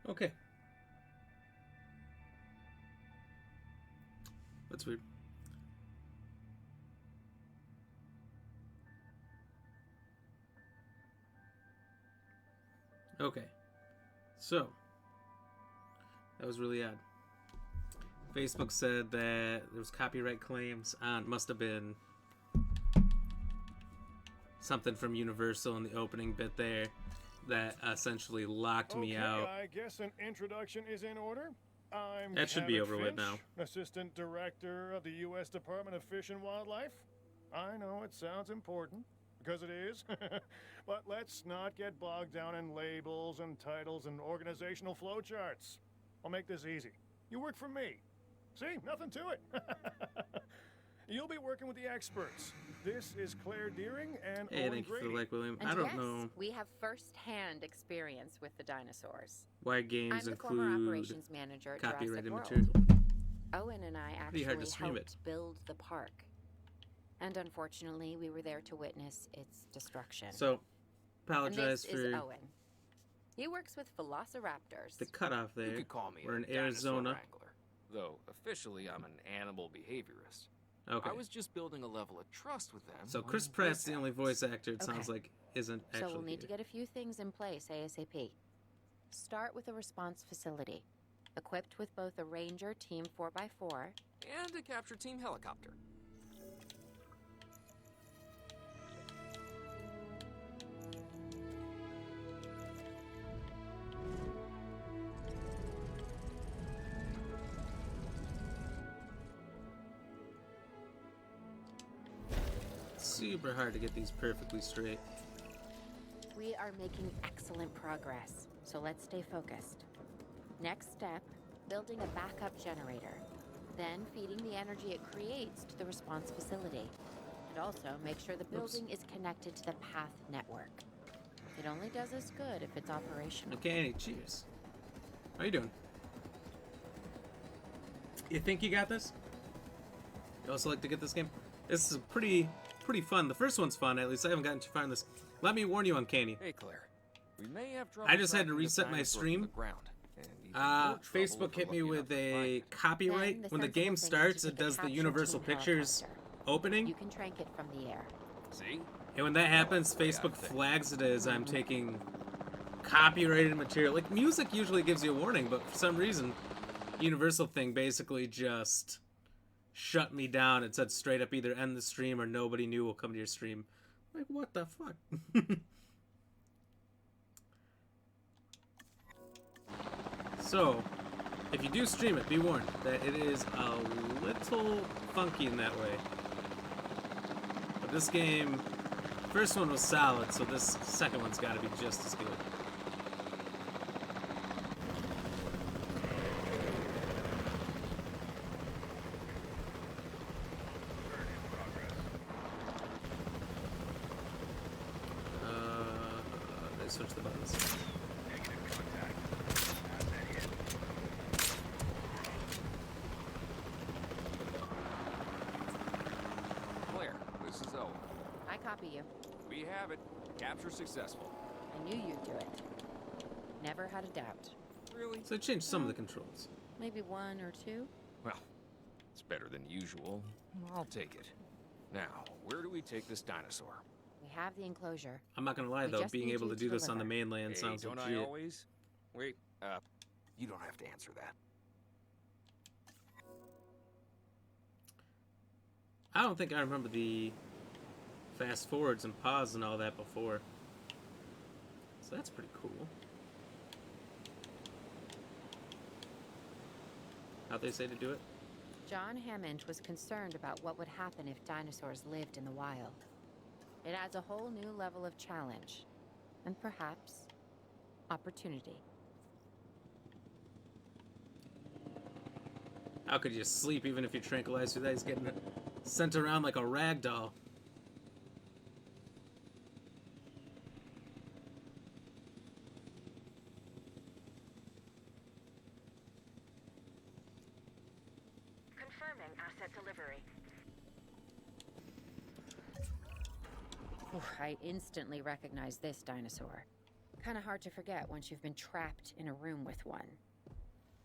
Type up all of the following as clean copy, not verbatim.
Okay. That's weird. Okay. So, that was really odd. Facebook said that there was copyright claims on, must have been something from Universal in the opening bit there that essentially locked me out. I guess an introduction is in order. I'm That should be Cabot over with Finch, now. Assistant Director of the U.S. Department of Fish and Wildlife. I know it sounds important, because it is, but let's not get bogged down in labels and titles and organizational flowcharts. I'll make this easy. You work for me. See, nothing to it. You'll be working with the experts. This is Claire Deering and Hey, Owen thank you for Grady. the like, William. And I don't yes, know we have first-hand experience with the dinosaurs. why I'm games the former include operations manager at Jurassic copyrighted World. material. Owen and I Pretty hard to actually stream helped it. build the park. And unfortunately, we were there to witness its destruction. So, and apologize this for is Owen. He works with velociraptors. the cutoff You there. could call me We're a in dinosaur Arizona. wrangler, though officially I'm an animal behaviorist. Okay. I was just building a level of trust with them. So when Chris this Pratt's the only happens. voice actor it sounds Okay. like isn't actually So we'll need to here. get a few things in place ASAP. Start with a response facility, equipped with both a Ranger Team 4x4 And a capture team helicopter. Super hard to get these perfectly straight. We are making excellent progress, so let's stay focused. Next step, building a backup generator. Then feeding the energy it creates to the response facility. And also make sure the building is connected to the path network. It only does us good if it's operational. Okay, cheers. How you doing? You think you got this? You also like to get this game? This is pretty fun. The first one's fun, at least I haven't gotten too far in this. Let me warn you, Uncanny. Hey Claire, we may have trouble I just had to tracking this reset my dinosaur stream. from the ground, and even more trouble Facebook if hit we're me lucky with enough to find a it. copyright. Then When the sensible game thing is to starts, take it a does the capture Universal team Pictures helicopter. opening. You can trank it from the air. See? And when that happens, Facebook flags it as I'm taking copyrighted material. Like, music usually gives you a warning, but for some reason, Universal thing basically just shut me down. It said straight up either end the stream or nobody new will come to your stream. Like, what the fuck? So, if you do stream it, be warned that it is a little funky in that way. But this game, first one was solid, so this second one's got to be just as good. They switch the buttons. Claire, this is Owen. I copy you. We have it. Capture successful. I knew you'd do it. Never had a doubt. Really? So they changed some of the controls. Maybe one or two? Well, it's better than usual. I'll take it. Now, where do we take this dinosaur? We have the enclosure. I'm not gonna lie We though, just being need able you to do to this on the deliver. mainland Hey, sounds don't I legit. always? Wait, you don't have to answer that. I don't think I remember the fast forwards and pause and all that before. So that's pretty cool. How'd they say to do it? John Hammond was concerned about what would happen if dinosaurs lived in the wild. It adds a whole new level of challenge, and perhaps opportunity. How could you sleep even if you're tranquilized with that? He's getting sent around like a rag doll. Confirming asset delivery. I instantly recognize this dinosaur. Kind of hard to forget once you've been trapped in a room with one.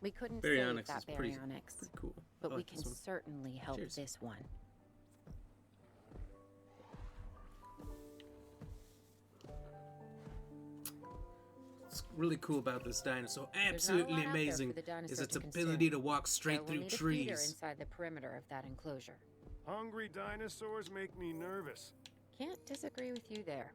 We couldn't Baryonyx save that is pretty Baryonyx, cool. but I we like can this one. certainly help Cheers. this one. What's really cool about this dinosaur, There's not a lot absolutely out there for amazing, the dinosaur is its to ability to consume, walk straight so through we'll need a feeder trees. inside the perimeter of that enclosure. Hungry dinosaurs make me nervous. Can't disagree with you there.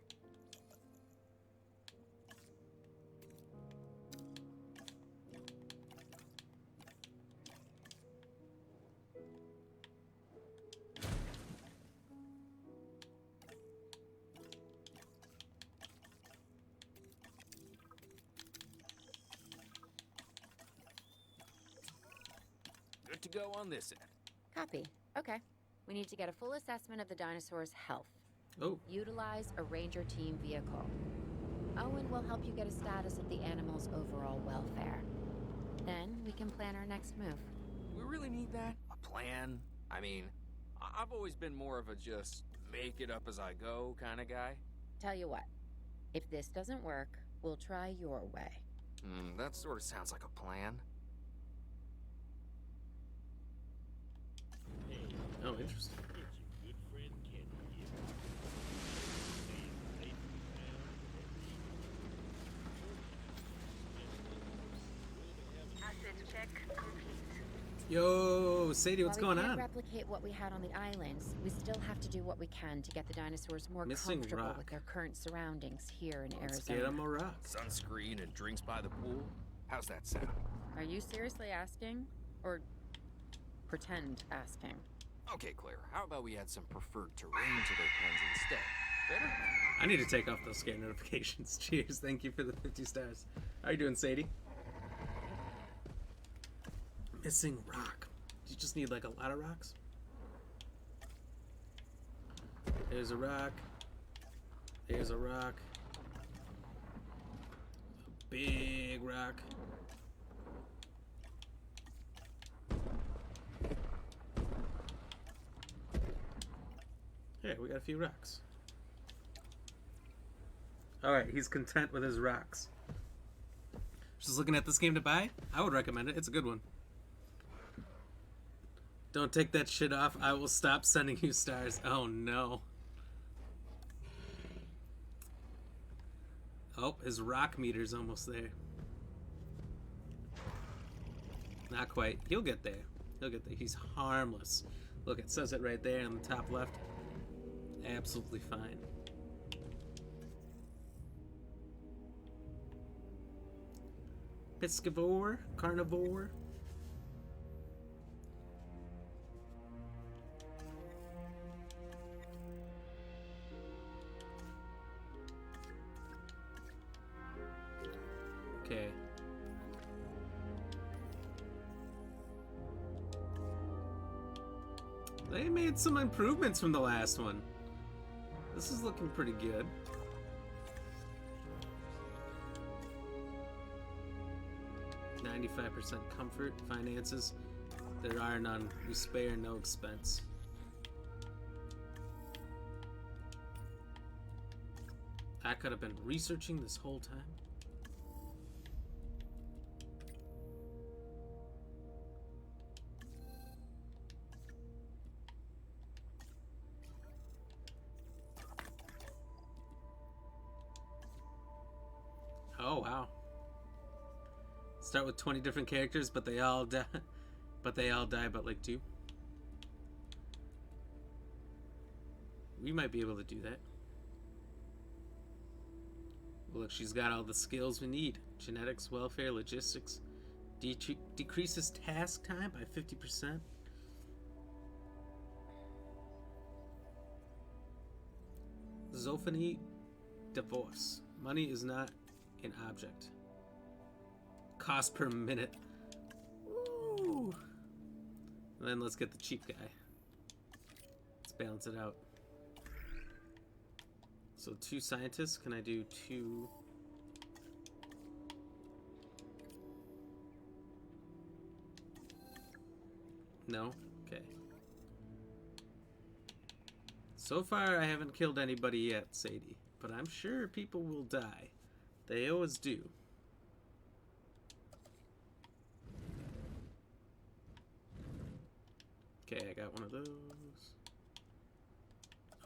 Good to go on this end. Copy. Okay. We need to get a full assessment of the dinosaur's health. Oh, Utilize a ranger team vehicle. Owen will help you get a status of the animal's overall welfare. Then we can plan our next move. We really need that? A plan? I mean, I've always been more of a just make it up as I go kind of guy. Tell you what, if this doesn't work, we'll try your way. That sort of sounds like a plan. oh, interesting. Asset check complete. Yo, Sadie, what's While going we can't on? replicate what we had on the islands, we still have to do what we can to get the dinosaurs more Missing comfortable rock. with their current surroundings here in Let's get Arizona. him a rock. Sunscreen and drinks by the pool. How's that sound? Are you seriously asking? Or pretend asking? Okay, Claire, how about we add some preferred terrain to their plans instead? Better? I need to take off those scare notifications. Cheers, thank you for the 50 stars. How you doing, Sadie? Missing rock. You just need like a lot of rocks. There's a rock. There's a rock. A big rock. Yeah, we got a few rocks. Alright, he's content with his rocks. Just looking at this game to buy? I would recommend it. It's a good one. Don't take that shit off. I will stop sending you stars. Oh no. Oh, his rock meter's almost there. Not quite. He'll get there. He'll get there. He's harmless. Look, it says it right there in the top left. Absolutely fine. Piscivore? Carnivore? Okay. They made some improvements from the last one. This is looking pretty good. %95 comfort, finances. There are none. We spare no expense. I could have been researching this whole time. Oh wow. Start with 20 different characters, but they all die. But they all die but like 2. We might be able to do that. Look, she's got all the skills we need. Genetics, welfare, logistics. Decreases task time by 50%. Zophony divorce. Money is not an object. Cost per minute. Woo. And then let's get the cheap guy. Let's balance it out. So 2 scientists. Can I do 2? No? Okay. So far I haven't killed anybody yet, Sadie. But I'm sure people will die. They always do. Okay, I got one of those.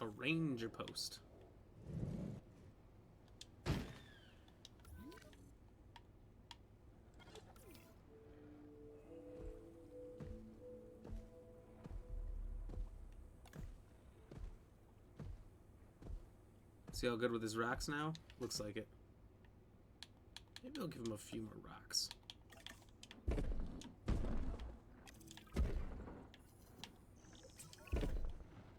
A ranger post. See how good with his rocks now? Looks like it. Maybe I'll give him a few more rocks.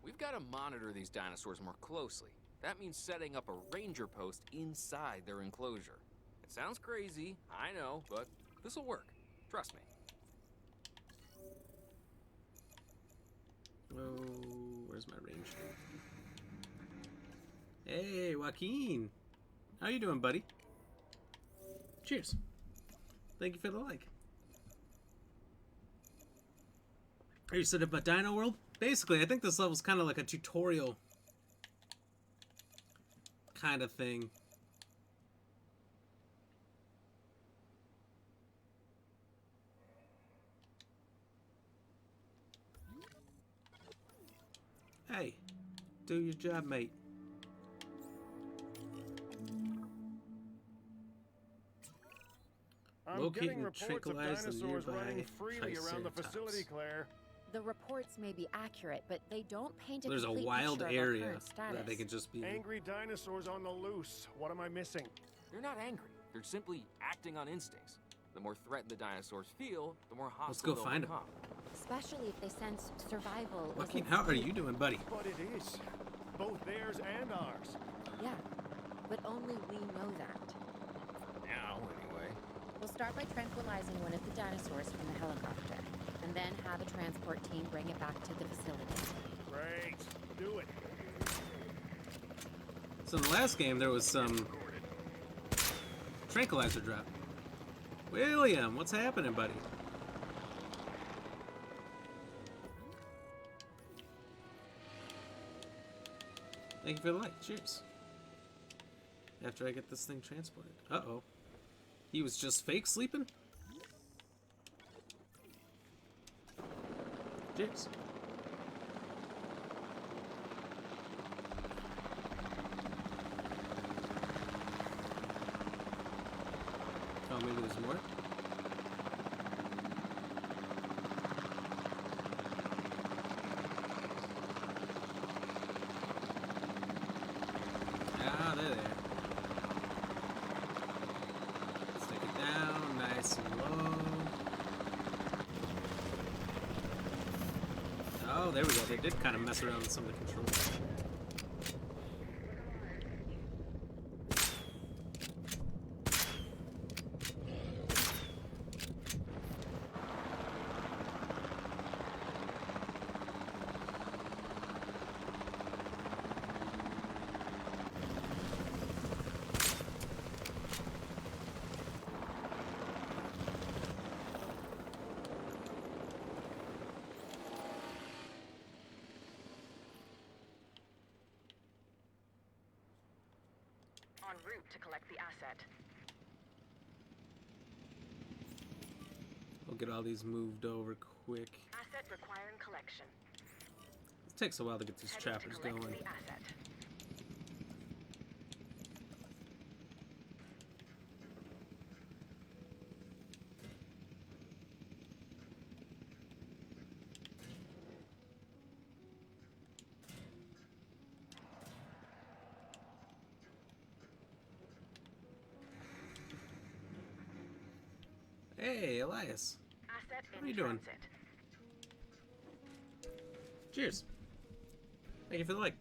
We've got to monitor these dinosaurs more closely. That means setting up a ranger post inside their enclosure. It sounds crazy, I know, but this'll work. Trust me. Oh, where's my range? Hey, Joaquin. How you doing, buddy? Cheers. Thank you for the like. Are you set up at Dino World? Basically, I think this level's kind of like a tutorial kind of thing. Hey, do your job, mate. I'm Locate getting and reports of tranquilize the dinosaurs running nearby freely around the facility, Triceratops. Claire. The reports may be accurate, but they don't paint a There's a complete wild picture of our area current status. that they could just be. Angry dinosaurs on the loose. What am I missing? They're not angry. They're simply acting on instincts. The more threatened the dinosaurs feel, the more hostile Let's go they'll find 'em. become. Especially if they sense survival. Joaquin, isn't how are safe. you doing, buddy? But it is. Both theirs and ours. Yeah, but only we know that. Now, anyway. We'll start by tranquilizing one of the dinosaurs from the helicopter, and then have a transport team bring it back to the facility. Great. Do it. So in the last game, there was some tranquilizer drop. William, what's happening, buddy? Thank you for the light. Cheers. After I get this thing transported. Uh-oh. He was just fake sleeping? Cheers. Oh, maybe there's more? Ah, they're there. Let's take it down, nice and low. Oh, there we go. They did kind of mess around with some of the controls. En route to collect the asset. We'll get all these moved over quick. Asset requiring collection. It takes a while to get these Heading to trappers collect going. the asset. Hey, Elias. Asset How in you doing? transit. Cheers. Thank you for the like.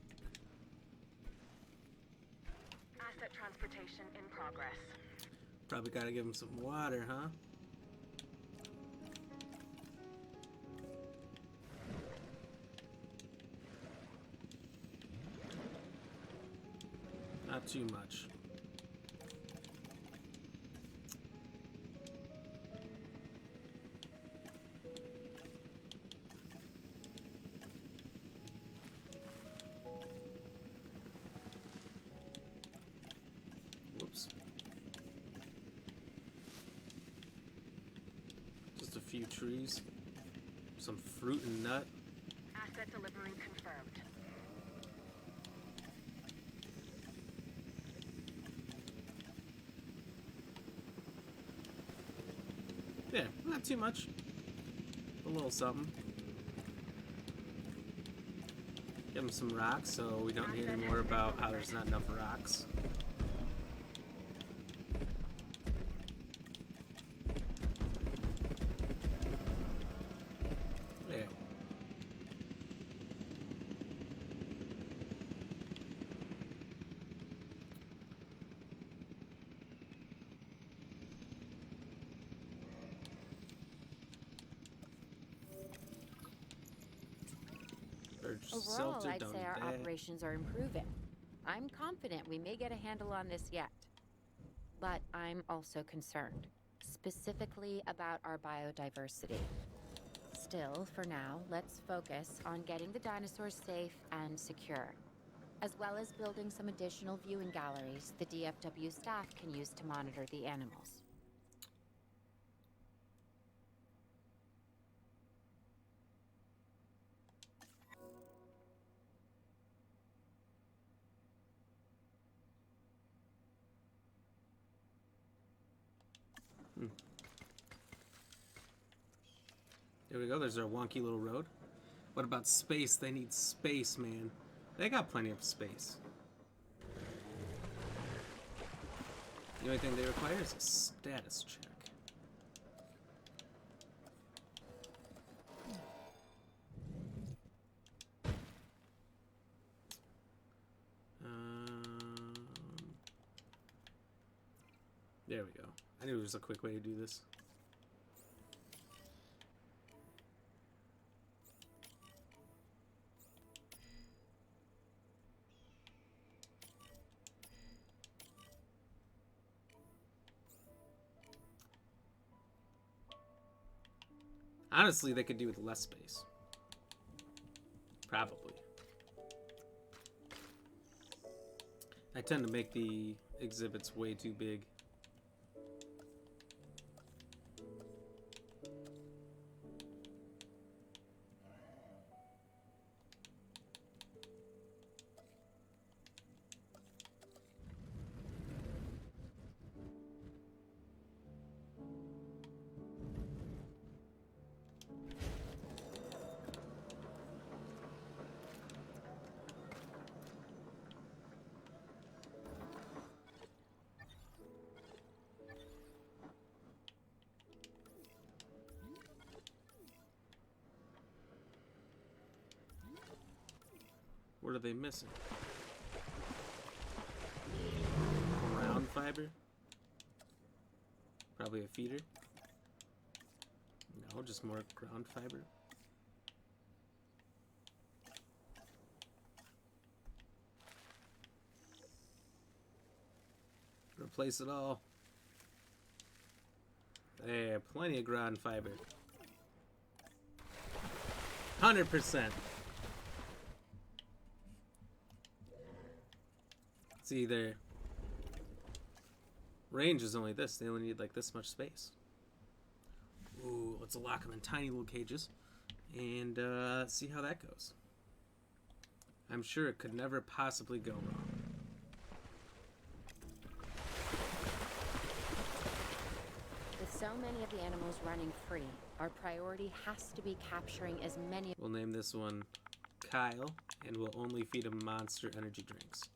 Asset transportation in progress. Probably gotta give him some water, huh? Not too much. Whoops. few trees. Some fruit and nut. Asset delivery confirmed. Yeah, not too much. A little something. Give him some rocks so we don't hear anymore about how there's not enough rocks. Yeah. Overall, I'd say our operations are improving. I'm confident we may get a handle on this yet. But I'm also concerned, specifically about our biodiversity. Still, for now, let's focus on getting the dinosaurs safe and secure, as well as building some additional viewing galleries the DFW staff can use to monitor the animals. There we go, there's our wonky little road. What about space? They need space, man. They got plenty of space. The only thing they require is a status check. There we go. I knew there was a quick way to do this. Honestly, they could do with less space. Probably. I tend to make the exhibits way too big. What are they missing? Ground fiber? Probably a feeder? No, just more ground fiber. Replace it all. There, plenty of ground fiber. 100%. See, their range is only this. They only need like this much space. Ooh, let's lock them in tiny little cages and see how that goes. I'm sure it could never possibly go wrong. With so many of the animals running free, our priority has to be capturing as many. We'll name this one Kyle, and we'll only feed him monster energy drinks.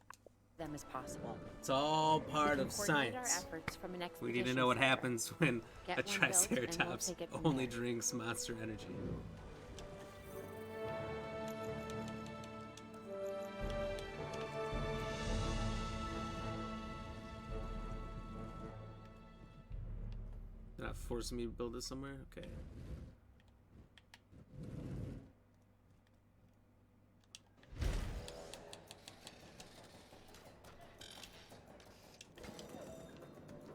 Them as possible. It's all part of Coordinate our science. efforts from an We need to expedition know what center. happens when Get a one built, and we'll Triceratops take it from only there. drinks monster energy. Not forcing me to build this somewhere? Okay.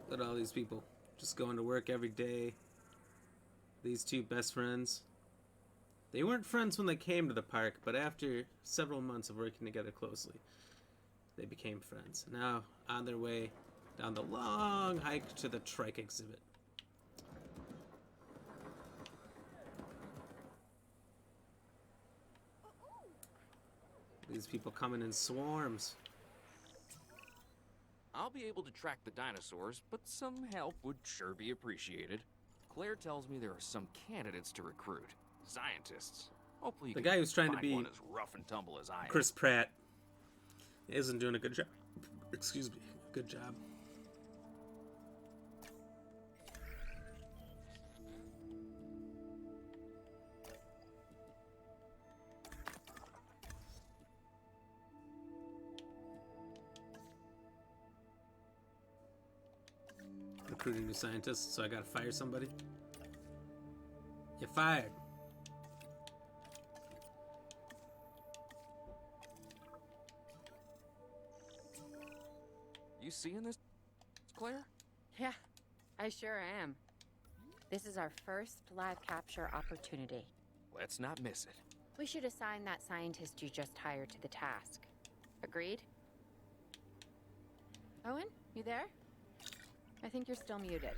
Look at all these people just going to work every day. These two best friends. They weren't friends when they came to the park, but after several months of working together closely, they became friends. Now on their way down the long hike to the trike exhibit. These people coming in swarms. I'll be able to track the dinosaurs, but some help would sure be appreciated. Claire tells me there are some candidates to recruit. Scientists. Hopefully you The can guy who's trying to find be one as rough and tumble as I am. Chris Pratt isn't doing a good job. Excuse me. Good job. Recruiting new scientists, so I gotta fire somebody. You're fired. You seeing this, Claire? Yeah, I sure am. This is our first live capture opportunity. Let's not miss it. We should assign that scientist you just hired to the task. Agreed? Owen, you there? I think you're still muted.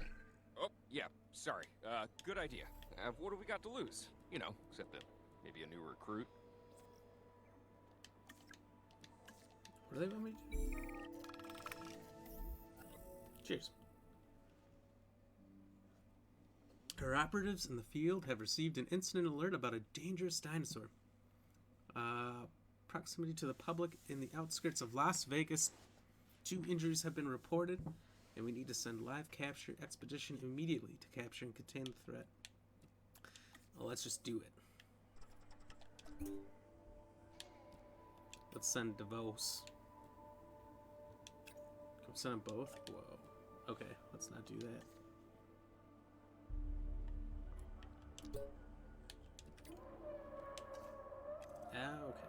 Oh, yeah, sorry. Good idea. What do we got to lose? You know, except that maybe a new recruit. What do they want me to do? Cheers. Our operatives in the field have received an incident alert about a dangerous dinosaur. Proximity to the public in the outskirts of Las Vegas. 2 injuries have been reported, and we need to send live capture expedition immediately to capture and contain the threat. Well, let's just do it. Let's send DeVos. Can we send them both? Whoa. Okay, let's not do that. Okay.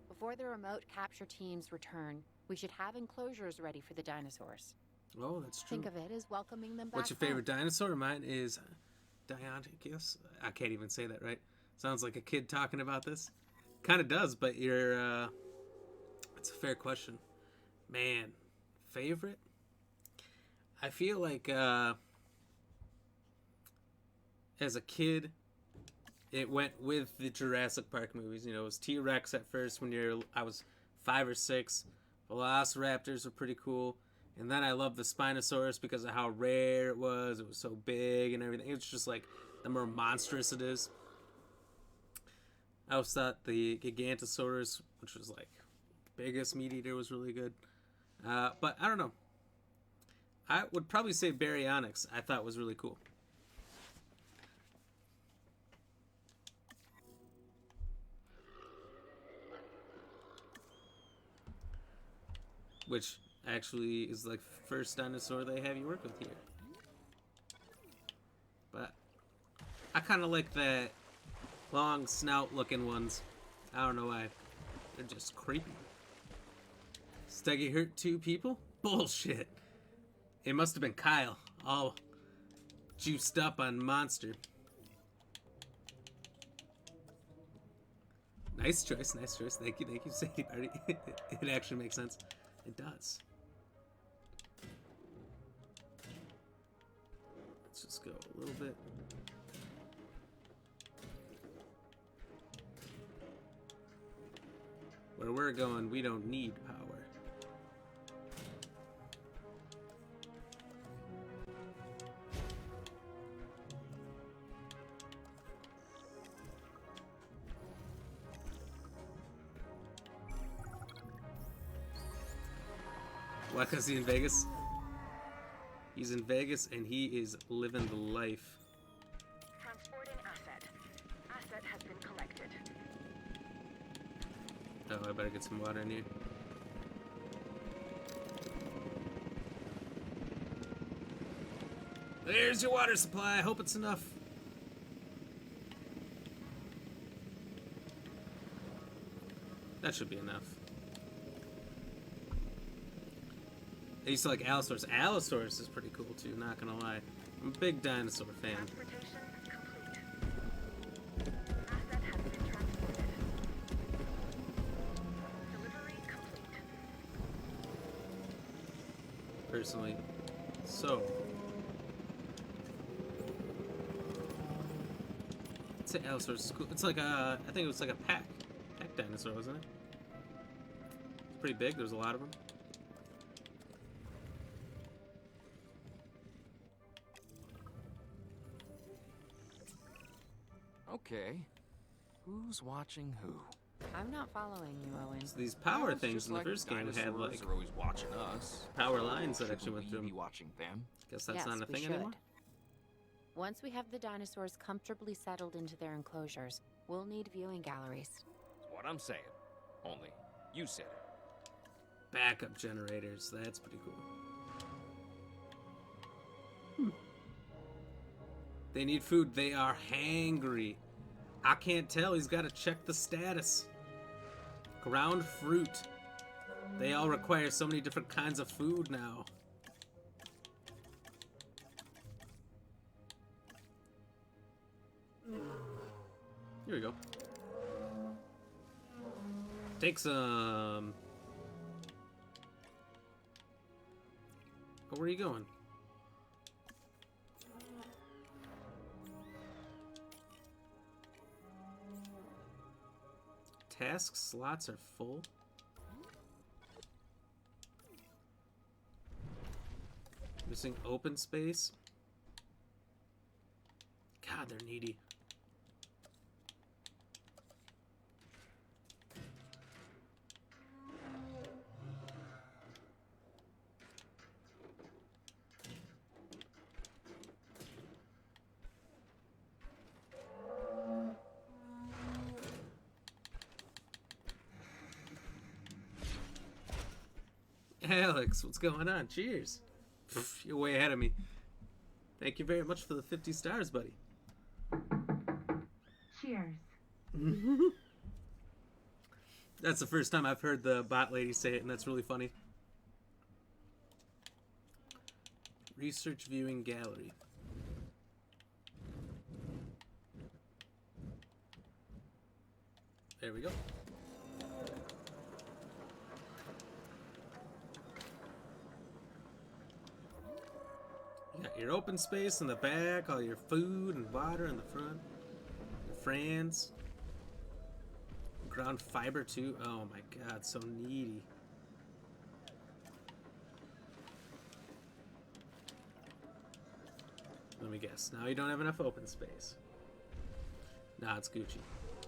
Before the remote capture teams return, we should have enclosures ready for the dinosaurs. Oh, that's true. Think of it as welcoming them back. What's your favorite dinosaur? Mine is Dionticus. I can't even say that right. Sounds like a kid talking about this. Kind of does, but you're. It's a fair question. Man, favorite? I feel like as a kid, it went with the Jurassic Park movies. You know, it was T-Rex at first when I was 5 or 6. Velociraptors were pretty cool. And then I loved the Spinosaurus because of how rare it was. It was so big and everything. It was just like, the more monstrous it is. I also thought the Gigantosaurus, which was like the biggest meat eater, was really good. But I don't know. I would probably say Baryonyx I thought was really cool. Which actually is like the first dinosaur they have you work with here. But I kind of like that long snout looking ones. I don't know why. They're just creepy. Steggy hurt 2 people? Bullshit. It must have been Kyle, all juiced up on Monster. Nice choice, nice choice. Thank you, Sadie Party. It actually makes sense. It does. Let's just go a little bit. Where we're going, we don't need power. Why? Because he's in Vegas? He's in Vegas and he is living the life. Transporting asset. Asset has been collected. Oh, I better get some water in here. There's your water supply. I hope it's enough. That should be enough. I used to like Allosaurus. Allosaurus is pretty cool too, not gonna lie. I'm a big dinosaur fan. Transportation complete. Asset has been transported. Delivery complete. Personally. So. I'd say Allosaurus is cool. It's like a, I think it was like a pack big dinosaur, wasn't it? It's pretty big. There's a lot of them. Okay. Who's watching who? I'm not following you, Owen. So these power It's things just in the like first game had dinosaurs like are always watching us. power lines that Shouldn't actually went we through be them. watching them. Guess that's Yes, not a we thing should. anymore. Once we have the dinosaurs comfortably settled into their enclosures, we'll need viewing galleries. That's what I'm saying. Only, you said it. Backup generators. That's pretty cool. They need food. They are hangry. I can't tell. He's got to check the status. Ground fruit. They all require so many different kinds of food now. Here we go. Take some. Oh, where are you going? Task slots are full. Missing open space. God, they're needy. Alex, what's going on? Cheers. Pff, you're way ahead of me. Thank you very much for the 50 stars, buddy. Cheers. That's the first time I've heard the bot lady say it, and that's really funny. Research viewing gallery. There we go. You got your open space in the back, all your food and water in the front. Your friends. Ground fiber too. Oh my god, so needy. Let me guess. Now you don't have enough open space. Nah, it's Gucci.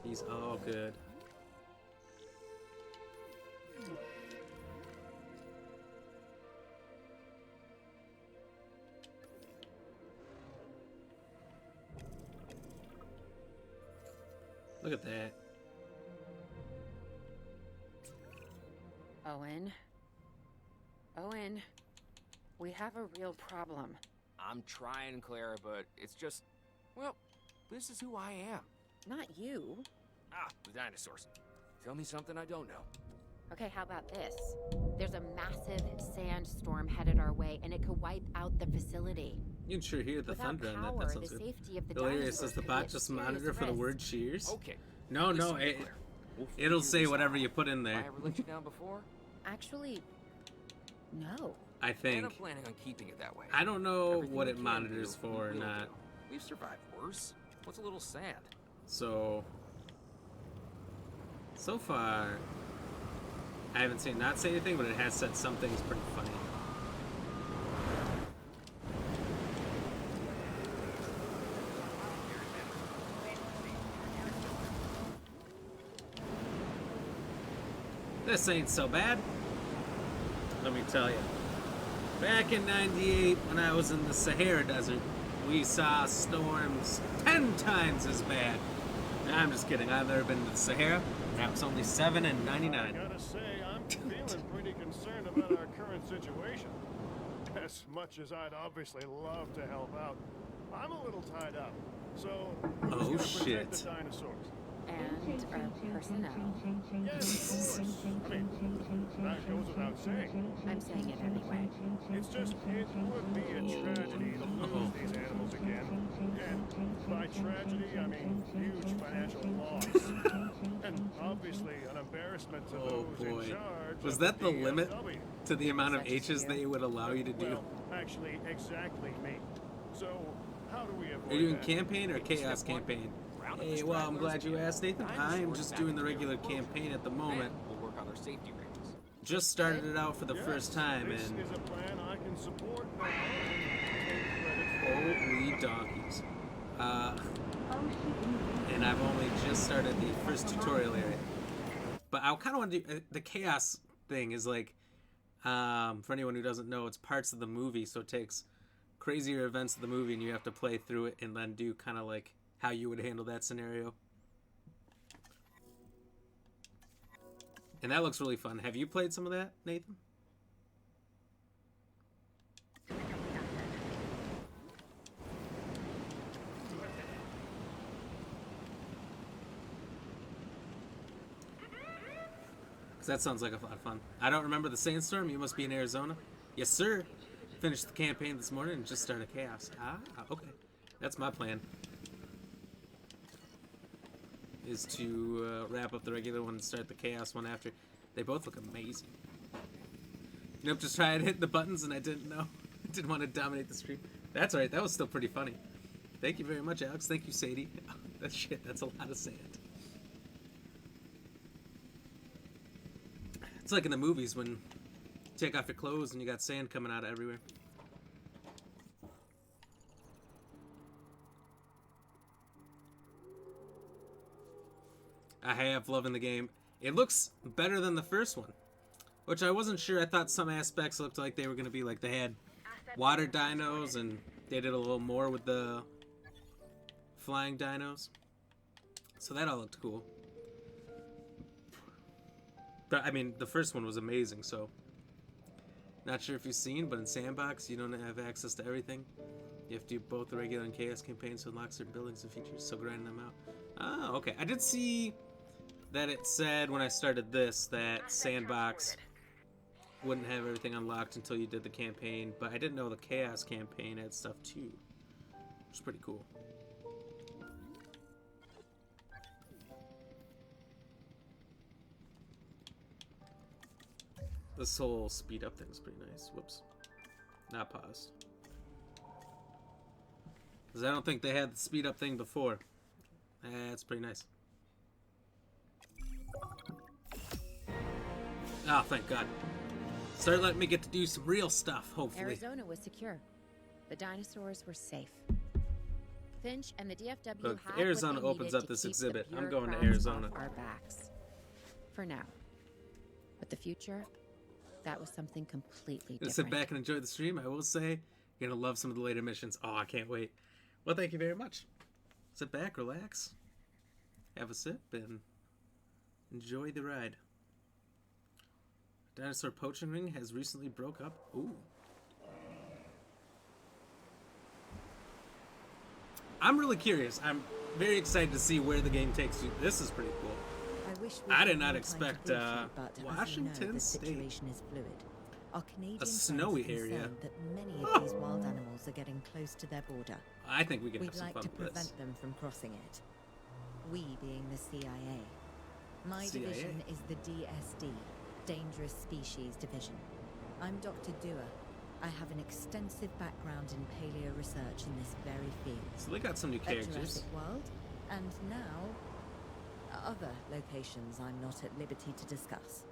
He's all good. Look at that. Owen. Owen. We have a real problem. I'm trying, Clara, but it's just, well, this is who I am. Not you. Ah, the dinosaurs. Tell me something I don't know. Okay, how about this? There's a massive sandstorm headed our way, and it could wipe out the facility. You can sure hear the Without thunder on that. power, That sounds the good. safety of the Hilarious. dinosaurs Says the could be bot at just serious monitor for the risk. word cheers? Okay. No, no, listen, Claire. We'll it'll figure say this whatever out. you put in Have I there. ever let you down before? Actually, no. I And think. I'm planning on keeping it that way. I don't know Everything what we it can monitors do, we for or will not. do. We've survived worse. What's a little sad? So far, I haven't seen it not say anything, but it has said something's pretty funny. This ain't so bad. Let me tell you. Back in '98, when I was in the Sahara Desert, we saw storms 10 times as bad. Nah, I'm just kidding. I've never been to the Sahara. That was only 7 and I 99. gotta say, I'm feeling pretty concerned about our current situation. As much as I'd obviously love to help out, I'm a little tied up. So, who's Oh, gonna protect shit. the dinosaurs? And our personnel. Yes, of course. I mean, that goes without saying. I'm saying it anyway. It's just, it would be a tragedy to lose these animals again. And by tragedy, I mean huge financial loss. And obviously an embarrassment to Oh, those boy. in charge. Was of that the limit DFW. to the amount of Such as H's you. they would allow you to do? Well, actually, exactly me. So, how do we avoid Are you doing that? campaign or chaos Step one. campaign? Found a Hey, few well, I'm stragglers glad you and asked, Nathan. I am dinosaurs just back doing the in their regular enclosure. campaign at the Then moment. we'll work on their safety rings. Just started it out for the Yes, first time, this and is a plan I can support now and take credit for. holy donkeys. And I've only just started the first tutorial area. But I kind of want to do the chaos thing is like, for anyone who doesn't know, it's parts of the movie, so it takes crazier events of the movie and you have to play through it and then do kind of like how you would handle that scenario. And that looks really fun. Have you played some of that, Nathan? That sounds like a lot of fun. I don't remember the sandstorm. You must be in Arizona. Yes, sir. Finished the campaign this morning and just started chaos. Ah, okay. That's my plan. Is to wrap up the regular one and start the chaos one after. They both look amazing. Nope, just tried hitting the buttons and I didn't know. I didn't want to dominate the stream. That's alright. That was still pretty funny. Thank you very much, Alex. Thank you, Sadie. That shit. That's a lot of sand. It's like in the movies when you take off your clothes and you got sand coming out of everywhere. I have loving the game. It looks better than the first one, which I wasn't sure. I thought some aspects looked like they were going to be like they had water dinos and they did a little more with the flying dinos. So that all looked cool. But, I mean, the first one was amazing, so... Not sure if you've seen, but in Sandbox, you don't have access to everything. You have to do both the regular and chaos campaigns to unlock certain buildings and features, so grinding them out. Oh, okay. I did see that it said when I started this that Sandbox wouldn't have everything unlocked until you did the campaign, but I didn't know the chaos campaign had stuff too. Which is pretty cool. This whole speed up thing is pretty nice. Whoops. Not paused. Because I don't think they had the speed up thing before. That's pretty nice. Oh, thank God. Start letting me get to do some real stuff, hopefully. Arizona was secure. The dinosaurs were safe. Finch and the DFW Look, had Arizona what they opens needed up to this keep exhibit. the I'm going to bureaucrats Arizona. off our backs. For now. But the future, that was something completely Just different. sit back and enjoy the stream. I will say, you're going to love some of the later missions. Oh, I can't wait. Well, thank you very much. Sit back, relax, have a sip, and enjoy the ride. Dinosaur poaching ring has recently broke up. Ooh. I'm really curious. I'm very excited to see where the game takes you. This is pretty cool. I did not expect Washington State. Situation is fluid. Our Canadian A snowy friends are area. concerned that many of these wild animals are getting close to their border. I think we can have We'd some like fun to with this. prevent them from crossing it. We being the CIA. My CIA? division is the DSD, Dangerous Species Division. I'm Dr. Dewar. I have an extensive background in paleo research in this very field. So they got some new At characters. Jurassic World, and now other locations I'm not at liberty to discuss.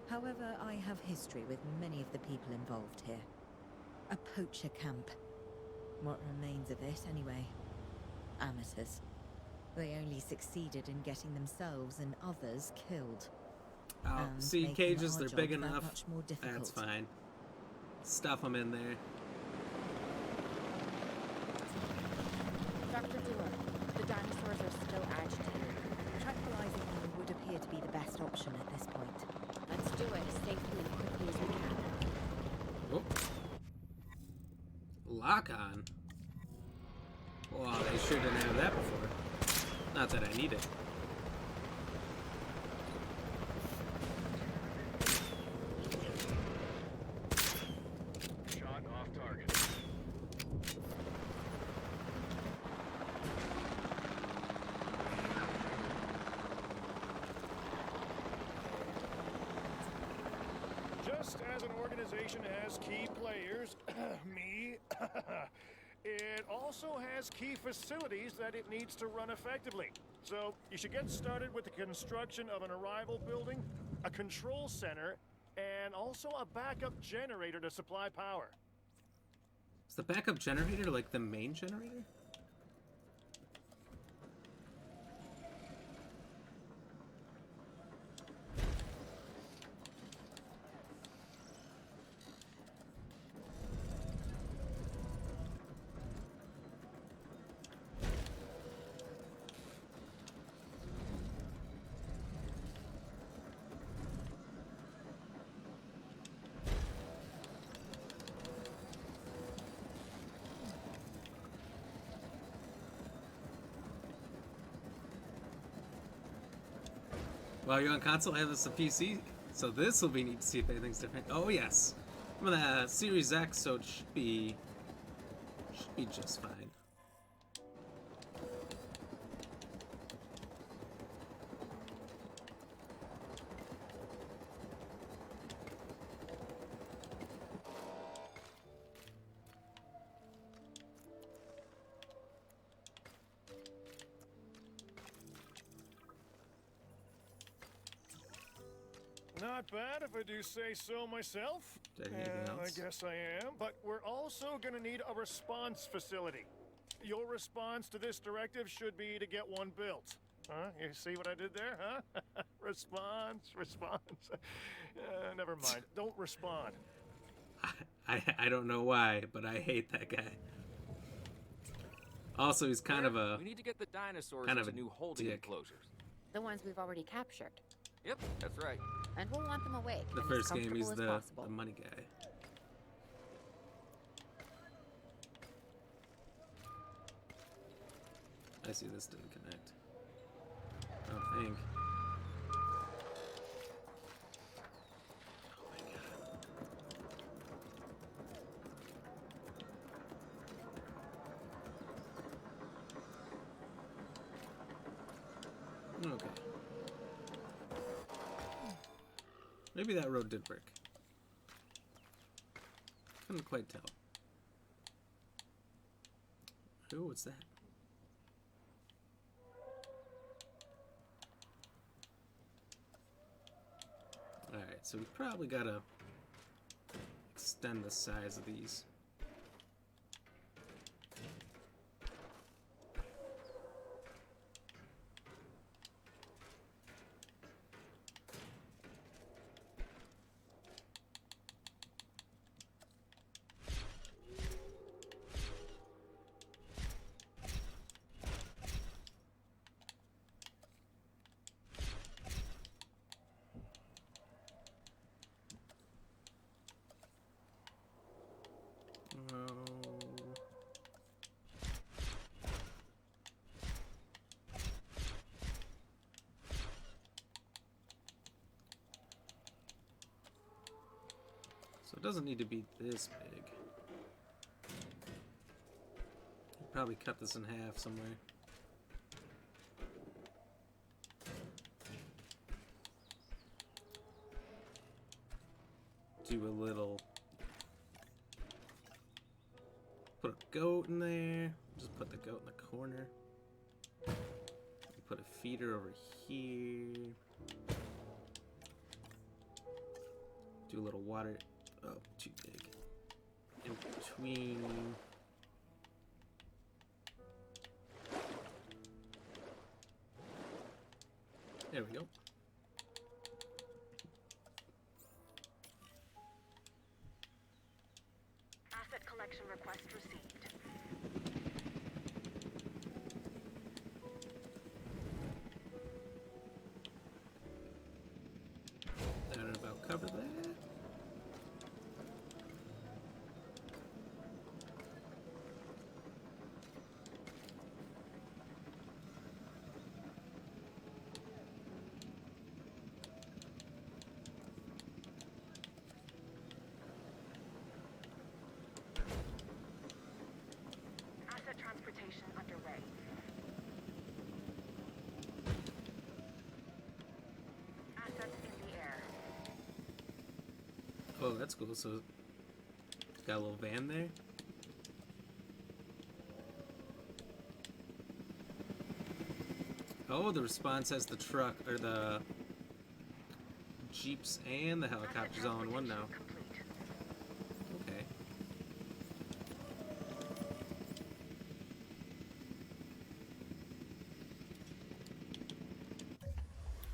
However, I have history with many of the people involved here. A poacher camp. What remains of it, anyway? Amateurs. They only succeeded in getting themselves and others killed. Oh, and sea making cages, our they're job big that enough. much more difficult. That's fine. Stuff them in there. Dr. Dewar, the dinosaurs are still agitated. Tranquilizing them would appear to be the best option at this point. Let's do it as safely and quickly as we can. Oh. Lock on. Wow, they sure didn't have that before. Not that I need it. Shot off target. Just as an organization has key players, me, It also has key facilities that it needs to run effectively. So you should get started with the construction of an arrival building, a control center, and also a backup generator to supply power. Is the backup generator like the main generator? While you're on console, I have this on PC, so this will be neat to see if anything's different. Oh yes, I'm on the Series X, so it should be just fine. Not bad if I do say so myself. Is there anything I else? guess I am. But we're also going to need a response facility. Your response to this directive should be to get one built. Huh? You see what I did there, huh? Response. Never mind. Don't respond. I don't know why, but I hate that guy. Also, he's kind of a We need to get the dinosaurs kind of into a new holding dick. enclosures. The ones we've already captured. Yep, that's right. And we'll want them awake the and first as game. He's comfortable as possible. the money guy. I see this didn't connect. I don't think. Oh my god. Okay. Maybe that road did work. Couldn't quite tell. Oh, what's that? Alright, so we probably gotta extend the size of these. So it doesn't need to be this big. Probably cut this in half somewhere. Do a little. Put a goat in there. Just put the goat in the corner. Put a feeder over here. Do a little water. Oh, too big. In between. There we go. Asset collection request received. That about cover that. Asset transportation underway. Assets in the air. Oh, that's cool. So, got a little van there. Oh, the response has the truck, or the jeeps and the helicopters all in one now. Okay.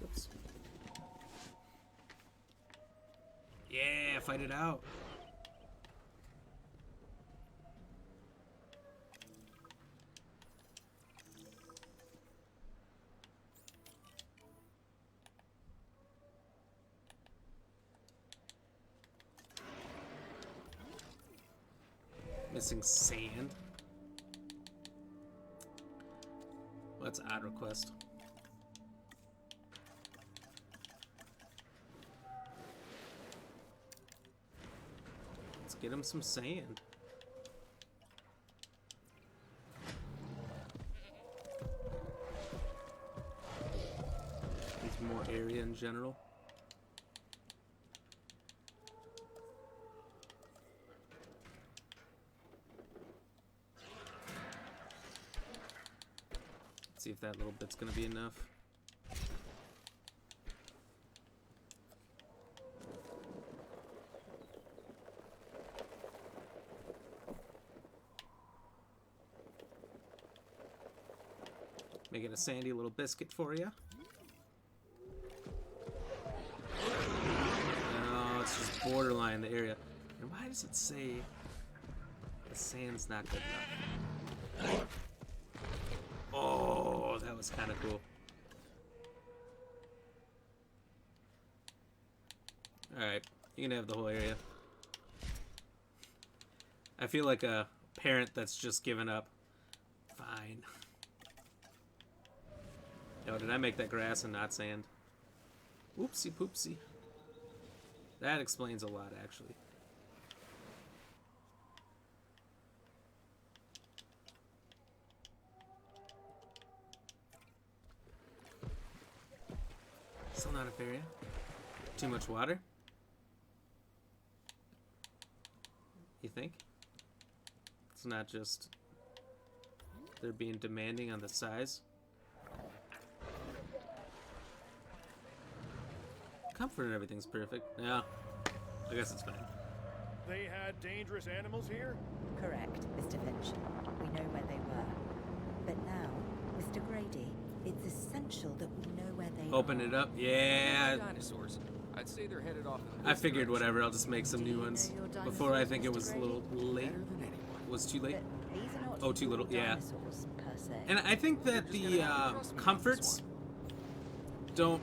Oops. Yeah, fight it out. Missing sand. Let's add request. Let's get him some sand. Needs more area in general. See if that little bit's gonna be enough. Making a sandy little biscuit for you. No, it's just borderline the area. And why does it say the sand's not good enough? Oh, that was kind of cool. Alright, you can have the whole area. I feel like a parent that's just given up. Fine. Oh, did I make that grass and not sand? Oopsie poopsie. That explains a lot, actually. Still not enough area. Too much water? You think? It's not just they're being demanding on the size. Comfort and everything's perfect. Yeah, I guess it's fine. They had dangerous animals here? Correct, Mr. Finch. We know where they were. But now, Mr. Grady, it's essential that we know where they Open are. it up. Yeah. Dinosaurs. I'd say they're headed off in I this figured direction. whatever. I'll just make some new ones. Before I think it was a little late. Better than anyone. Was too late. But these are not Oh, too little, yeah. dinosaurs, per se. And I think that the comforts don't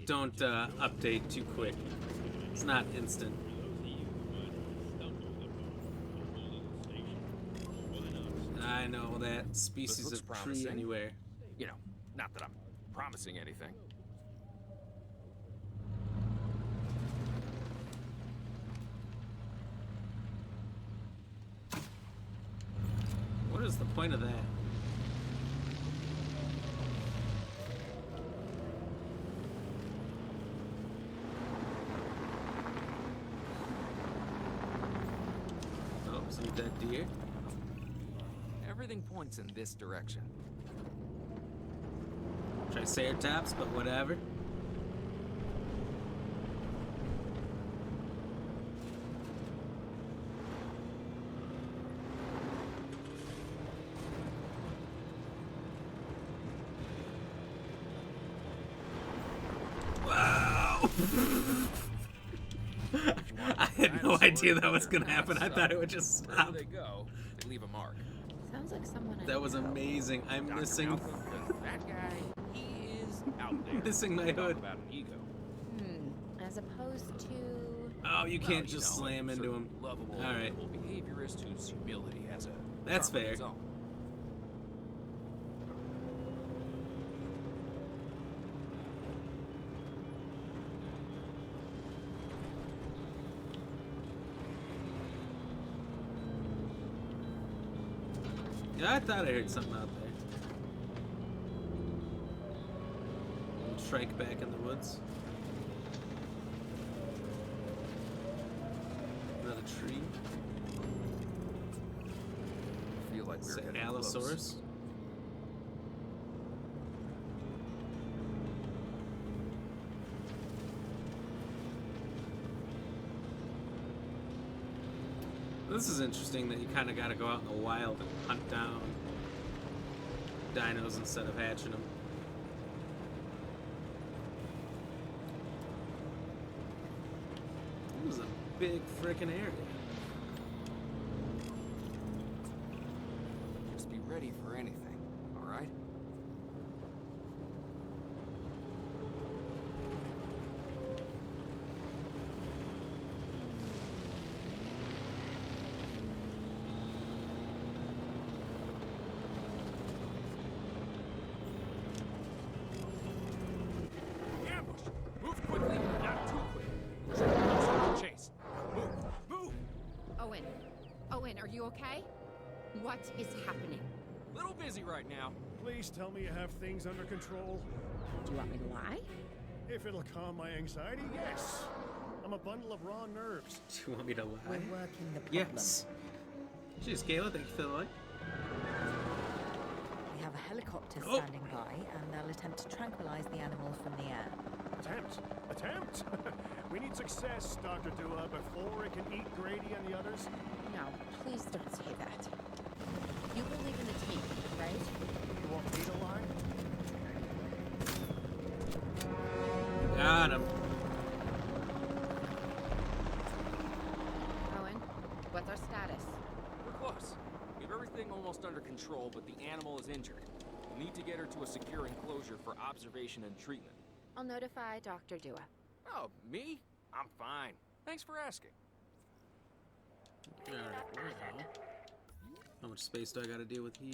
update too quick. It's not instant. I know that species looks of tree promising. anywhere. You know, not that I'm promising anything. What is the point of that? Oh, some dead deer. Everything points in this direction. Triceratops, but whatever. Wow! I had no idea that was gonna happen. I thought it would just Wherever stop. they go, they leave a mark. Sounds like someone I That was know. amazing. I'm Dr. missing Malcolm, 'cause that guy, he is out there. missing my Talk hood. about an ego. As opposed to... Oh, you can't Well, just know, slam a into certain him. Lovable, All right. lovable behaviorist whose humility has a That's charm of fair. its own. Yeah, I thought I heard something out there. Little trike back in the woods. Another tree. Feel like we're Say getting Allosaurus. close. This is interesting that you kind of got to go out in the wild and hunt down dinos instead of hatching them. This is a big frickin' area. Just be ready for anything, all right? Ambush! Move quickly, not too quick. Chase. Move! Owen. Owen, are you okay? What is happening? Little busy right now. Please tell me you have things under control. Do you want me to lie? If it'll calm my anxiety, yes. I'm a bundle of raw nerves. Do you want me to lie? We're working the problem. Yes. Jeez, Kayla, thank you for the like. We have a helicopter Oh. standing by, and they'll attempt to tranquilize the animal from the air. Attempt? We need success, Dr. Dua, before it can eat Grady and the others. No, please don't say that. You believe in the team, right? You want me to lie? Got him. Owen, what's our status? We're close. We have everything almost under control, but the animal is injured. We'll need to get her to a secure enclosure for observation and treatment. I'll notify Dr. Dua. Oh, me? I'm fine. Thanks for asking. Alright, well, how much space do I gotta deal with here?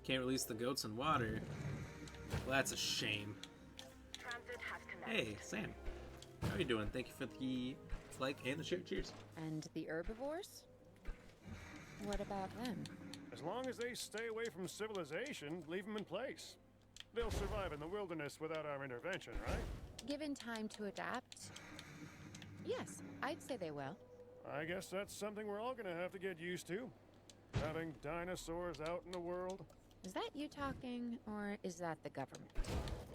Can't release the goats in water. Well, that's a shame. Transit has commenced. Hey, Sam. How are you doing? Thank you for the like and the share. Cheers. And the herbivores? What about them? As long as they stay away from civilization, leave them in place. They'll survive in the wilderness without our intervention, right? Given time to adapt? Yes, I'd say they will. I guess that's something we're all gonna have to get used to. Having dinosaurs out in the world. Is that you talking, or is that the government?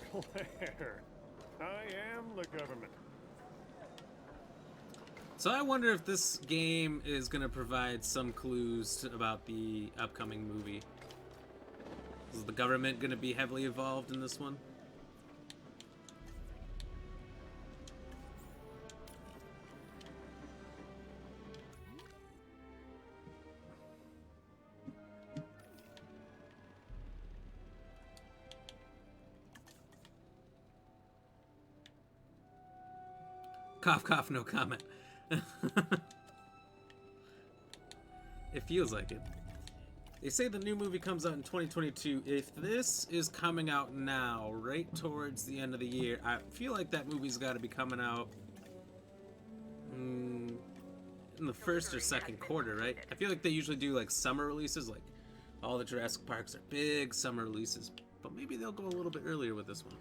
Claire, I am the government. So I wonder if this game is going to provide some clues about the upcoming movie. Is the government going to be heavily involved in this one? Cough, cough, no comment. It feels like it. They say the new movie comes out in 2022. If this is coming out now, right towards the end of the year, I feel like that movie's got to be coming out in the first or second quarter, right? I feel like they usually do like summer releases, like all the Jurassic Parks are big summer releases, but maybe they'll go a little bit earlier with this one.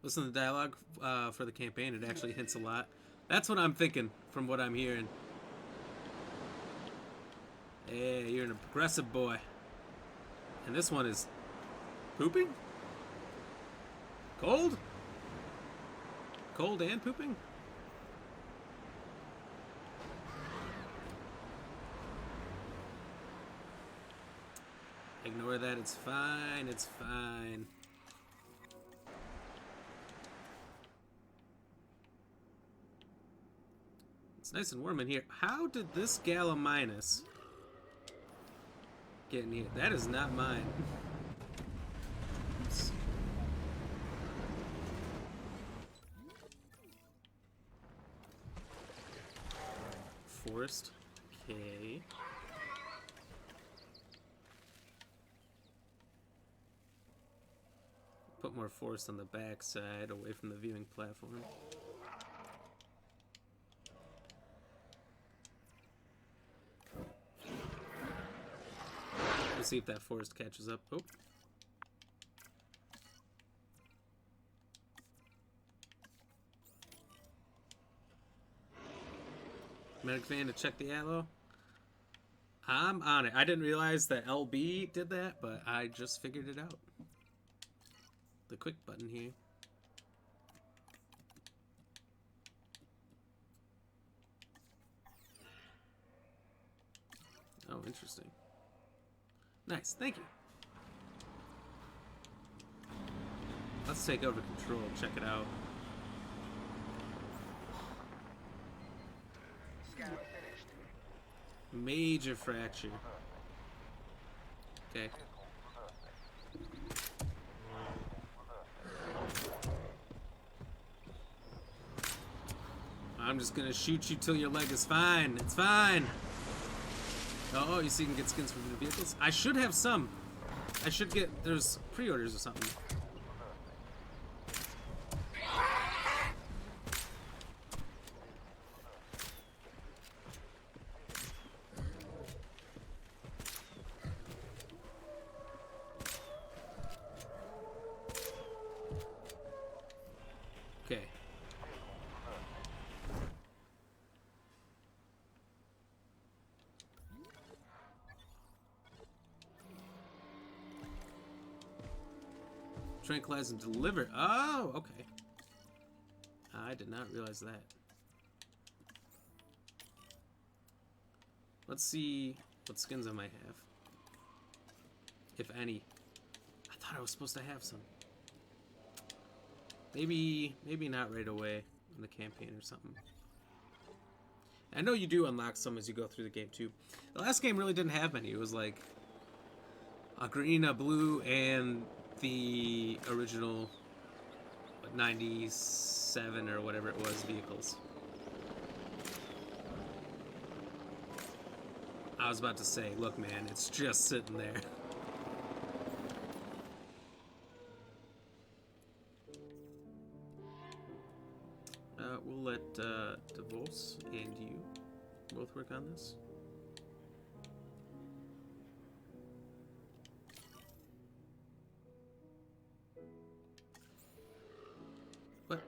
Listen to the dialogue for the campaign. It actually hints a lot. That's what I'm thinking from what I'm hearing. Hey, you're an aggressive boy. And this one is pooping? Cold? Cold and pooping? Ignore that. It's fine. It's fine. It's nice and warm in here. How did this Gallimimus get in here? That is not mine. Oops. Forest. Okay. Put more forest on the back side, away from the viewing platform. Let's see if that forest catches up. Oh. Medic van to check the ammo. I'm on it. I didn't realize that LB did that, but I just figured it out. The quick button here. Oh, interesting. Nice, thank you. Let's take over control, check it out. Major fracture. Okay. I'm just gonna shoot you till your leg is fine. It's fine. Oh, you see, you can get skins from the vehicles. I should have some. I should get. There's pre-orders or something. Okay. Tranquilize and deliver. Oh, okay. I did not realize that. Let's see what skins I might have. If any. I thought I was supposed to have some. Maybe not right away in the campaign or something. I know you do unlock some as you go through the game too. The last game really didn't have many. It was like a green, a blue, and the original 97 or whatever it was vehicles. I was about to say, look man, it's just sitting there. We'll let DeVos and you both work on this. What?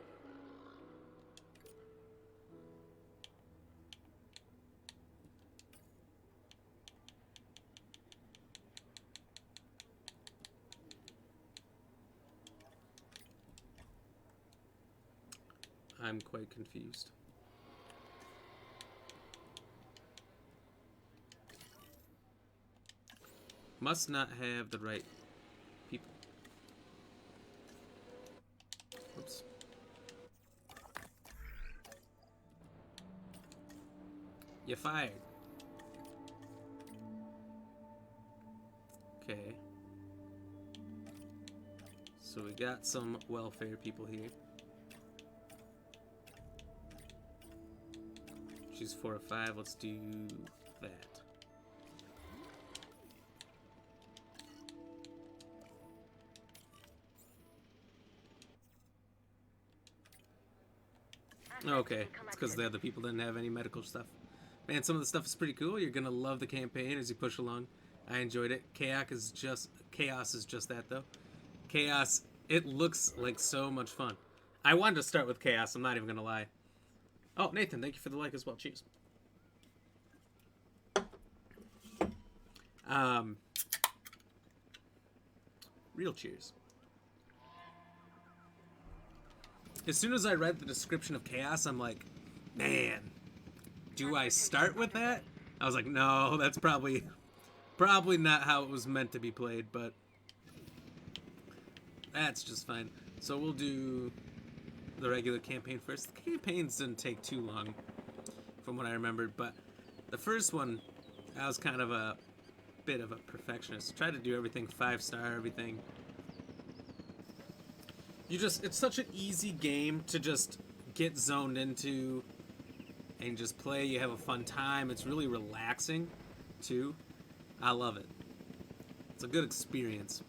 I'm quite confused. Must not have the right people. Oops. You're fired. Okay. So we got some welfare people here. Choose 4 or 5. Let's do that. Okay, it's because the other people didn't have any medical stuff. Man, some of the stuff is pretty cool. You're gonna love the campaign as you push along. I enjoyed it. Chaos is just that though. Chaos. It looks like so much fun. I wanted to start with Chaos. I'm not even gonna lie. Oh, Nathan, thank you for the like as well. Cheers. Real cheers. As soon as I read the description of Chaos, I'm like, man, do I start with that? I was like, no, that's probably not how it was meant to be played, but that's just fine. So we'll do the regular campaign first. The campaigns didn't take too long, from what I remembered, but the first one, I was kind of a bit of a perfectionist. Tried to do everything 5-star, everything. It's such an easy game to just get zoned into and just play. You have a fun time. It's really relaxing, too. I love it. It's a good experience.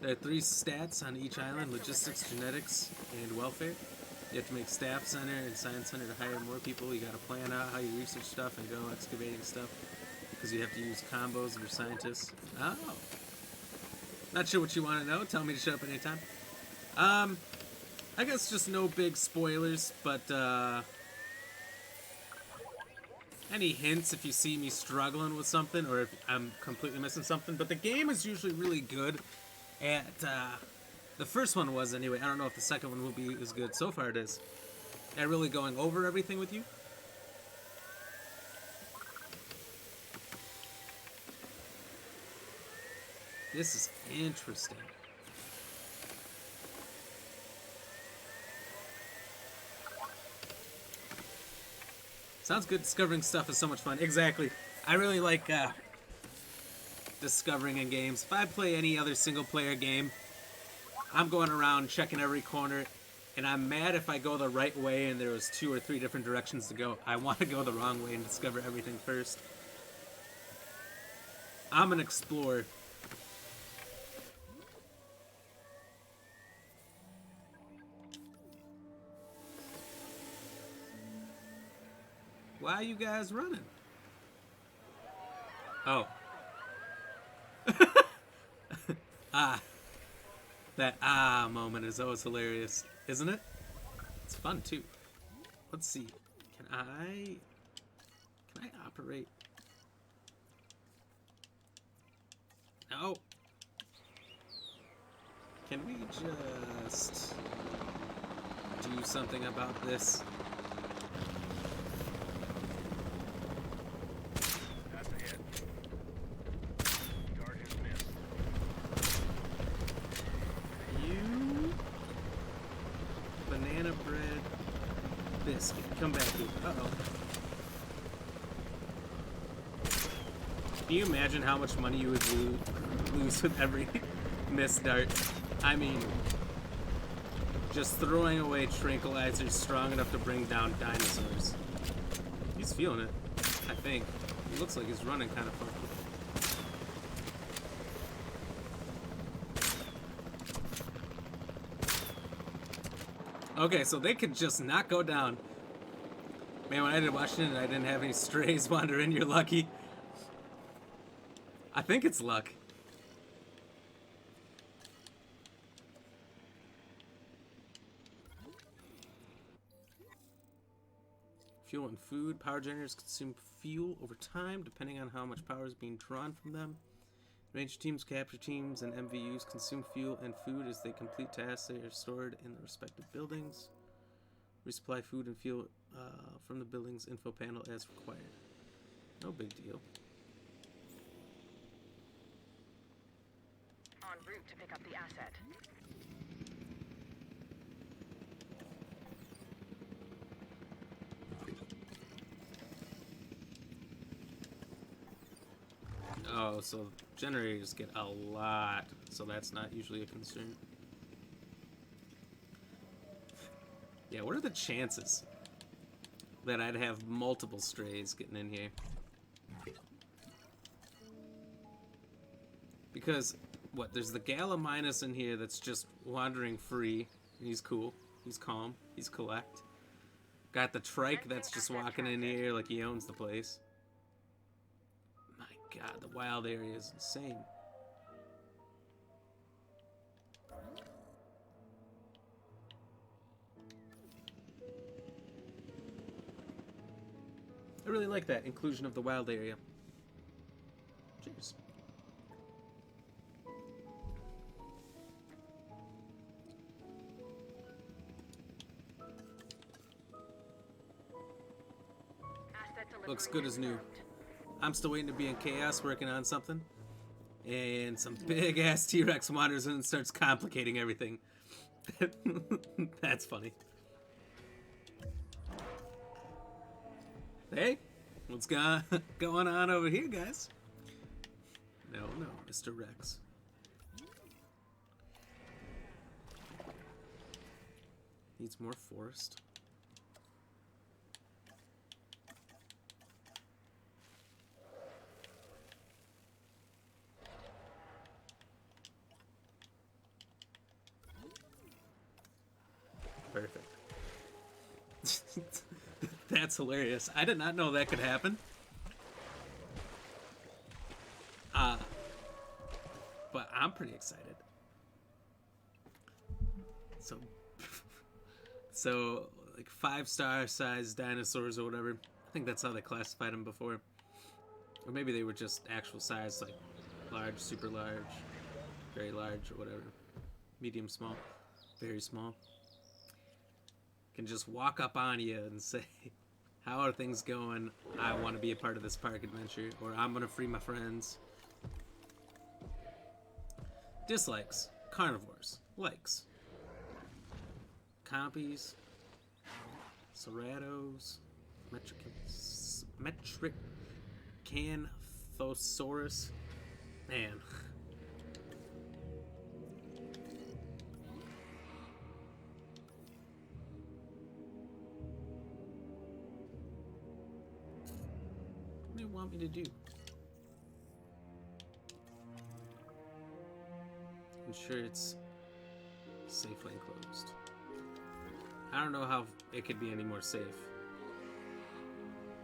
There are 3 stats on each island: logistics, genetics, and welfare. You have to make staff center and science center to hire more people. You gotta plan out how you research stuff and go excavating stuff, because you have to use combos of your scientists. Oh. Not sure what you want to know. Tell me to shut up anytime. I guess just no big spoilers, but any hints if you see me struggling with something or if I'm completely missing something. But the game is usually really good at, the first one was anyway. I don't know if the second one will be as good. So far it is. At really going over everything with you. This is interesting. Sounds good. Discovering stuff is so much fun. Exactly. I really like discovering in games. If I play any other single-player game, I'm going around checking every corner, and I'm mad if I go the right way and there was 2 or 3 different directions to go. I want to go the wrong way and discover everything first. I'm an explorer. Why are you guys running? Oh. That moment is always hilarious, isn't it? It's fun too. Let's see. Can I operate? No. Can we just do something about this? Come back here. Uh-oh. Can you imagine how much money you would lose with every missed dart? I mean, just throwing away tranquilizers strong enough to bring down dinosaurs. He's feeling it, I think. He looks like he's running kind of funky. Okay, so they could just not go down. Man, when I did Washington and I didn't have any strays wander in, you're lucky. I think it's luck. Fuel and food. Power generators consume fuel over time, depending on how much power is being drawn from them. Ranger teams, capture teams, and MVUs consume fuel and food as they complete tasks. They are stored in the respective buildings. Resupply food and fuel from the building's info panel as required. No big deal. En route to pick up the asset. Oh, so generators get a lot, so that's not usually a concern. Yeah, what are the chances that I'd have multiple strays getting in here? Because, what, there's the Gallimimus in here that's just wandering free. He's cool. He's calm. He's collect. Got the Trike that's just walking in here like he owns the place. My god, the wild area is insane. I really like that inclusion of the wild area. Cheers. Looks good as new. I'm still waiting to be in chaos, working on something. And some big ass T-Rex wanders in and starts complicating everything. That's funny. Hey, what's going on over here, guys? No, Mr. Rex. Needs more forest. Perfect. That's hilarious. I did not know that could happen. But I'm pretty excited. So like 5-star size dinosaurs or whatever. I think that's how they classified them before. Or maybe they were just actual size, like large, super large, very large, or whatever. Medium, small, very small. Can just walk up on you and say, how are things going? I want to be a part of this park adventure. Or I'm going to free my friends. Dislikes. Carnivores. Likes. Compies. Ceratos. Metricanthosaurus. Man. What do you want me to do? Ensure it's safely enclosed. I don't know how it could be any more safe.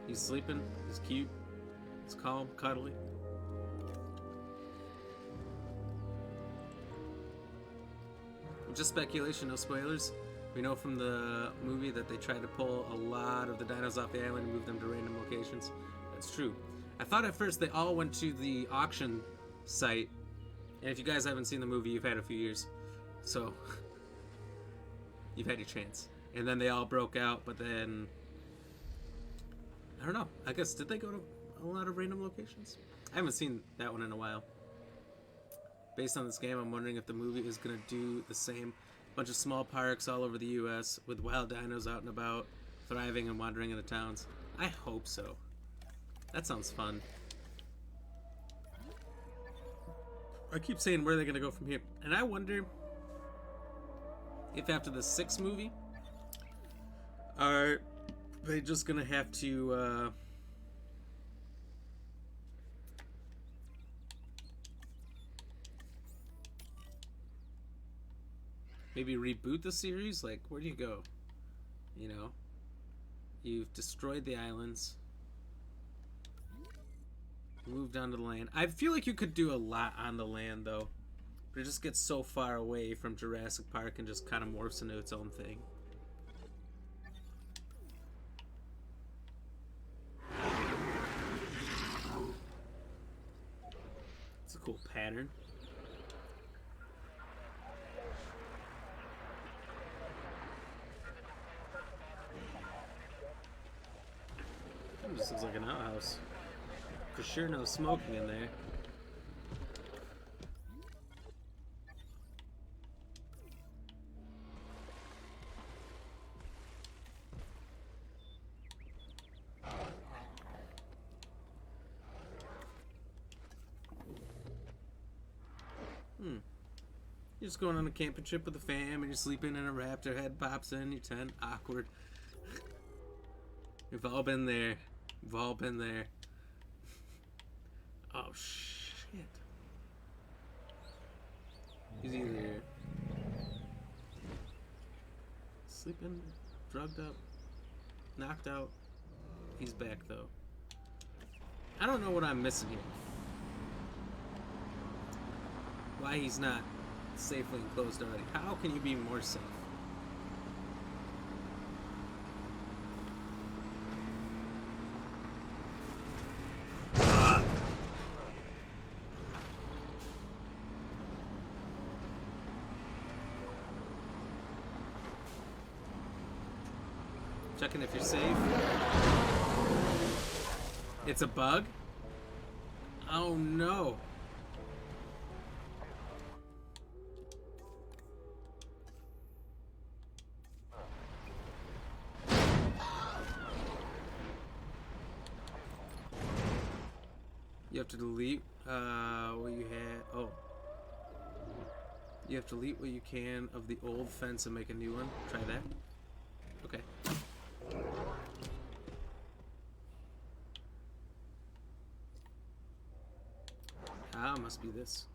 He's sleeping. He's cute. He's calm, cuddly. Just speculation, no spoilers. We know from the movie that they tried to pull a lot of the dinos off the island and move them to random locations. That's true. I thought at first they all went to the auction site. And if you guys haven't seen the movie, you've had a few years. So, you've had your chance. And then they all broke out, but then... I don't know. I guess, did they go to a lot of random locations? I haven't seen that one in a while. Based on this game, I'm wondering if the movie is going to do the same. Bunch of small parks all over the U.S. with wild dinos out and about, thriving and wandering into towns. I hope so. That sounds fun. I keep saying, where are they going to go from here? And I wonder if after the 6th movie, are they just going to have to... maybe reboot the series? Like, where do you go? You know? You've destroyed the islands. Moved onto the land. I feel like you could do a lot on the land, though. But it just gets so far away from Jurassic Park and just kind of morphs into its own thing. It's a cool pattern. This looks like an outhouse. For sure no smoking in there. You're just going on a camping trip with the fam and you're sleeping and a raptor head pops in your tent. Awkward. We've all been there. We've all been there. Oh, shit. He's either sleeping, drugged up, knocked out. He's back, though. I don't know what I'm missing here. Why he's not safely enclosed already. How can you be more safe? Checking if you're safe. It's a bug? Oh no. You have to delete what you had. Oh. You have to delete what you can of the old fence and make a new one. Try that. Okay. Ah, must be this.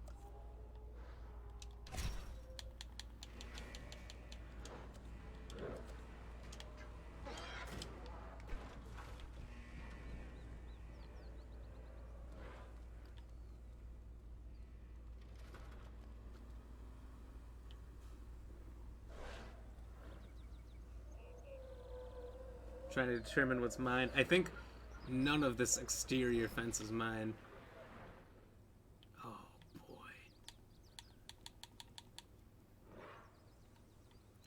Trying to determine what's mine. I think none of this exterior fence is mine. Oh, boy.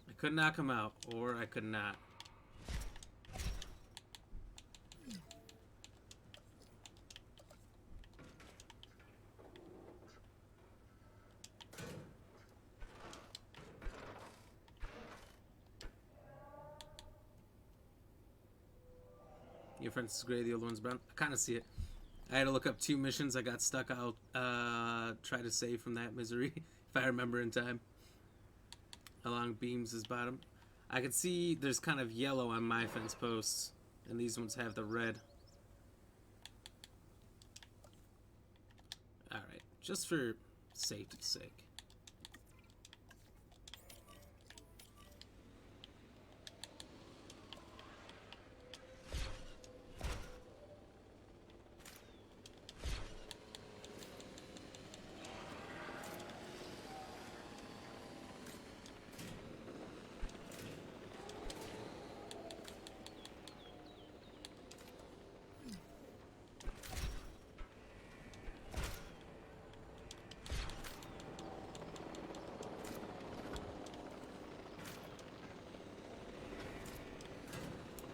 I could knock him out, or I could not. Your fence is gray, the other one's brown. I kind of see it. I had to look up 2 missions. I got stuck. I'll try to save from that misery if I remember in time. Along beams is bottom. I can see there's kind of yellow on my fence posts, and these ones have the red. Alright, just for safety's sake.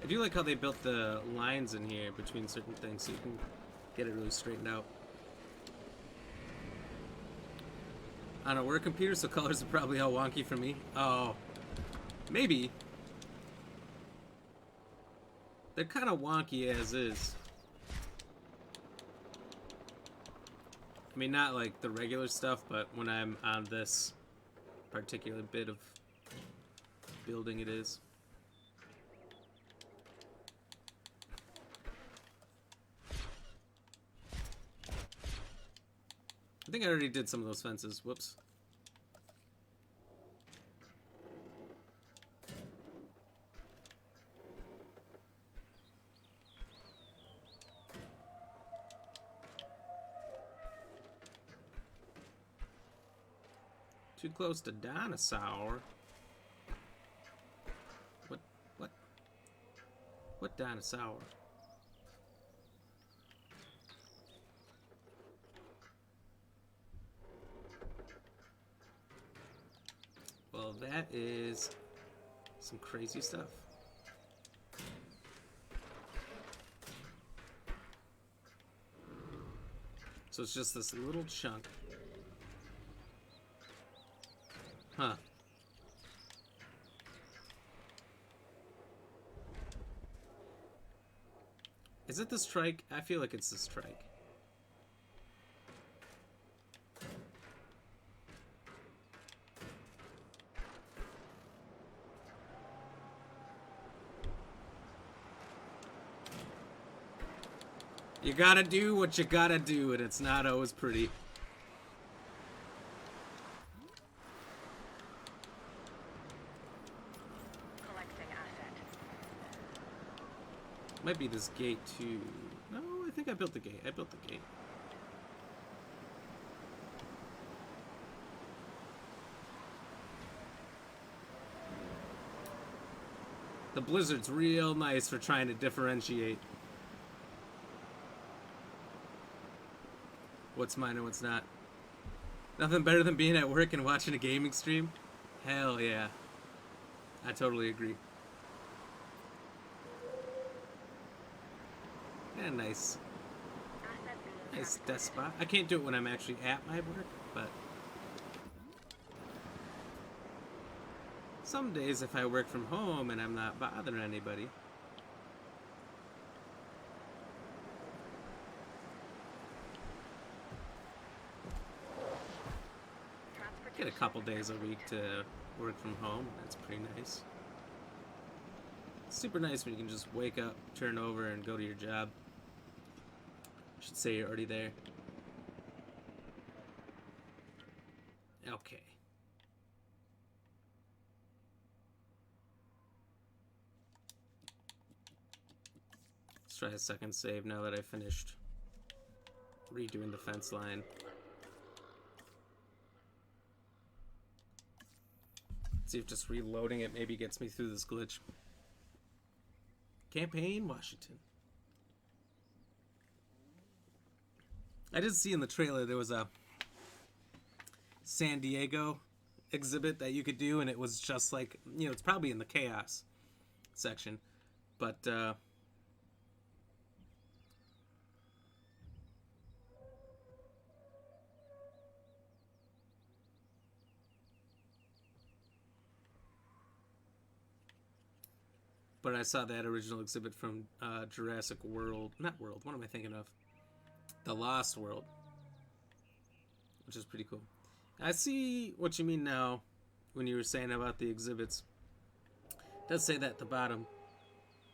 I do like how they built the lines in here between certain things so you can get it really straightened out. On a work computer, so colors are probably all wonky for me. Oh, maybe. They're kind of wonky as is. I mean, not like the regular stuff, but when I'm on this particular bit of building, it is. I think I already did some of those fences. Whoops. Too close to dinosaur. What dinosaur? Well, that is some crazy stuff. So it's just this little chunk. Huh. Is it the strike? I feel like it's the strike. You gotta do what you gotta do, and it's not always pretty. Collecting asset. Might be this gate too. No, I think I built the gate. I built the gate. The blizzard's real nice for trying to differentiate what's mine and what's not. Nothing better than being at work and watching a gaming stream. Hell yeah. I totally agree. Yeah, nice. Asset being Nice transported. desk spot. I can't do it when I'm actually at my work, but some days if I work from home and I'm not bothering anybody. Get a couple days a week to work from home. That's pretty nice. It's super nice when you can just wake up, turn over, and go to your job. I should say you're already there. Okay. Let's try a second save now that I finished redoing the fence line. See if just reloading it maybe gets me through this glitch. Campaign, Washington. I did see in the trailer there was a San Diego exhibit that you could do, and it was just like, you know, it's probably in the chaos section, but I saw that original exhibit from Jurassic World, not World, what am I thinking of? The Lost World, which is pretty cool. I see what you mean now when you were saying about the exhibits. It does say that at the bottom.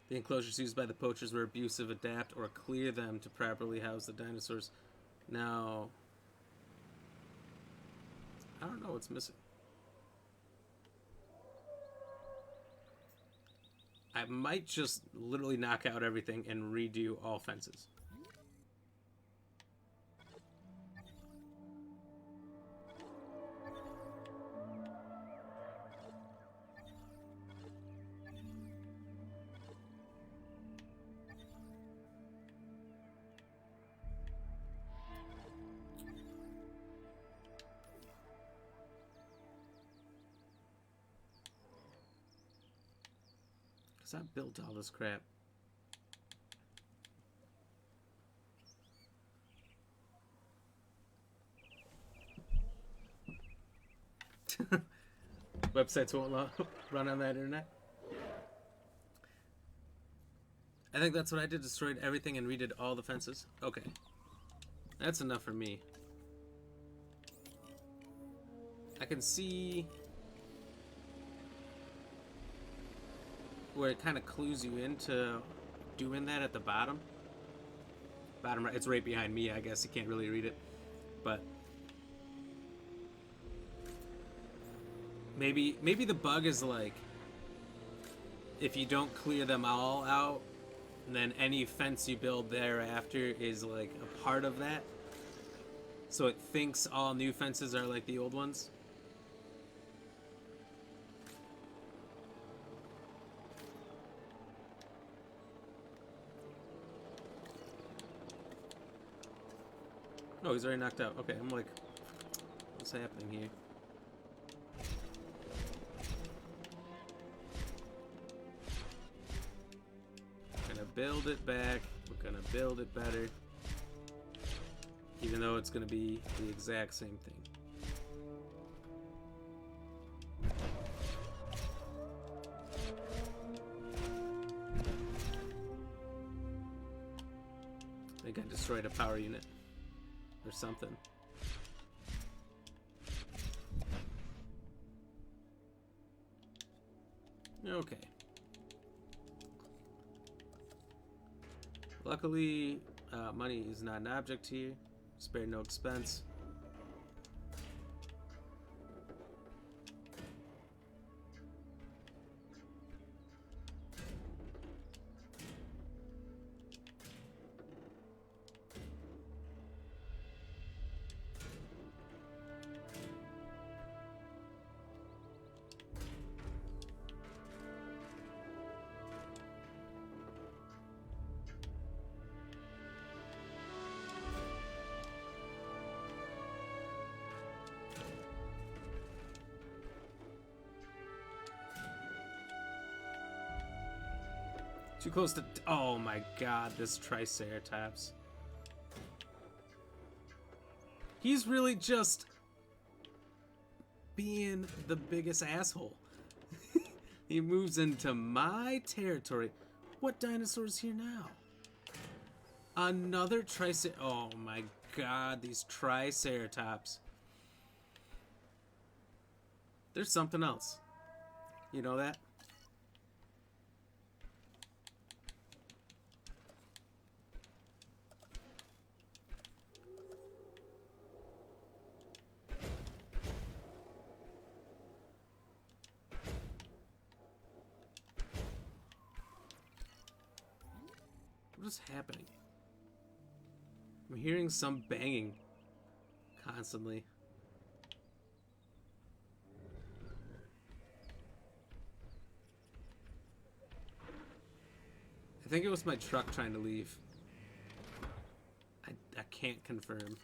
The enclosures used by the poachers were abusive, adapt, or clear them to properly house the dinosaurs. Now, I don't know what's missing. I might just literally knock out everything and redo all fences. Because I built all this crap. Websites won't run on that internet. I think that's what I did. Destroyed everything and redid all the fences. Okay. That's enough for me. I can see where it kind of clues you into doing that at the bottom. Bottom right. It's right behind me, I guess. You can't really read it. But maybe the bug is like, if you don't clear them all out, then any fence you build thereafter is like a part of that. So it thinks all new fences are like the old ones. Oh, he's already knocked out. Okay, I'm like, what's happening here? Build it back. We're gonna build it better, even though it's gonna be the exact same thing. I think I destroyed a power unit or something. Okay. Luckily, money is not an object here. Spare no expense. Too close to... Oh my god, this Triceratops. He's really just being the biggest asshole. He moves into my territory. What dinosaur's here now? Another Oh my god, these Triceratops. There's something else. You know that? What is happening? I'm hearing some banging constantly. I think it was my truck trying to leave. I can't confirm.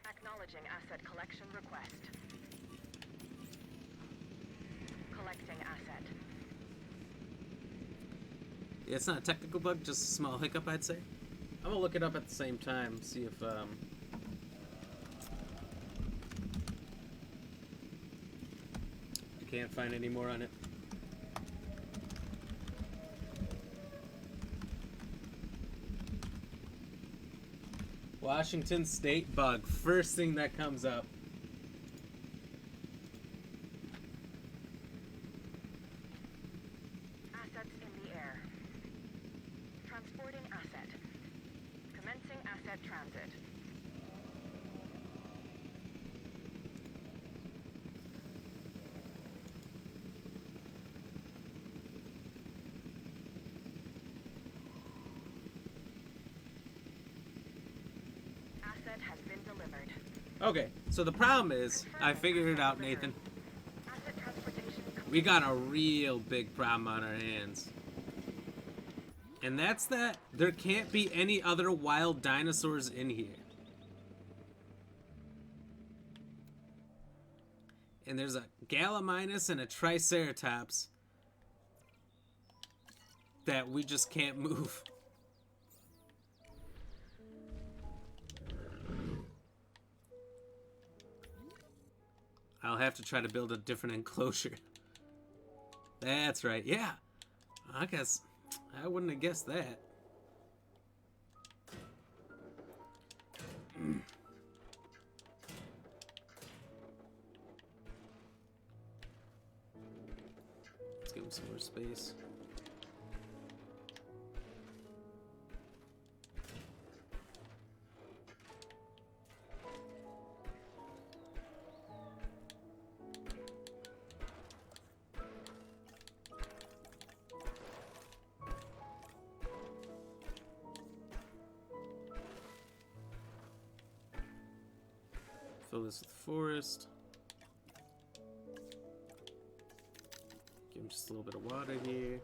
Acknowledging asset collection request. Collecting asset. Yeah, it's not a technical bug, just a small hiccup, I'd say. I'm gonna look it up at the same time, see if I can't find any more on it. Washington State bug, first thing that comes up. Assets in the air. Transporting asset. Commencing asset transit. Asset has been delivered. Okay, so the problem is, I figured it out, Nathan. Asset transportation We got a real big problem on our hands. And that's that there can't be any other wild dinosaurs in here. And there's a Gallimimus and a Triceratops that we just can't move. I'll have to try to build a different enclosure. That's right, yeah. I guess I wouldn't have guessed that. Let's give him some more space. Fill this with forest. Give him just a little bit of water here.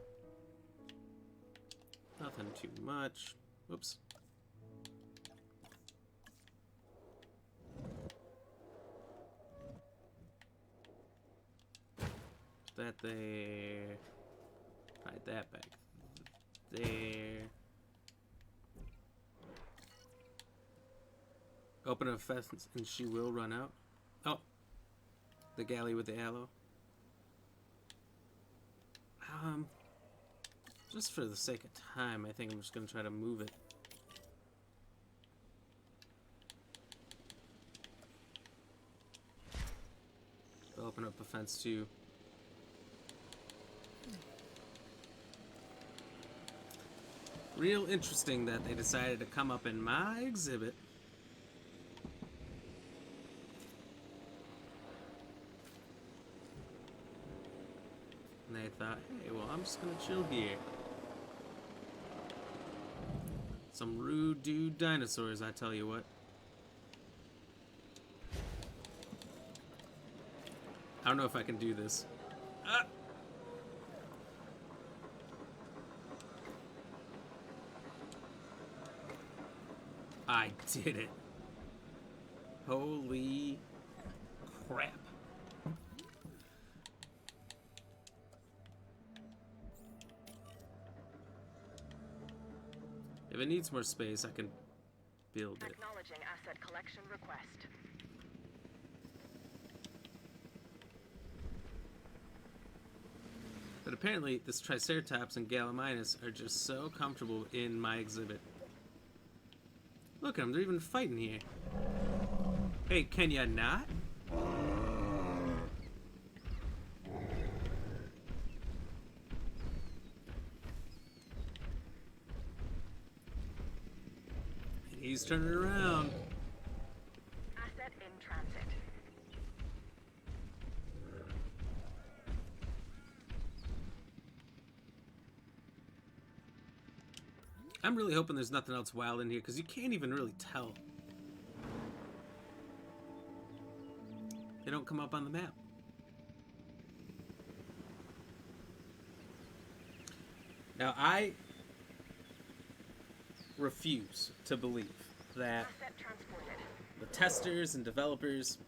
Nothing too much. Whoops. Put that there. Hide that back there. Open a fence and she will run out. Oh, the galley with the aloe. Just for the sake of time, I think I'm just gonna try to move it. I'll open up a fence too. Real interesting that they decided to come up in my exhibit. And they thought, hey, well, I'm just gonna chill here. Some rude dude dinosaurs, I tell you what. I don't know if I can do this. Ah! I did it. Holy crap. If it needs more space, I can build it. Acknowledging asset collection request. But apparently, this Triceratops and Gallimimus are just so comfortable in my exhibit. Look at them, they're even fighting here. Hey, can ya not? He's turning around. Asset in transit. I'm really hoping there's nothing else wild in here, because you can't even really tell. They don't come up on the map. Now, I refuse to believe that Asset transported. the testers and developers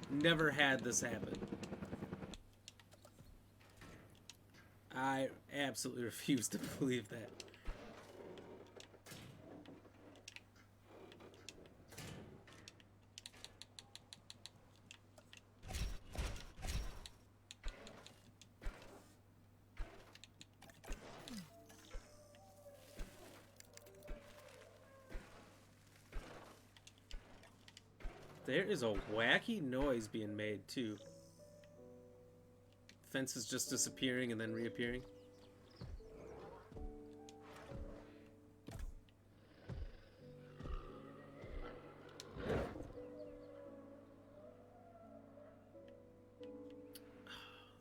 never had this happen. I absolutely refuse to believe that. There is a wacky noise being made, too. Fences just disappearing and then reappearing.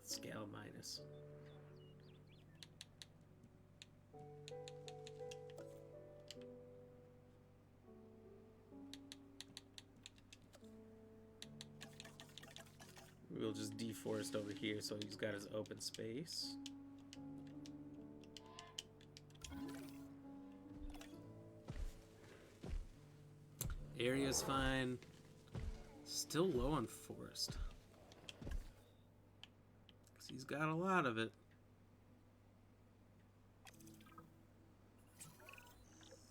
Scale minus. We'll just deforest over here so he's got his open space. Area's fine. Still low on forest. 'Cause he's got a lot of it.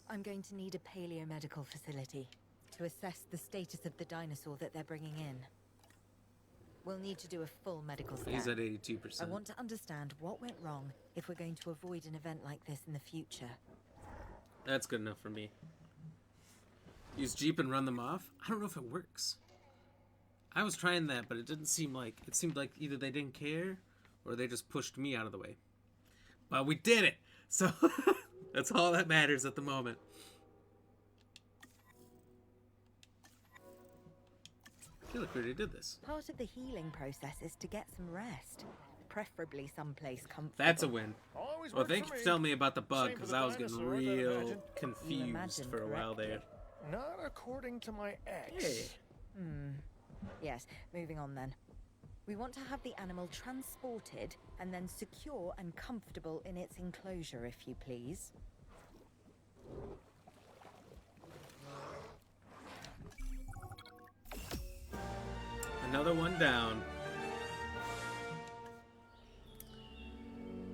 I'm going to need a paleomedical facility to assess the status of the dinosaur that they're bringing in. We'll need to do a full medical scan. He's at 82%. I want to understand what went wrong if we're going to avoid an event like this in the future. That's good enough for me. Use Jeep and run them off? I don't know if it works. I was trying that, but it didn't seem like... It seemed like either they didn't care or they just pushed me out of the way. But we did it! So, that's all that matters at the moment. I feel like we already did this. Part of the healing process is to get some rest, preferably someplace comfortable. That's a win. Always Well, worked thank for you for me. telling me about the bug, Same for because the I was getting dinosaur, I'd real imagine. confused imagine for a while there. Not according to my ex. Hey. Yes, moving on then. We want to have the animal transported and then secure and comfortable in its enclosure, if you please. Another one down.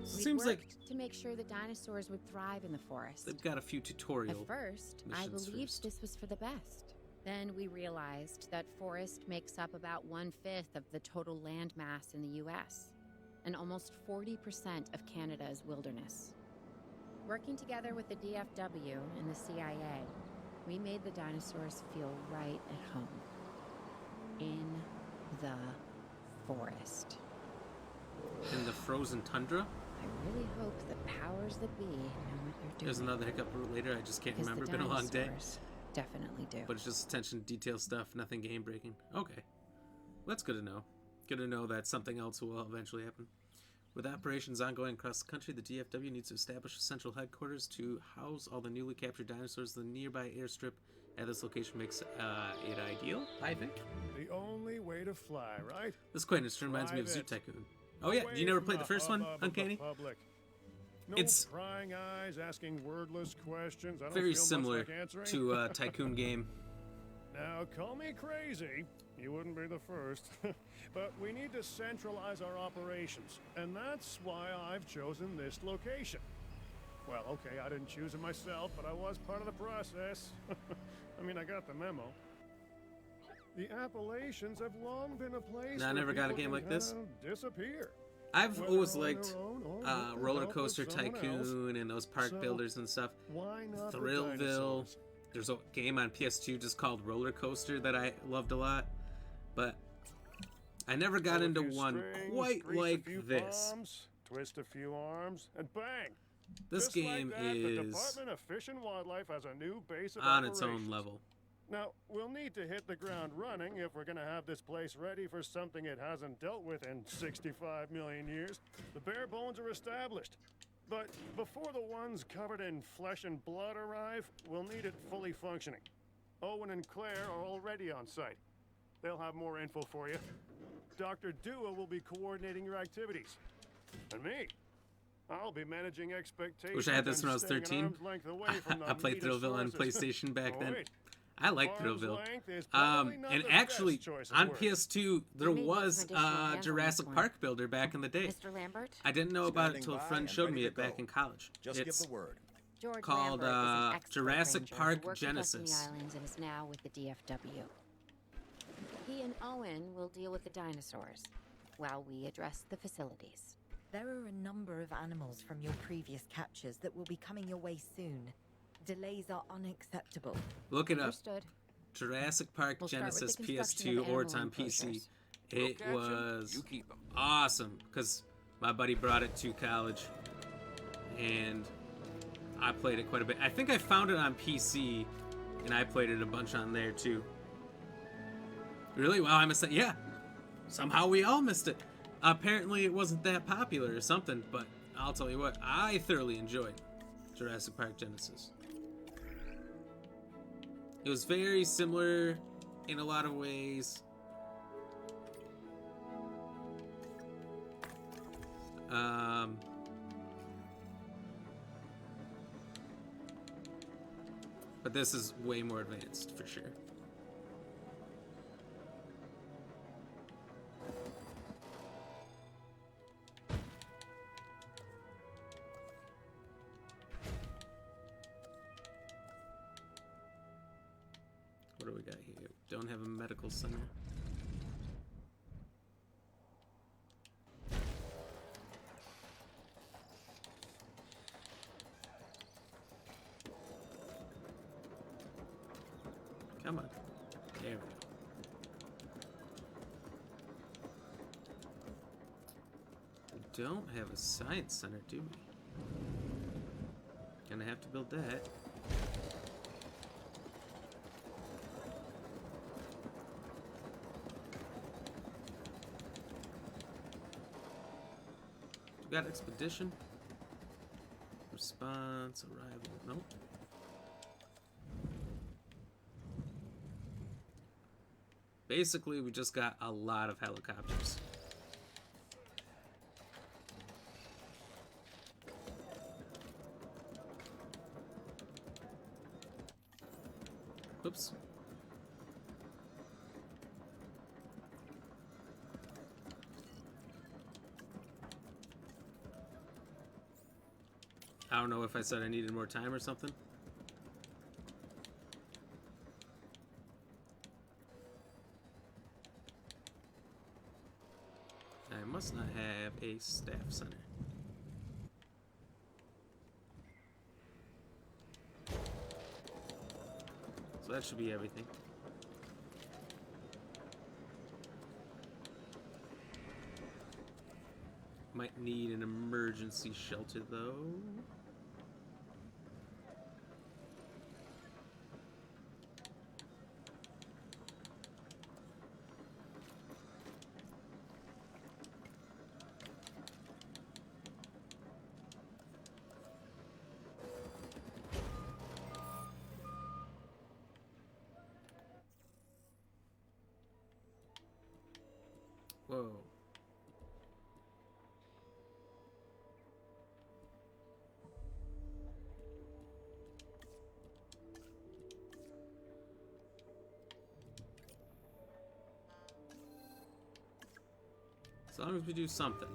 We Seems like worked to make sure the dinosaurs would thrive in the forest. they've got a few tutorial. At first, I missions believed first. this was for the best. Then we realized that forest makes up about 1/5 of the total land mass in the US, and almost 40% of Canada's wilderness. Working together with the DFW and the CIA, we made the dinosaurs feel right at home. In the forest. In the frozen tundra? I really hope the powers that be know what they're doing. There's another hiccup later. I just can't Because remember. the Been a long day. dinosaurs definitely do. But it's just attention to detail stuff, nothing game breaking. Okay. Well, that's good to know. Good to know that something else will eventually happen. With operations ongoing across the country, the DFW needs to establish a central headquarters to house all the newly captured dinosaurs. The nearby airstrip at this location makes it ideal, I think. The only way to fly, right? This quite interesting. Reminds me of Zoo Private. Tycoon. Oh yeah, did you never play the first one, Uncanny? Public. No It's- prying eyes asking wordless questions. I don't Very feel much similar like answering. to a Tycoon game. Now, call me crazy. You wouldn't be the first. But we need to centralize our operations, and that's why I've chosen this location. Well, okay, I didn't choose it myself, but I was part of the process. I mean, I got the memo. The Appalachians have long been a place Nah, I where never got a people game can like this. kind of disappear. I've Whether always on their liked own or with the Roller help of Coaster someone else. Tycoon and those park So, builders and stuff. Why not the Thrillville. dinosaurs? There's a game on PS2 just called Roller Coaster that I loved a lot, but I never got Pull a into few one strings, quite grease a like few this. palms, twist a few arms, and bang! This Just game like that, the is Department of Fish and Wildlife has a new base of on its own operations. level. Now, we'll need to hit the ground running if we're going to have this place ready for something it hasn't dealt with in 65 million years. The bare bones are established. But before the ones covered in flesh and blood arrive, we'll need it fully functioning. Owen and Claire are already on site. They'll have more info for you. Dr. Dua will be coordinating your activities. And me, I'll be managing expectations. Wish I had this and when I was staying an 13. arm's length away from the I played neatest Thrillville on sources. PlayStation back Oh, then. wait. I like Arm's Thrillville. length is probably not And the actually, best choice of on words. PS2, there You may need was some additional hands on Jurassic this one. Park Builder back in the day. Mr. Lambert? I didn't know about it Standing until a by friend and showed ready me to it back go. in college. Just It's give the word. George called, Lambert is an expert Jurassic ranger Park who worked with us in the Genesis. islands and is now with the DFW. He and Owen will deal with the dinosaurs, while we address the facilities. There are a number of animals from your previous captures that will be coming your way soon. Delays are unacceptable. Look it up. Understood. Jurassic Park We'll start with Genesis the construction of PS2 or it's on animal PC. enclosures. It Catch 'em, was You keep 'em. awesome because my buddy brought it to college and I played it quite a bit. I think I found it on PC and I played it a bunch on there too. Really? Wow, I missed it. Yeah. Somehow we all missed it. Apparently it wasn't that popular or something, but I'll tell you what, I thoroughly enjoyed Jurassic Park Genesis. It was very similar in a lot of ways. But this is way more advanced for sure. What do we got here? Don't have a medical center. Come on. There we go. We don't have a science center, do we? Gonna have to build that. We got expedition. Response, arrival. Nope. Basically, we just got a lot of helicopters. Oops. I don't know if I said I needed more time or something. I must not have a staff center. So that should be everything. Might need an emergency shelter though. Whoa. As long as we do something.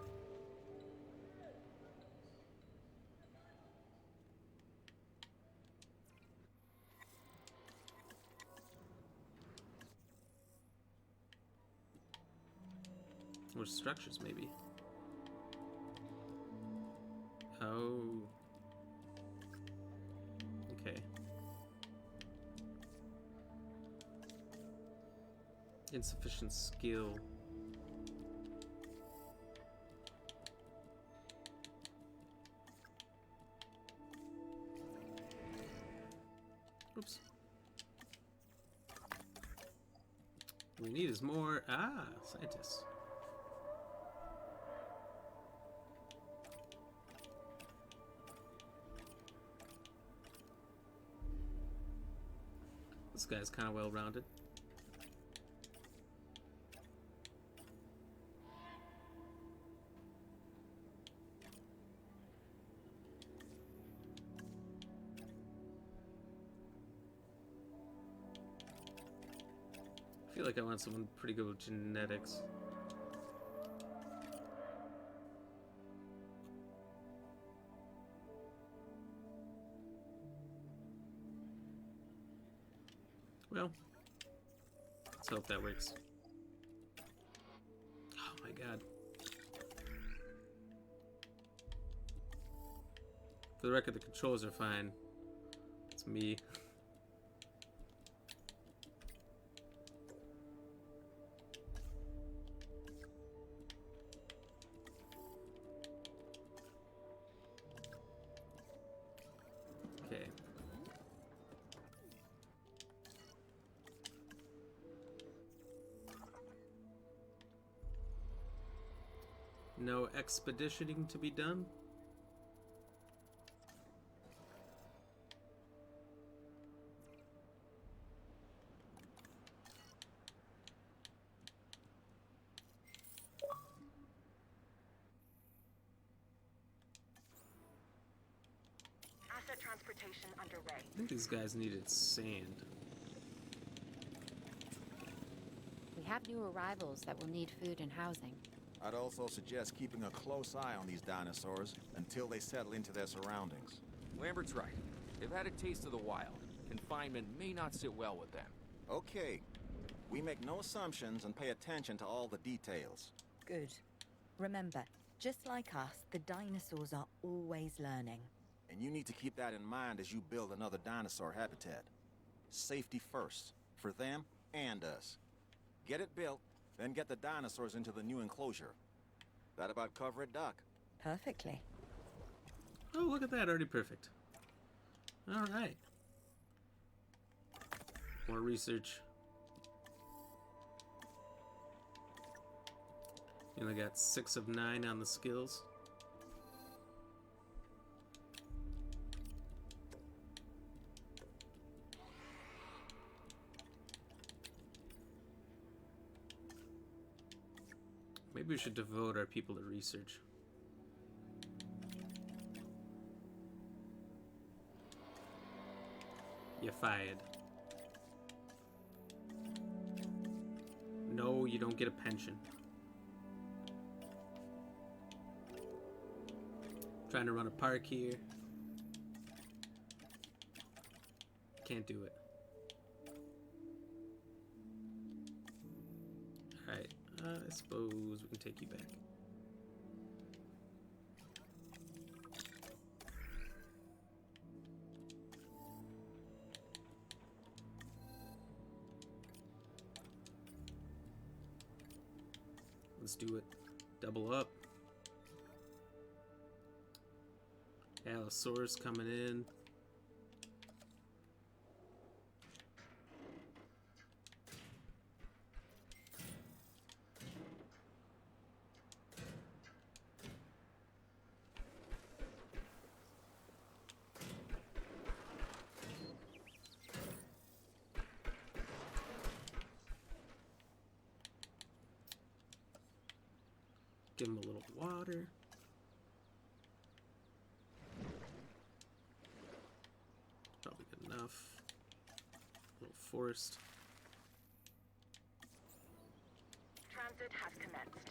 More structures, maybe. Oh. Okay. Insufficient skill. Oops. What we need is more scientists. This guy's kind of well-rounded. feel like I want someone pretty good with genetics. Well, let's hope that works. Oh my god. For the record, the controls are fine. It's me. Okay. No expeditioning to be done. Asset transportation underway. I think these guys needed sand. We have new arrivals that will need food and housing. I'd also suggest keeping a close eye on these dinosaurs until they settle into their surroundings. Lambert's right. They've had a taste of the wild. Confinement may not sit well with them. Okay. We make no assumptions and pay attention to all the details. Good. Remember, just like us, the dinosaurs are always learning. And you need to keep that in mind as you build another dinosaur habitat. Safety first, for them and us. Get it built, then get the dinosaurs into the new enclosure. That about cover it, Doc? Perfectly. Oh, look at that, already perfect. Alright. More research. You only got 6 of 9 on the skills. Maybe we should devote our people to research. You're fired. No, you don't get a pension. Trying to run a park here. Can't do it. Alright, I suppose we can take you back. Let's do it. Double up. Allosaurus coming in. Give him a little water. Probably good enough. A little forest. Transit has commenced.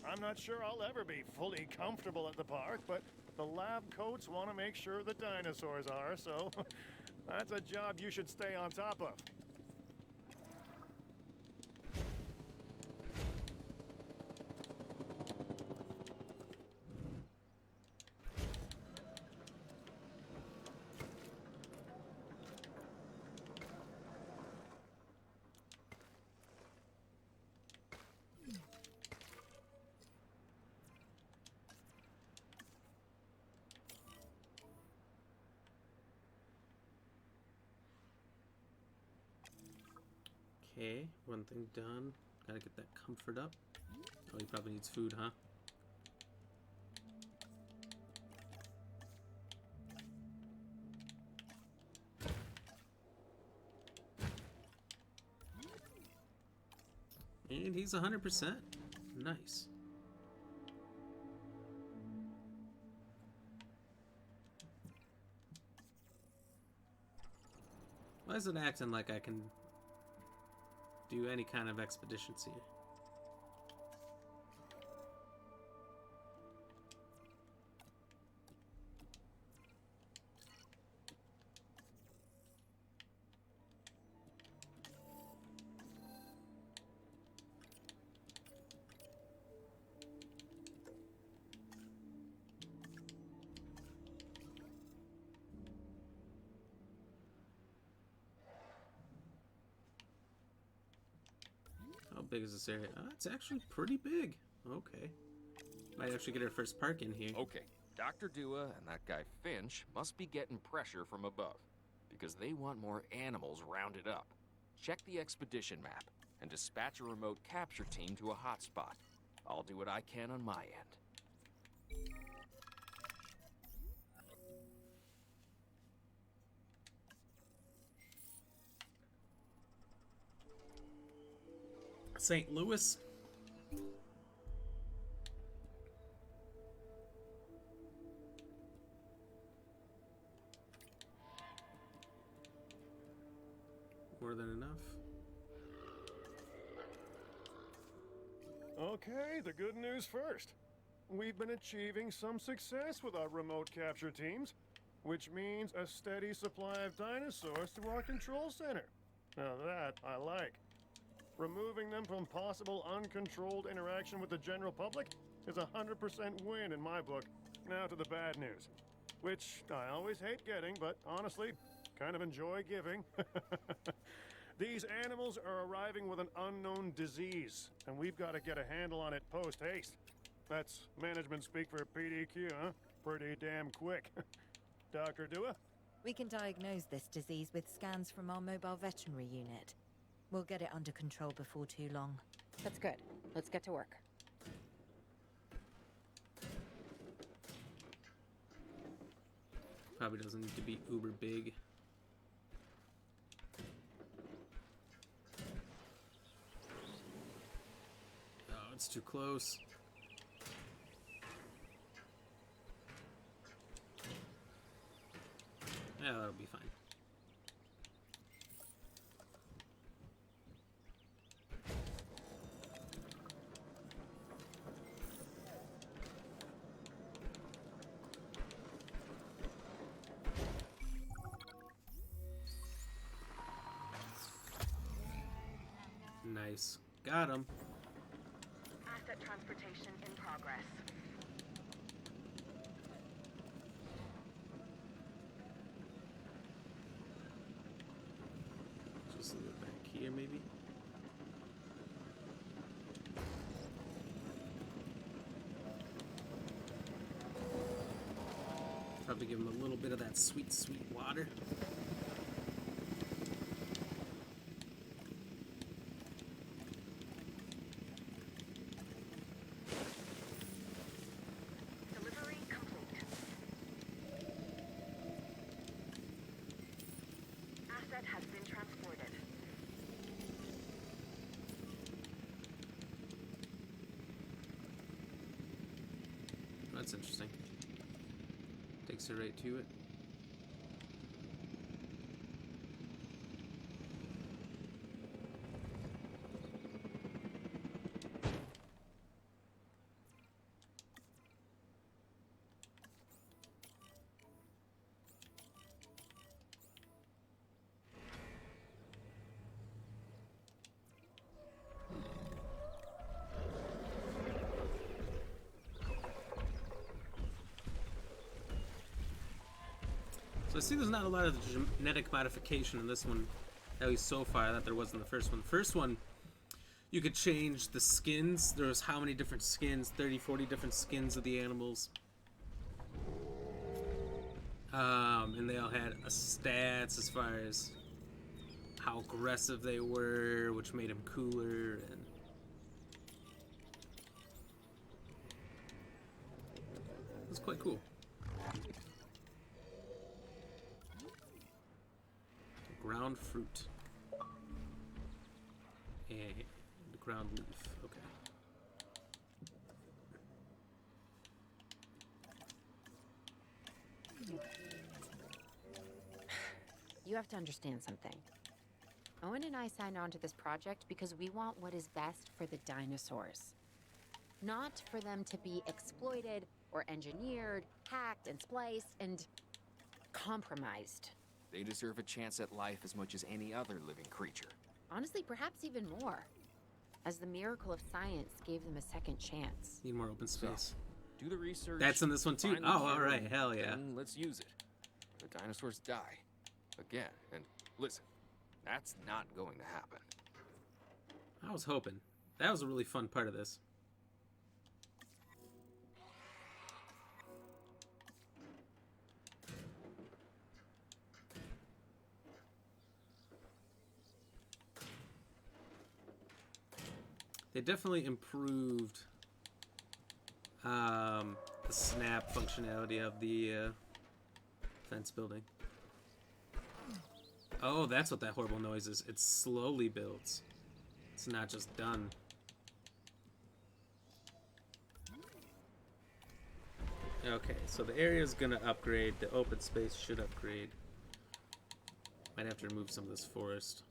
I'm not sure I'll ever be fully comfortable at the park, but the lab coats want to make sure the dinosaurs are, so that's a job you should stay on top of. Okay, one thing done. Gotta get that comfort up. Oh, he probably needs food, huh? And he's 100%. Nice. Why is it acting like I can do any kind of expeditions here. How big is this area? Oh, it's actually pretty big. Okay. Might actually get our first park in here. Okay, Dr. Dua and that guy Finch must be getting pressure from above, because they want more animals rounded up. Check the expedition map, and dispatch a remote capture team to a hotspot. I'll do what I can on my end. St. Louis. More than enough. Okay, the good news first. We've been achieving some success with our remote capture teams, which means a steady supply of dinosaurs to our control center. Now that I like. Removing them from possible uncontrolled interaction with the general public is a 100% win in my book. Now to the bad news, which I always hate getting, but honestly, kind of enjoy giving. These animals are arriving with an unknown disease, and we've got to get a handle on it post-haste. That's management speak for PDQ, huh? Pretty damn quick. Dr. Dua? We can diagnose this disease with scans from our mobile veterinary unit. We'll get it under control before too long. That's good. Let's get to work. Probably doesn't need to be uber big. Oh, it's too close. Yeah, that'll be fine. Nice. Got him. Asset transportation in progress. Just a little back here, maybe. Probably give him a little bit of that sweet, sweet water. Delivery complete. Asset has been transported. That's interesting. Takes her right to it. So I see there's not a lot of genetic modification in this one, at least so far, that there was in the first one. The first one, you could change the skins. There was how many different skins? 30, 40 different skins of the animals. And they all had a stats as far as how aggressive they were, which made them cooler, and it's quite cool. Ground fruit. And ground leaf. Okay. You have to understand something. Owen and I signed on to this project because we want what is best for the dinosaurs. Not for them to be exploited or engineered, hacked and spliced and compromised. They deserve a chance at life as much as any other living creature. Honestly, perhaps even more. As the miracle of science gave them a second chance. Need more open space. Do the research. That's in this one too? find the Oh, all cure, right. Hell yeah. and let's use it. The dinosaurs die. Again. And listen, that's not going to happen. I was hoping. That was a really fun part of this. They definitely improved the snap functionality of the fence building. Oh, that's what that horrible noise is. It slowly builds. It's not just done. Okay, so the area's gonna upgrade. The open space should upgrade. Might have to remove some of this forest.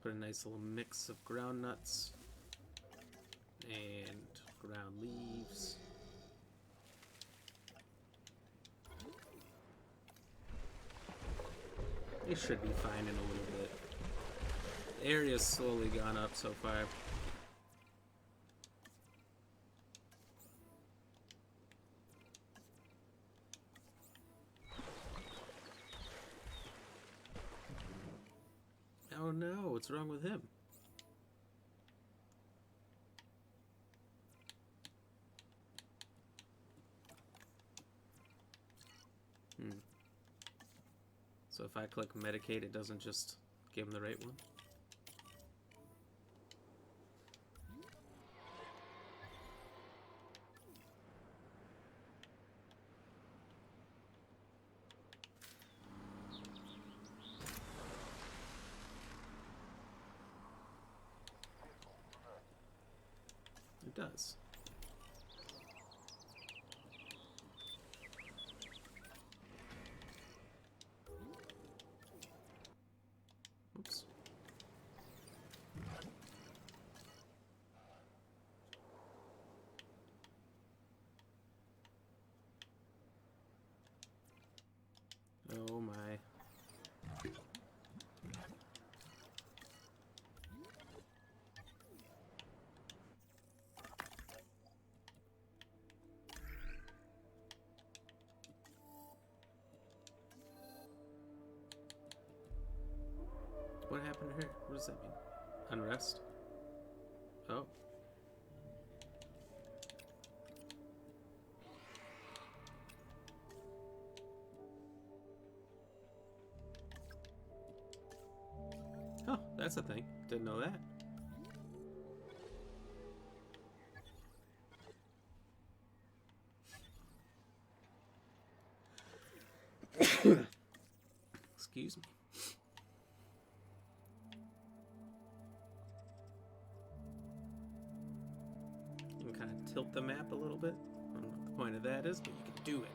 Put a nice little mix of ground nuts and ground leaves. They should be fine in a little bit. The area's slowly gone up so far. Oh no, what's wrong with him? So if I click medicate, it doesn't just give him the right one? It does. Oops. Oh my. What happened to her? What does that mean? Unrest? Oh. Oh, that's a thing. Didn't know that. Excuse me. You can kind of tilt the map a little bit. I don't know what the point of that is, but you can do it.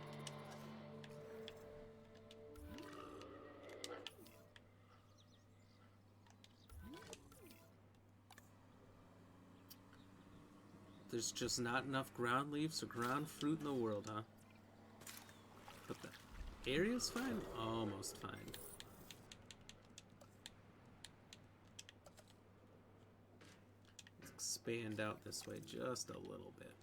There's just not enough ground leaves or ground fruit in the world, huh? But the area's fine? Almost fine. Let's expand out this way just a little bit.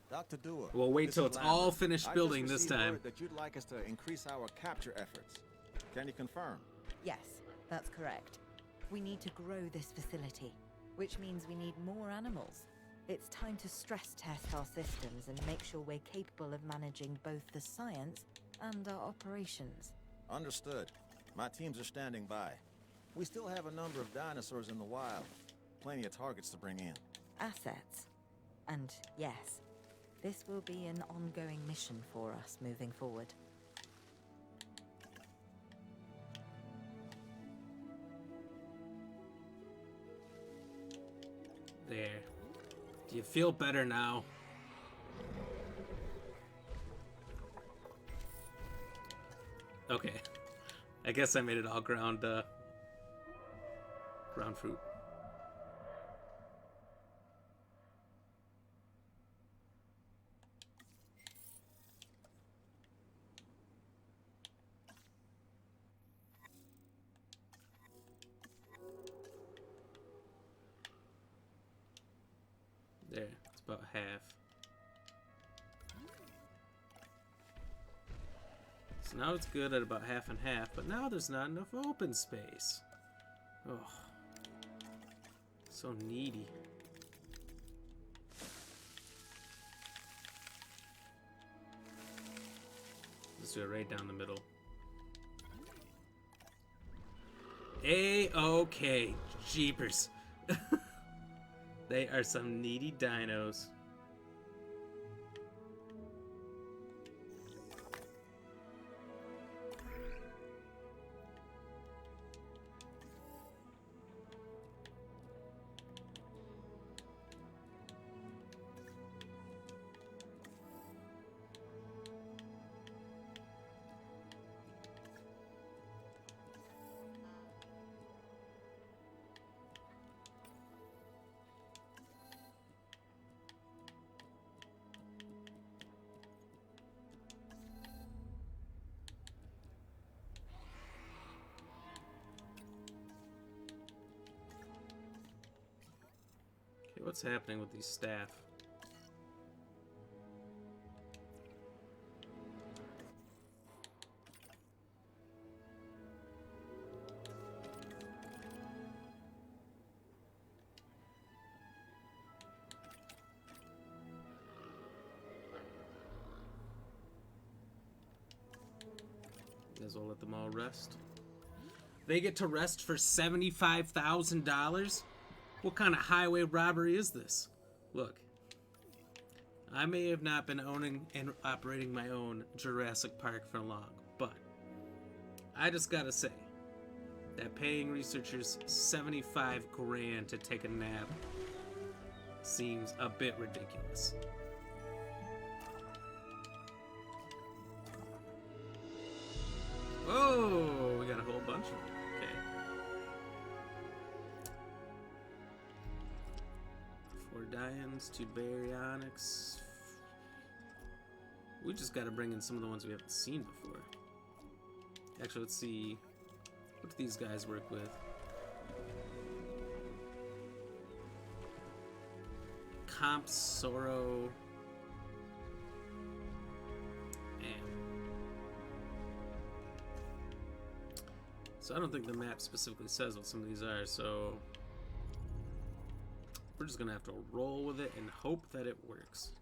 Dr. Dewar. We'll wait this till is it's Lambert. all finished I building just this received time. word that you'd like us to increase our capture efforts. Can you confirm? Yes, that's correct. We need to grow this facility, which means we need more animals. It's time to stress test our systems and make sure we're capable of managing both the science and our operations. Understood. My teams are standing by. We still have a number of dinosaurs in the wild. Plenty of targets to bring in. Assets. And yes, this will be an ongoing mission for us moving forward. There. Do you feel better now? Okay. I guess I made it all ground fruit. There, it's about half. So now it's good at about half and half, but now there's not enough open space. Oh, so needy. Let's do it right down the middle. A-okay, jeepers. They are some needy dinos. What's happening with these staff? May as well let them all rest. They get to rest for $75,000? What kind of highway robbery is this? Look, I may have not been owning and operating my own Jurassic Park for long, but I just gotta say that paying researchers 75 grand to take a nap seems a bit ridiculous. Whoa, we got a whole bunch of them. Okay. 4 Dians, 2 Baryonyx. We just gotta bring in some of the ones we haven't seen before. Actually, let's see. What do these guys work with? Compsoro. So I don't think the map specifically says what some of these are, so we're just gonna have to roll with it and hope that it works.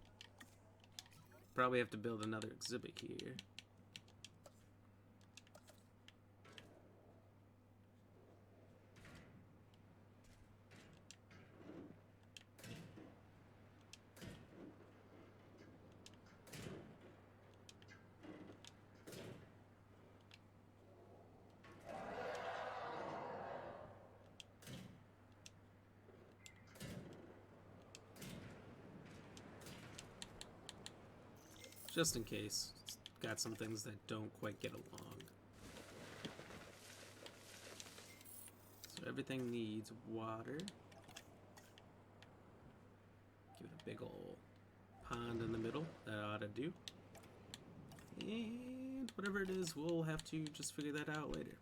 Probably have to build another exhibit here. Just in case. It's got some things that don't quite get along. So everything needs water. Give it a big ol' pond in the middle. That ought to do. And whatever it is, we'll have to just figure that out later.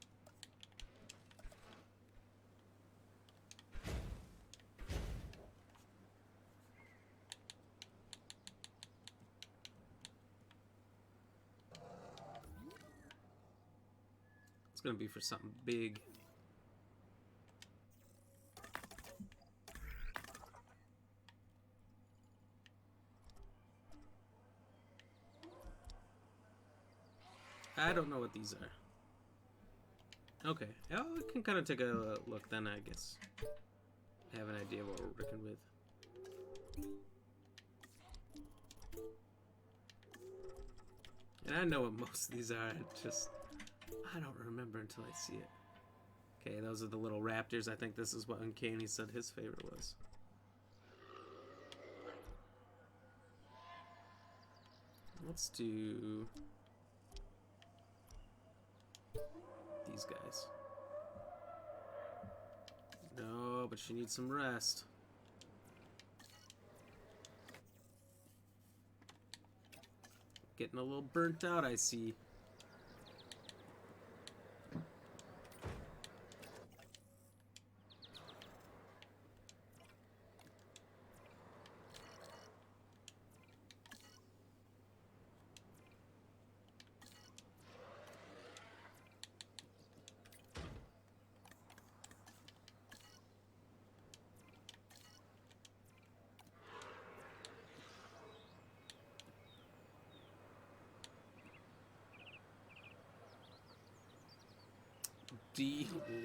Gonna be for something big. I don't know what these are. Okay, well, we can kind of take a look then, I guess. Have an idea what we're working with. And I know what most of these are, just I don't remember until I see it. Okay, those are the little raptors. I think this is what Uncanny said his favorite was. Let's do these guys. No, but she needs some rest. Getting a little burnt out, I see.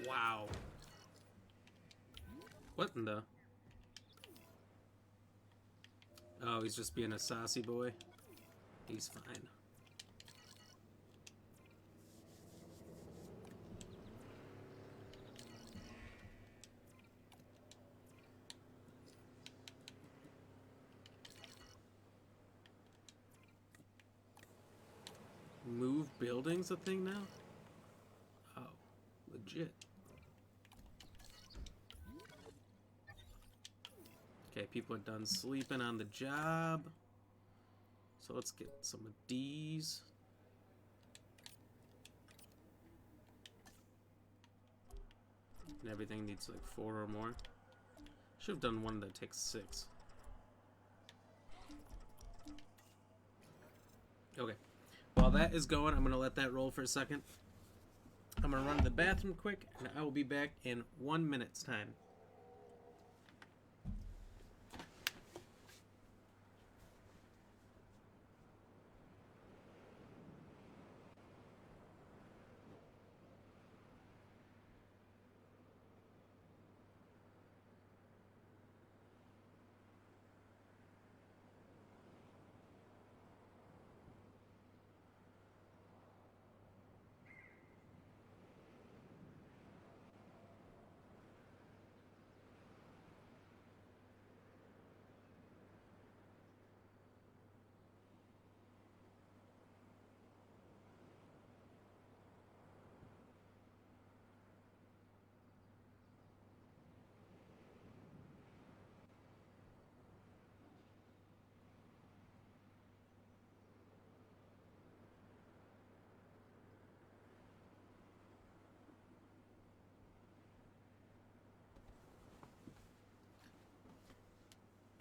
Wow. What in the? Oh, he's just being a saucy boy. He's fine. Move buildings a thing now? Oh, legit. Okay, people are done sleeping on the job. So let's get some of these. And everything needs like 4 or more. Should have done one that takes 6. Okay. While that is going, I'm going to let that roll for a second. I'm going to run to the bathroom quick, and I will be back in 1 minute's time.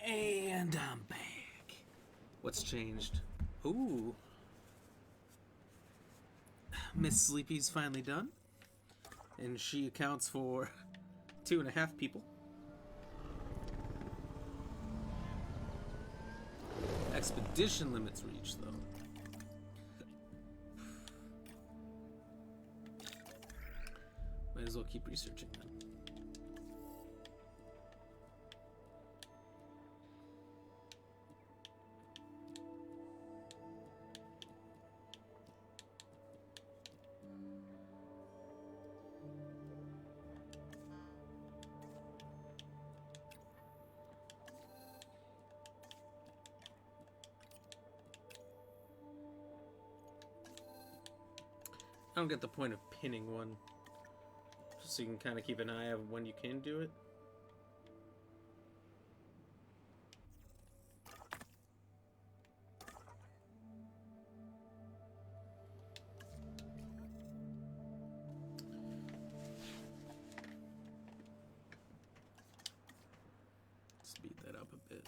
And I'm back. What's changed? Ooh. Miss Sleepy's finally done. And she accounts for 2.5 people. Expedition limits reached, though. Might as well keep researching them. I don't get the point of pinning one. Just so you can kind of keep an eye on when you can do it. Speed that up a bit.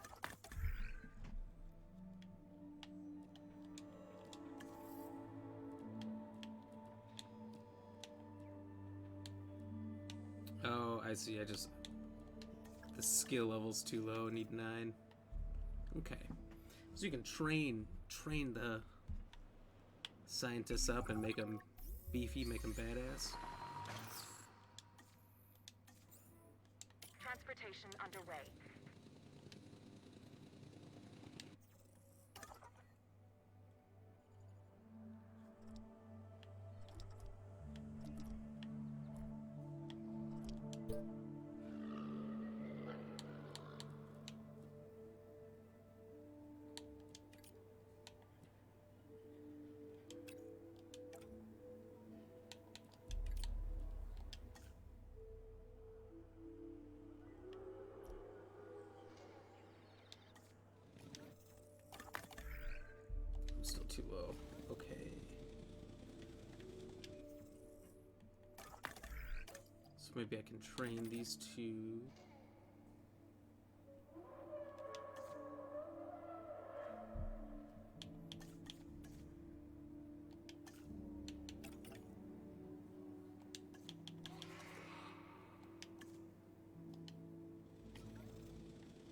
Oh, I see. The skill level's too low. I need 9. Okay. So you can train the scientists up and make them beefy, make them badass. Transportation underway. too low. Okay. So maybe I can train these two.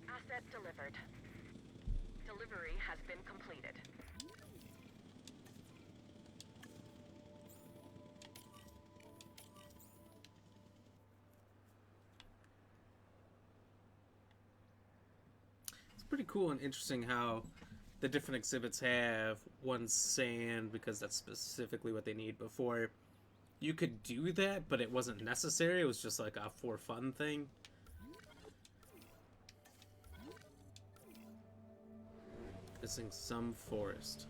Asset delivered. Delivery has been completed. It's pretty cool and interesting how the different exhibits have one sand because that's specifically what they need. Before, you could do that, but it wasn't necessary. It was just like a for fun thing. Missing some forest.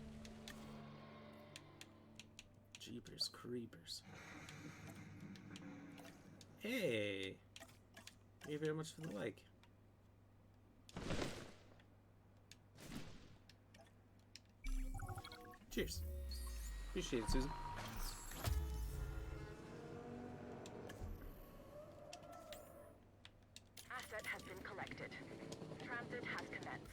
Jeepers creepers. Hey! Thank you very much for the like. Cheers. Appreciate it, Susan. Asset has been collected. Transit has commenced.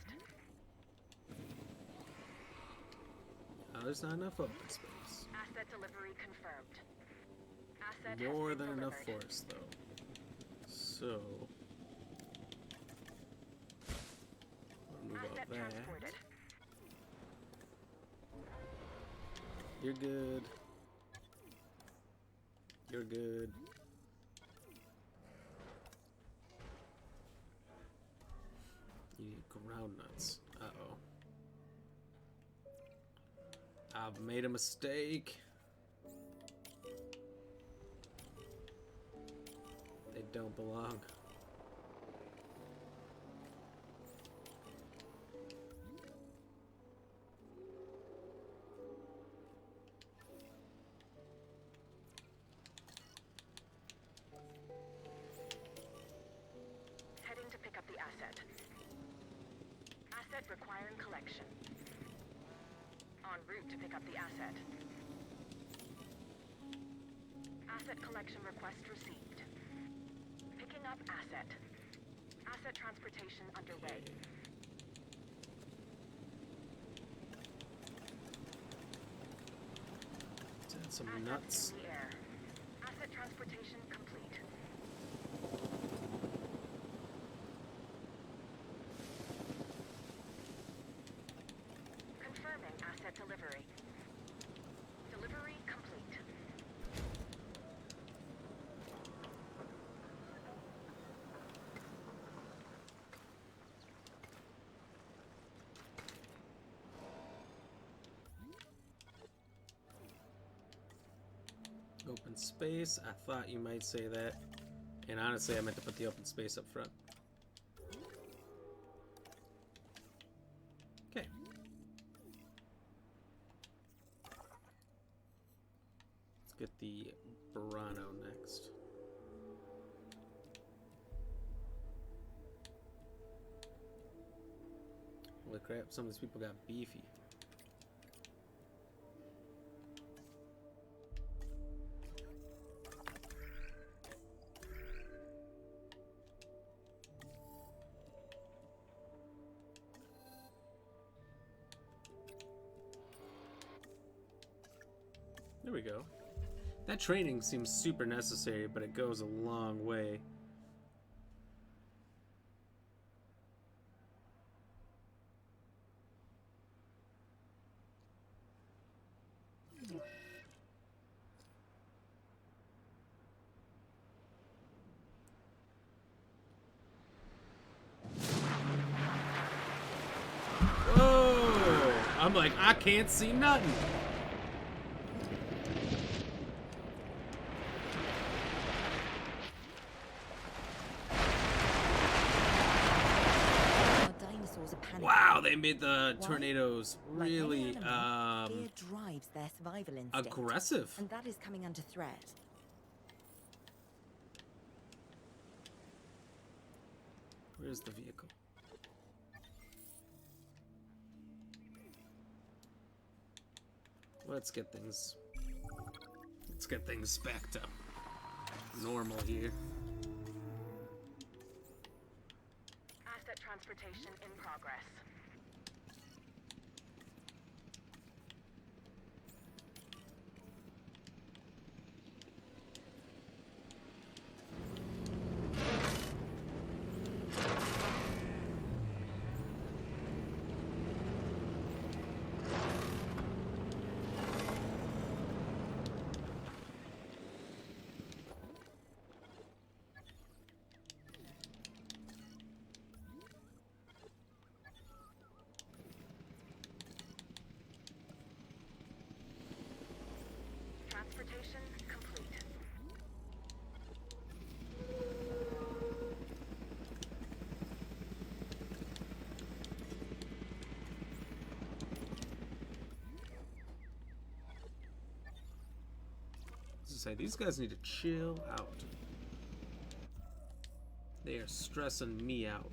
Oh, there's not enough open space. Asset delivery confirmed. Asset More has than been enough delivered. forest, though. So... I'll move Asset out that. transported. You're good. You're good. You need ground nuts. Uh-oh. I've made a mistake. They don't belong. Heading to pick up the asset. Asset requiring collection. En route to pick up the asset. Asset collection request received. Picking up asset. Asset transportation underway. Let's add some Asset nuts. in the air. Asset transportation complete. Confirming asset delivery. Delivery complete. Open space. I thought you might say that. And honestly, I meant to put the open space up front. Okay. Let's get the Burano next. Holy crap, some of these people got beefy. There we go. That training seems super necessary, but it goes a long way. Whoa! I'm like, I can't see nothing. Our dinosaurs are panicking. Wow, they made the Why? tornadoes Like any really animal, fear drives their survival instinct. aggressive. And that is coming under threat. Where's the vehicle? Let's get things back to normal here. Asset transportation in progress. Transportation complete. As I say, these guys need to chill out. They are stressing me out.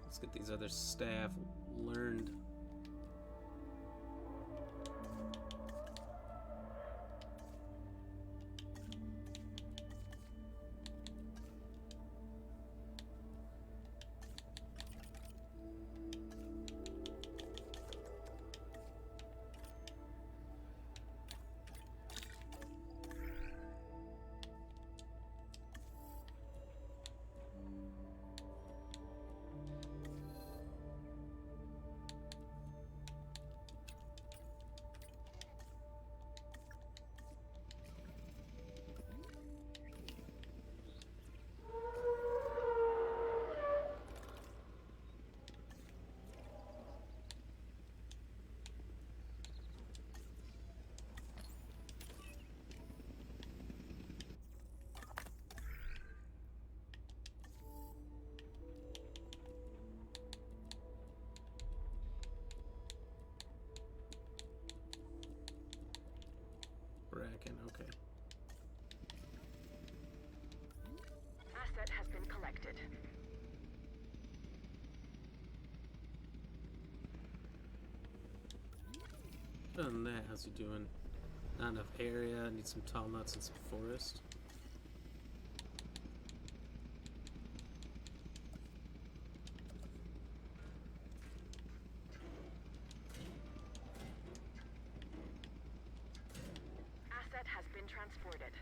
Let's get these other staff learned. Bracken, okay. Asset has been collected. Other than that, how's he doing? Not enough area, need some tall nuts and some forest. Asset has been transported.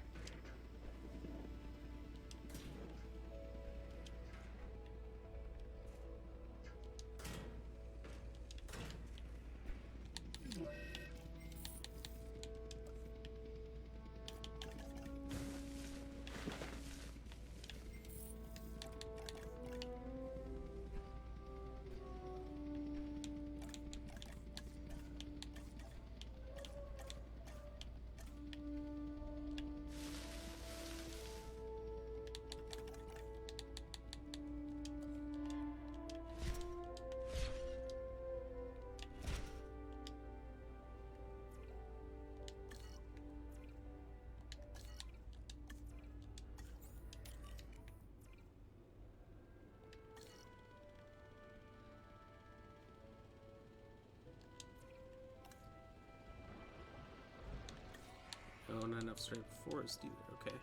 Oh, not enough straight forest either, okay.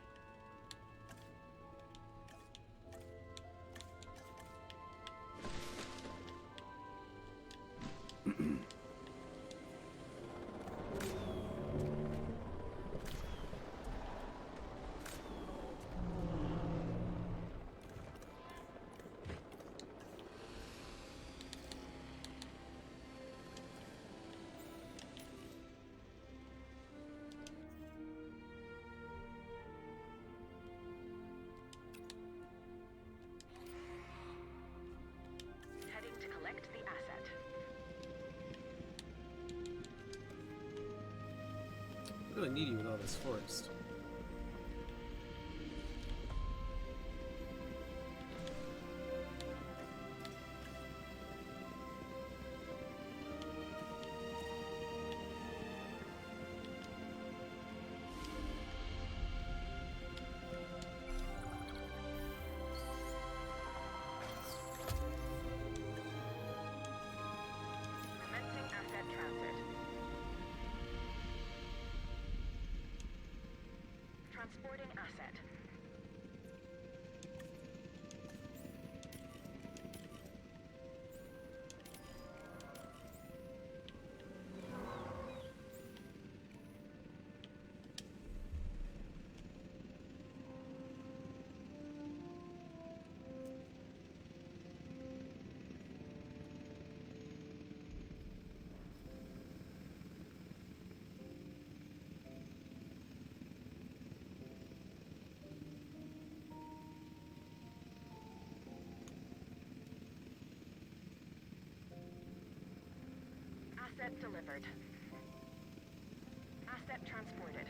Really needy with all this forest. Commencing asset transit. Transporting asset. Asset delivered. Asset transported.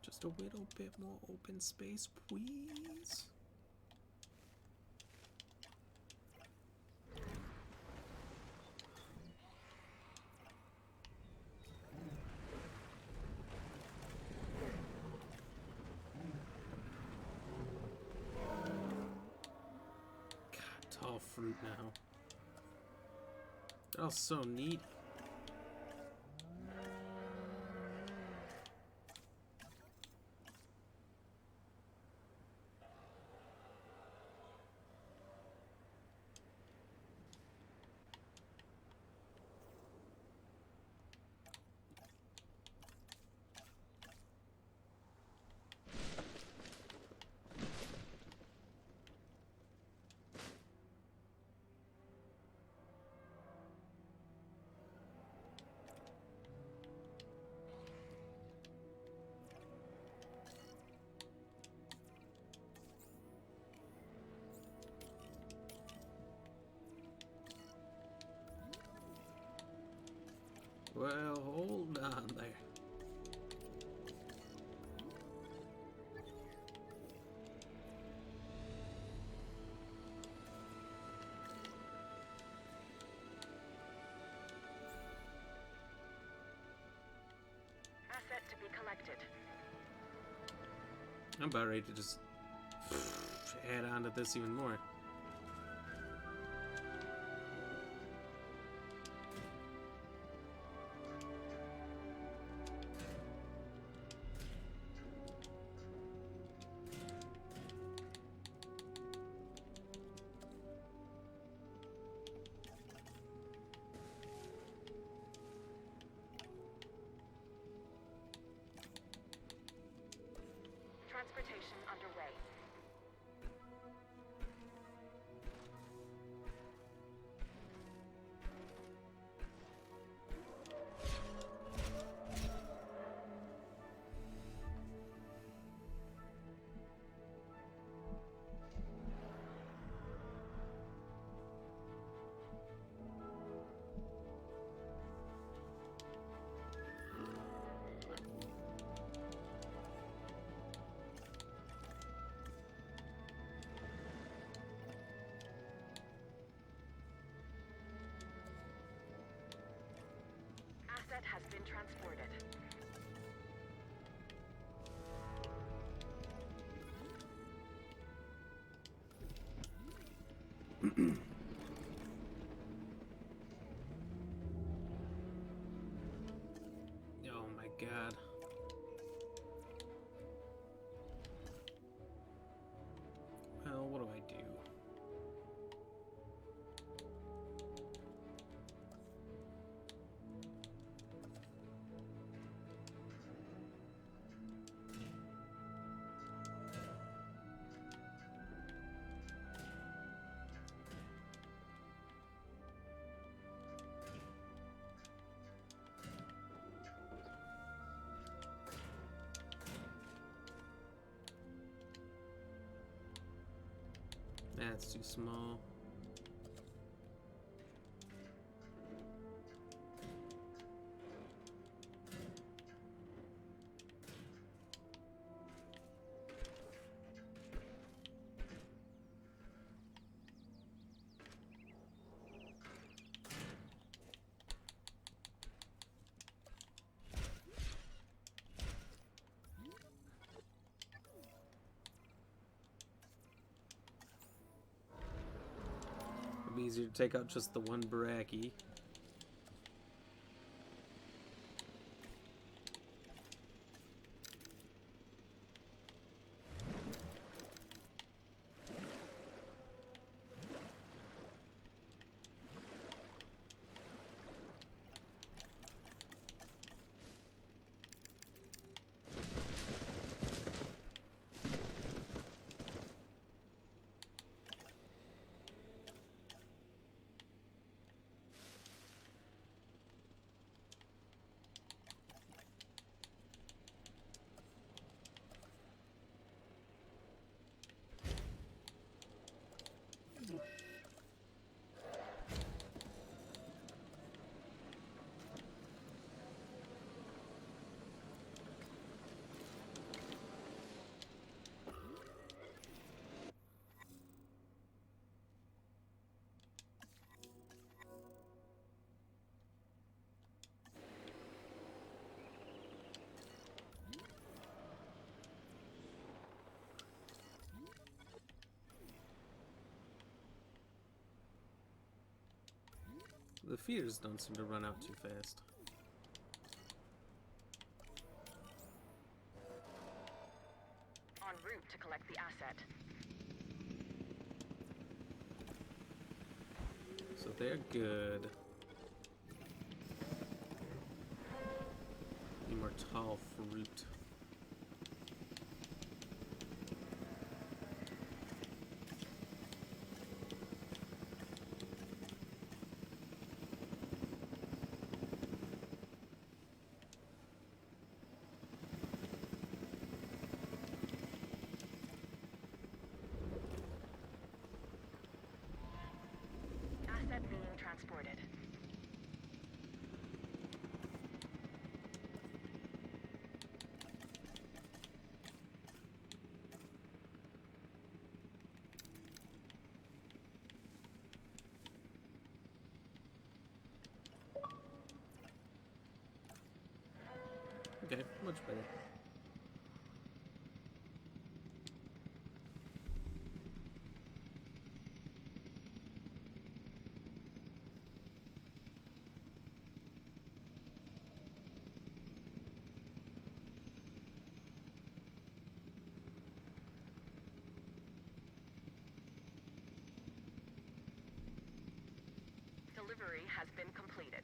Just a little bit more open space, please. God, tall fruit now. They're all so neat. Well, hold on there. Asset to be collected. I'm about ready to just add on to this even more. Transportation underway. has been transported. Oh my god. Well, what do I do? That's too small. It'd be easier to take out just the one Baraki. The feeders don't seem to run out too fast. En route to collect the asset. So they're good. Need more tall fruit. Asset being transported. Okay, much better. Delivery has been completed.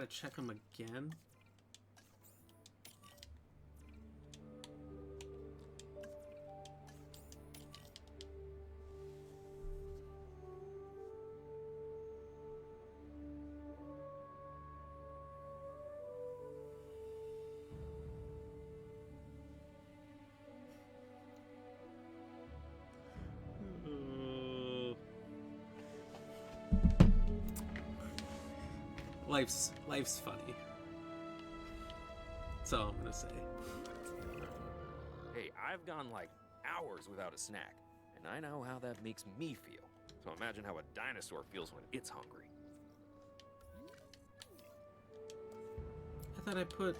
gotta check them again. Life's funny. That's all I'm gonna say. Hey, I've gone like hours without a snack, and I know how that makes me feel. So imagine how a dinosaur feels when it's hungry. I thought I put...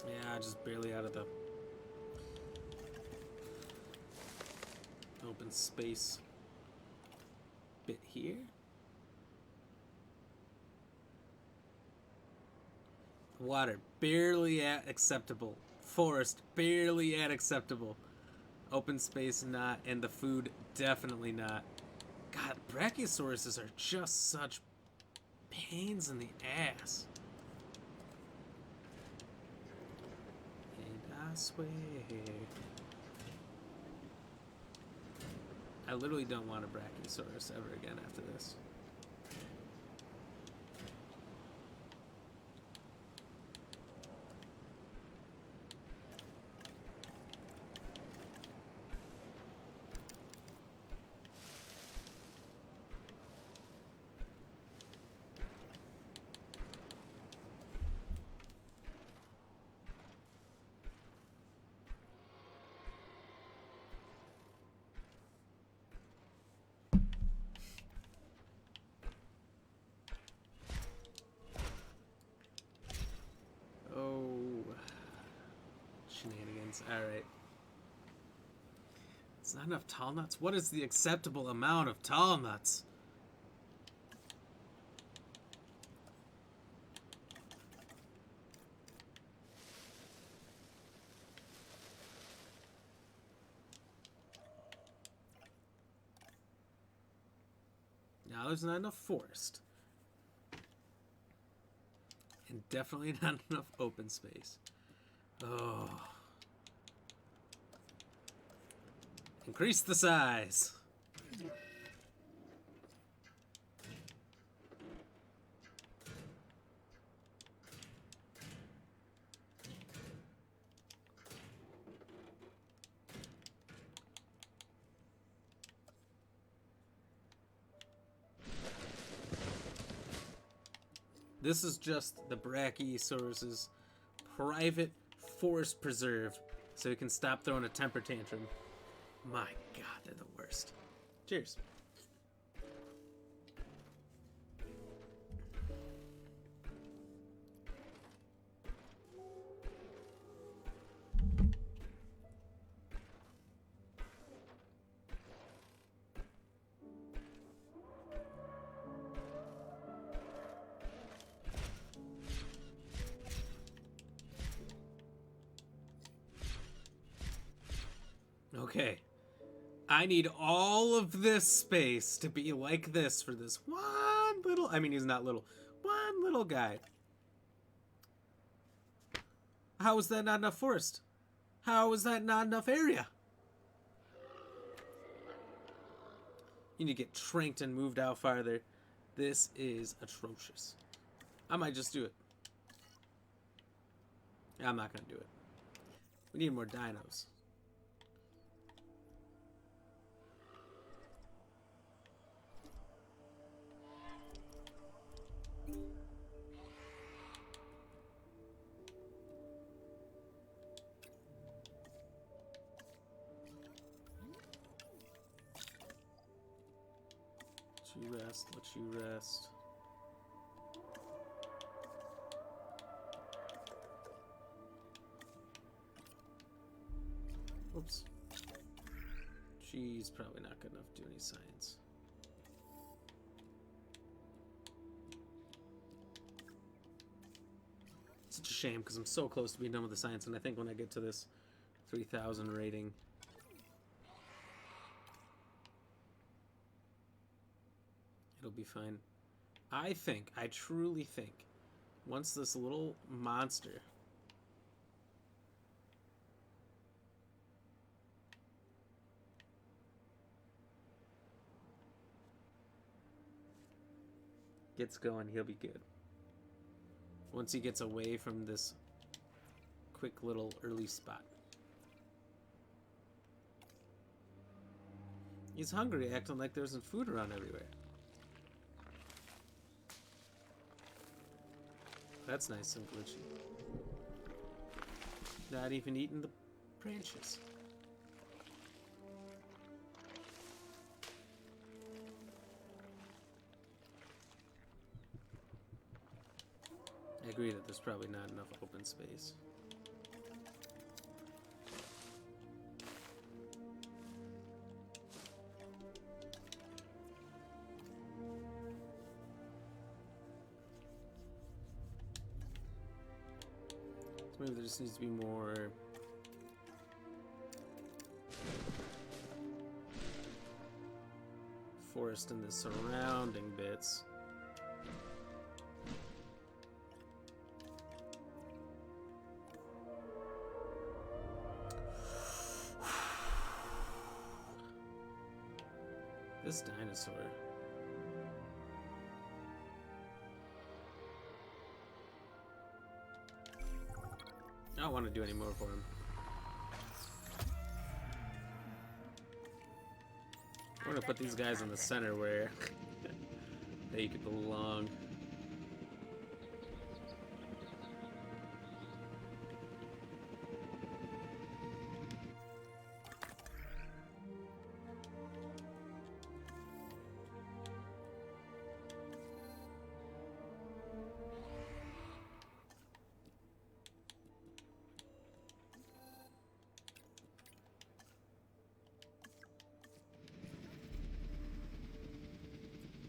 Yeah, just barely out of the open space bit here. Water, barely at acceptable. Forest, barely at acceptable. Open space, not. And the food, definitely not. God, brachiosauruses are just such pains in the ass. And I swear, I literally don't want a brachiosaurus ever again after this. Shenanigans. Alright. It's not enough tall nuts? What is the acceptable amount of tall nuts? Now there's not enough forest. And definitely not enough open space. Oh. Increase the size. This is just the Brachiosaurus's private forest preserve, so he can stop throwing a temper tantrum. My God, they're the worst. Cheers. Okay. I need all of this space to be like this for this one little... I mean, he's not little. One little guy. How is that not enough forest? How is that not enough area? You need to get tranked and moved out farther. This is atrocious. I might just do it. I'm not going to do it. We need more dinos. Let you rest. Oops. She's probably not good enough to do any science. shame because I'm so close to being done with the science, and I think when I get to this 3,000 rating, it'll be fine. I truly think, once this little monster gets going, he'll be good. Once he gets away from this quick little early spot. He's hungry, acting like there's food around everywhere. That's nice and glitchy. Not even eating the branches. I agree that there's probably not enough open space. So maybe there just needs to be more forest in the surrounding bits. This dinosaur. I don't want to do any more for him. I want to put these guys in the center where they could belong.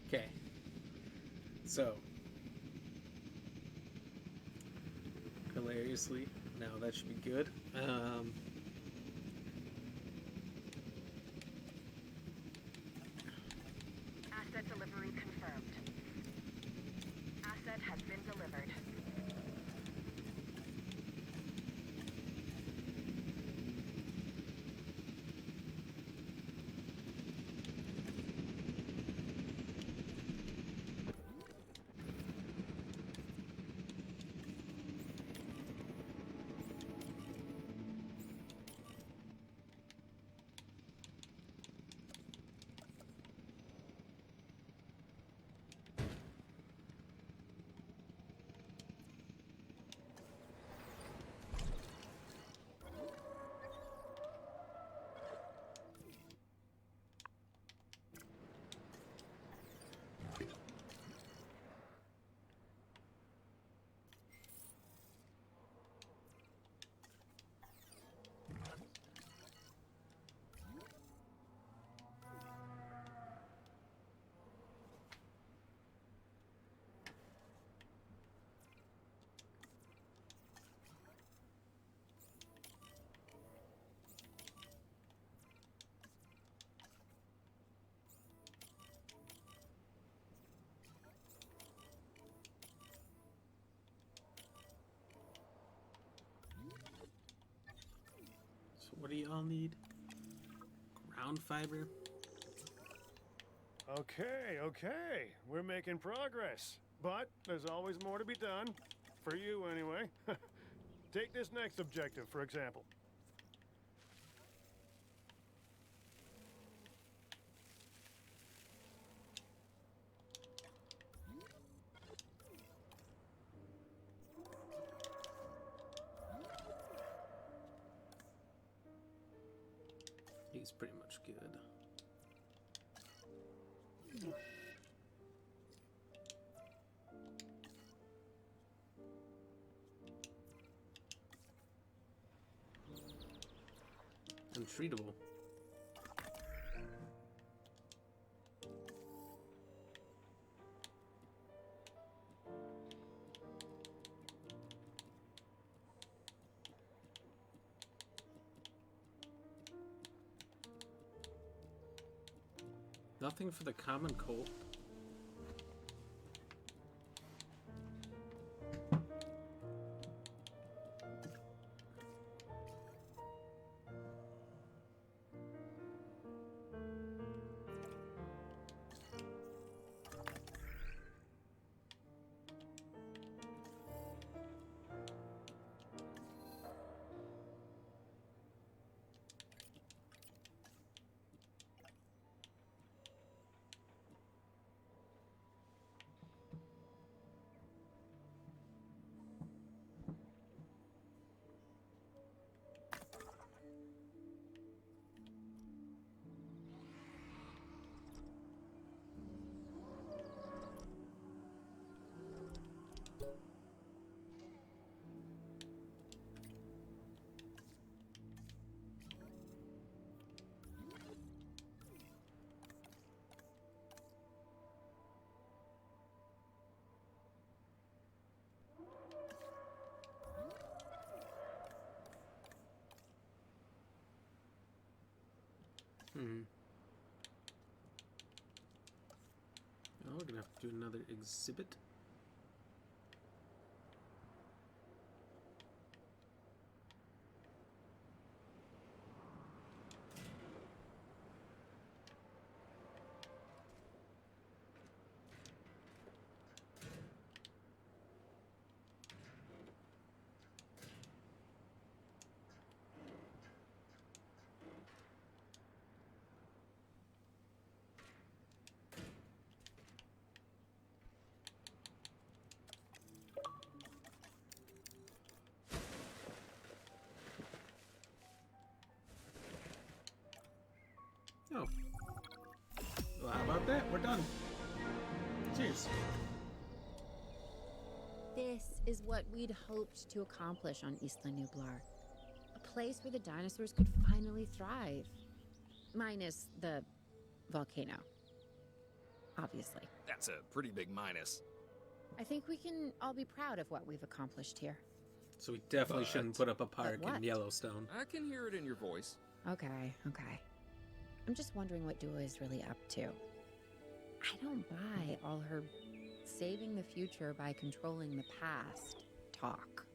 Okay, so hilariously, now that should be good. Asset delivery confirmed. Asset has been delivered. What do y'all need? Ground fiber? Okay. We're making progress. But there's always more to be done. For you, anyway. Take this next objective, for example. He's pretty much good. Untreatable. Nothing for the common cold. Oh, we're gonna have to do another exhibit. Oh. Well, how about that? We're done. Cheers. This is what we'd hoped to accomplish on Isla Nublar. A place where the dinosaurs could finally thrive. Minus the volcano. Obviously. That's a pretty big minus. I think we can all be proud of what we've accomplished here. So we definitely shouldn't put up a park what? in Yellowstone. I can hear it in your voice. Okay. I'm just wondering what Dua is really up to. I don't buy all her saving the future by controlling the past talk.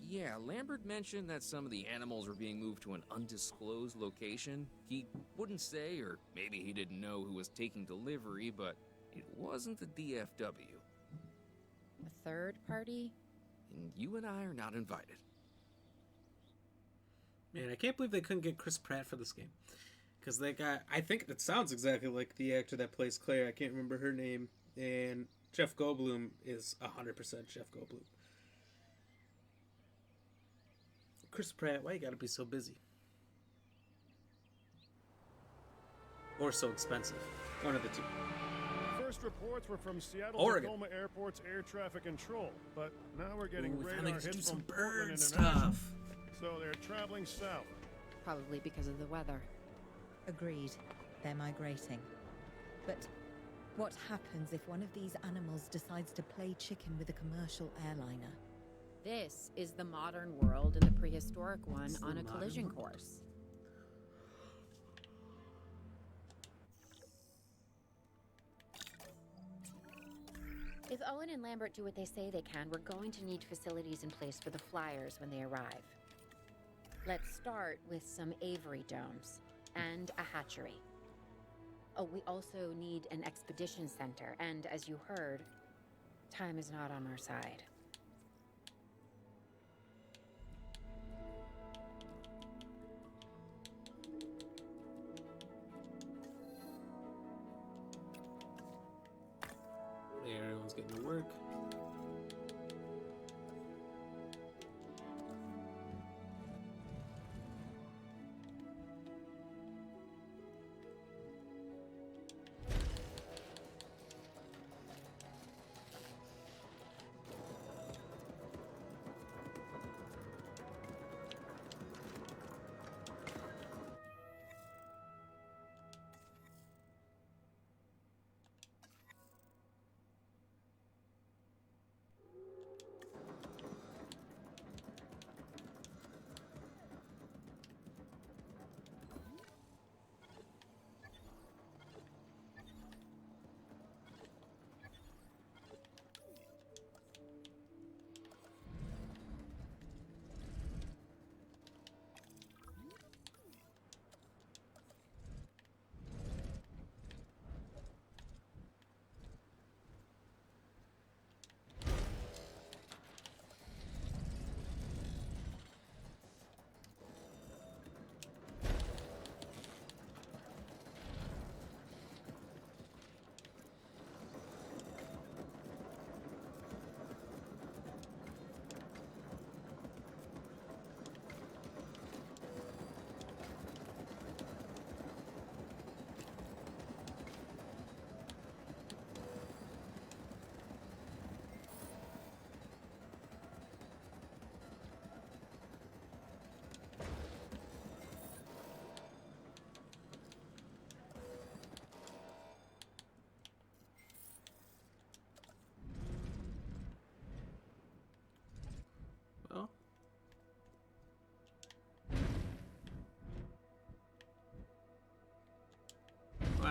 Yeah, Lambert mentioned that some of the animals were being moved to an undisclosed location. He wouldn't say, or maybe he didn't know who was taking delivery, but it wasn't the DFW. A third party? And you and I are not invited. Man, I can't believe they couldn't get Chris Pratt for this game. Because they got, I think it sounds exactly like the actor that plays Claire. I can't remember her name. And Jeff Goldblum is 100% Jeff Goldblum. Chris Pratt, why you gotta be so busy? Or so expensive. One of the two. First reports were from Seattle Oregon. Tacoma Airport's air traffic control, but now we're getting Ooh, we radar finally get to do hits some from Portland bird International. stuff. So they're traveling south. Probably because of the weather. Agreed. They're migrating. But what happens if one of these animals decides to play chicken with a commercial airliner? This is the modern world and the prehistoric one on a collision course. If Owen and Lambert do what they say they can, we're going to need facilities in place for the flyers when they arrive. Let's start with some aviary domes and a hatchery. Oh, we also need an expedition center, and as you heard, time is not on our side. There, everyone's getting to work.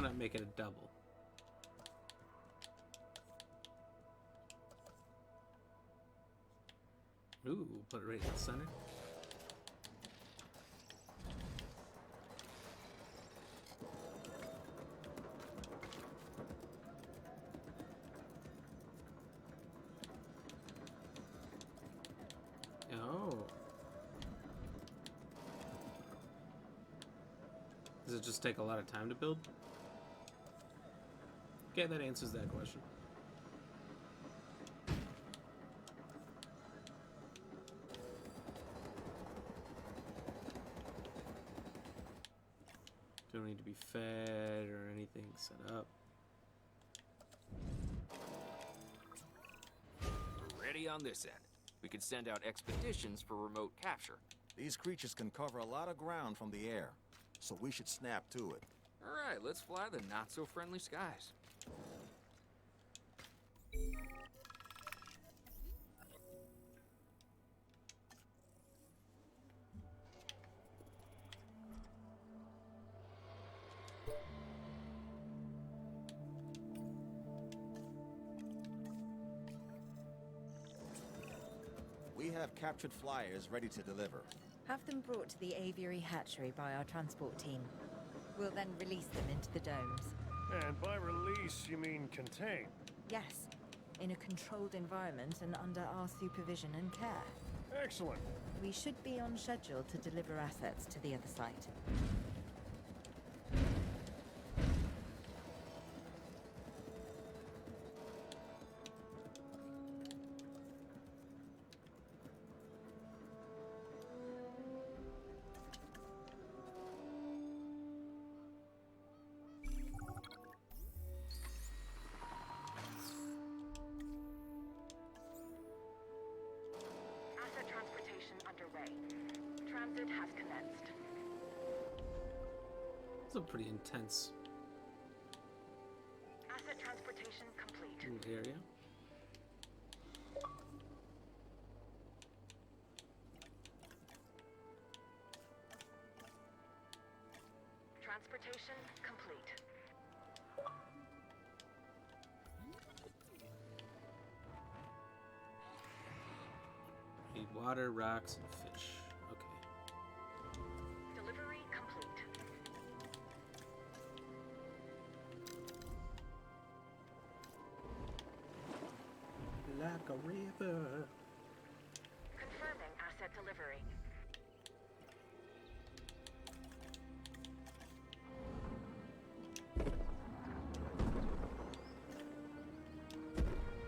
Why not make it a double? Ooh, put it right in the center. Oh. Does it just take a lot of time to build? Okay, that answers that question. Don't need to be fed or anything set up. We're ready on this end. We can send out expeditions for remote capture. These creatures can cover a lot of ground from the air, so we should snap to it. All right, let's fly the not-so-friendly skies. We have captured flyers ready to deliver. Have them brought to the Aviary hatchery by our transport team. We'll then release them into the domes. And by release, you mean contain? Yes, in a controlled environment and under our supervision and care. Excellent. We should be on schedule to deliver assets to the other site. Asset transportation underway. Transit has commenced. It's a pretty intense Asset transportation complete. area. Transportation complete. Need water, rocks, and fish. Okay. Delivery complete. Like a river. Confirming asset delivery.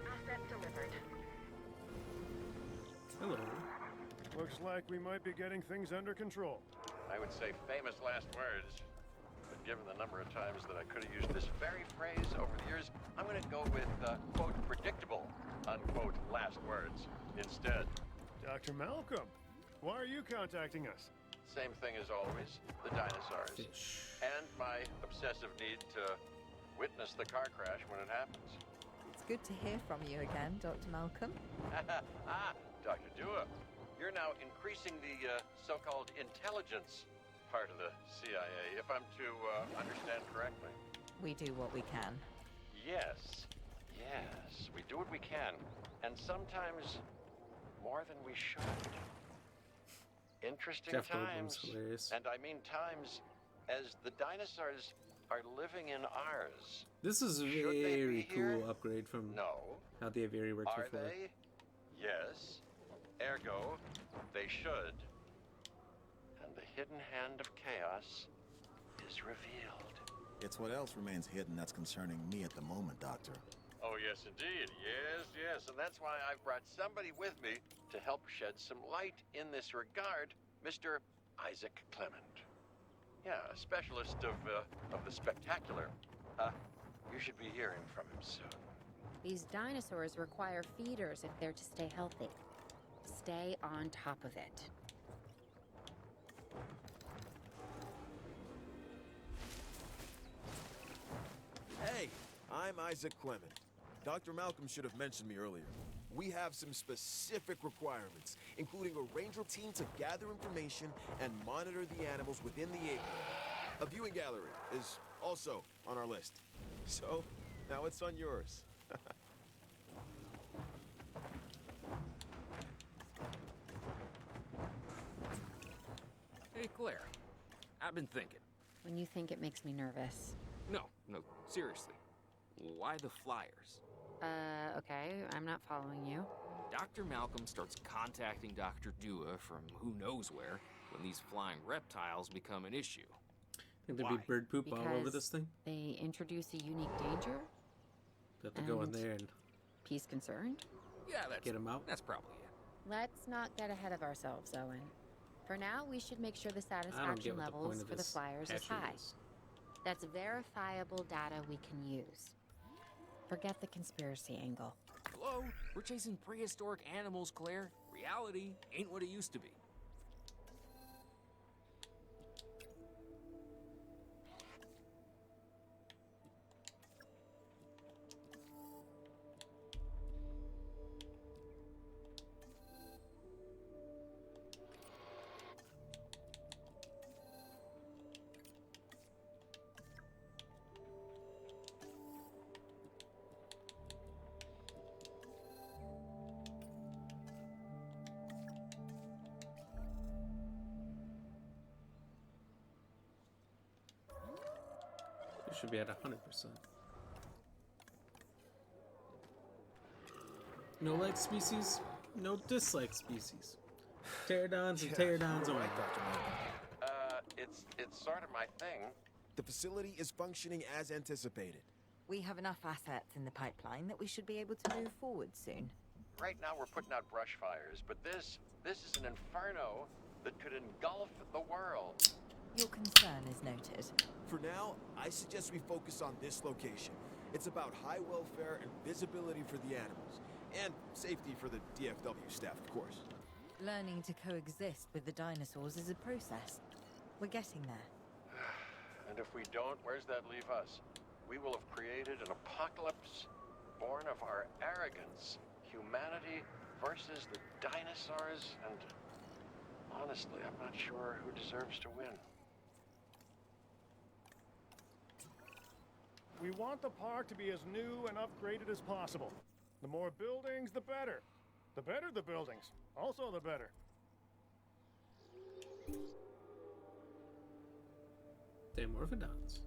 Asset delivered. Hello. Looks like we might be getting things under control. I would say famous last words, but given the number of times that I could have used this very phrase over the years, I'm going to go with, quote, predictable, unquote, last words instead. Dr. Malcolm, why are you contacting us? Same thing as always, the dinosaurs. Fish. And my obsessive need to witness the car crash when it happens. It's good to hear from you again, Dr. Malcolm. Dr. Dua, you're now increasing the so-called intelligence part of the CIA, if I'm to understand correctly. We do what we can. Yes, we do what we can, and sometimes more than we should. Interesting Jeff Goldblum's times, hilarious. and I mean times as the dinosaurs are living in ours. This is a Should they very be here? cool upgrade from No. how the Aviary worked Are before. they? Yes. Ergo, they should. And the hidden hand of chaos is revealed. It's what else remains hidden that's concerning me at the moment, Doctor. Oh, yes, indeed. Yes. And that's why I've brought somebody with me to help shed some light in this regard, Mr. Isaac Clement. Yeah, a specialist of the spectacular. You should be hearing from him soon. These dinosaurs require feeders if they're to stay healthy. Stay on top of it. Hey, I'm Isaac Clement. Dr. Malcolm should have mentioned me earlier. We have some specific requirements, including a ranger team to gather information and monitor the animals within the aviary. A viewing gallery is also on our list. So, now it's on yours. Hey, Claire. I've been thinking. When you think it makes me nervous. No, seriously. Why the flyers? Okay, I'm not following you. Dr. Malcolm starts contacting Dr. Dua from who knows where when these flying reptiles become an issue. Think there'd be Why? bird poop all over Because this thing? they introduce a unique danger? You have to go in And- there and Peace concerned? Yeah, get them out. that's probably it. Let's not get ahead of ourselves, Owen. For now, we should make sure the I don't get satisfaction what the point levels of for the this flyers is hatchery high. is. That's verifiable data we can use. Forget the conspiracy angle. Hello? We're chasing prehistoric animals, Claire. Reality ain't what it used to be. We should be at 100%. No like species, no dislike species. Pterodons and pterodons You're only. right, Dr. Malcolm. It's sort of my thing. The facility is functioning as anticipated. We have enough assets in the pipeline that we should be able to move forward soon. Right now we're putting out brush fires, but this is an inferno that could engulf the world. Your concern is noted. For now, I suggest we focus on this location. It's about high welfare and visibility for the animals. And safety for the DFW staff, of course. Learning to coexist with the dinosaurs is a process. We're getting there. And if we don't, where's that leave us? We will have created an apocalypse born of our arrogance. Humanity versus the dinosaurs, and honestly, I'm not sure who deserves to win. We want the park to be as new and upgraded as possible. The more buildings, the better. The better the buildings, also the better. Dimorphodons.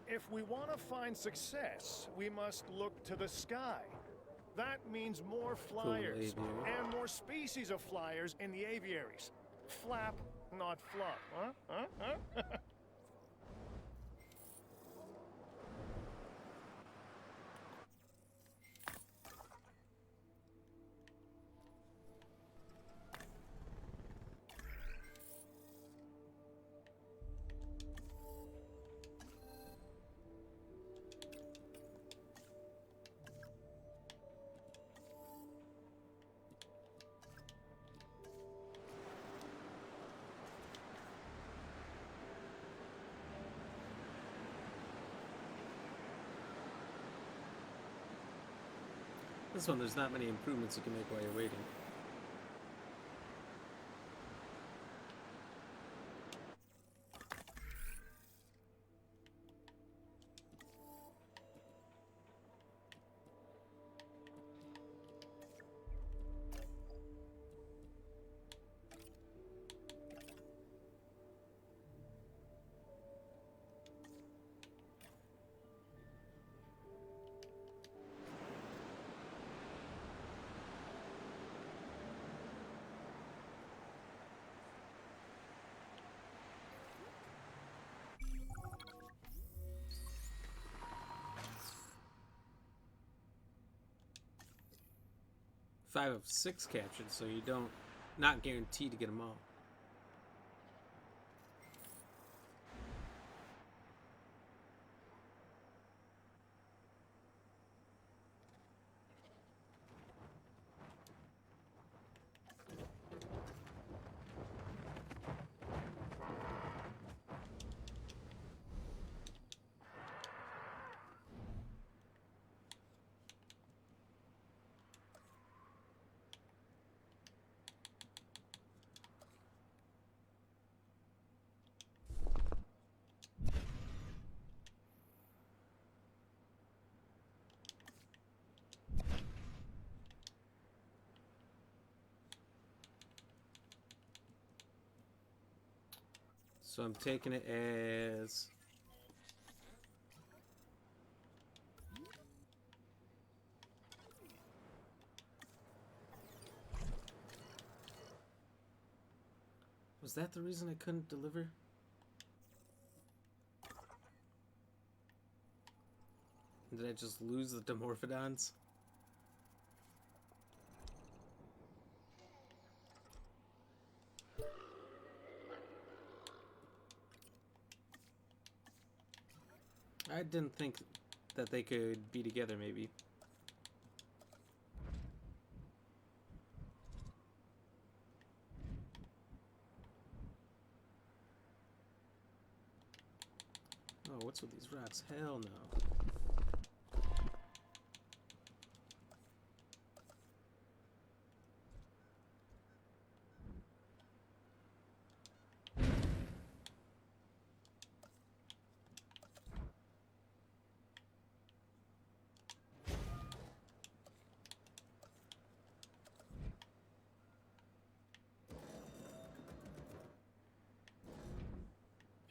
If we want to find success, we must look to the sky. That means more flyers aviary. and more species of flyers in the aviaries. Flap, not flop, huh? This one, there's not many improvements you can make while you're waiting. 5 of 6 captured, so you don't not guaranteed to get them all. So I'm taking it as... Was that the reason I couldn't deliver? Did I just lose the Dimorphodons? I didn't think that they could be together, maybe. Oh, what's with these rocks? Hell no.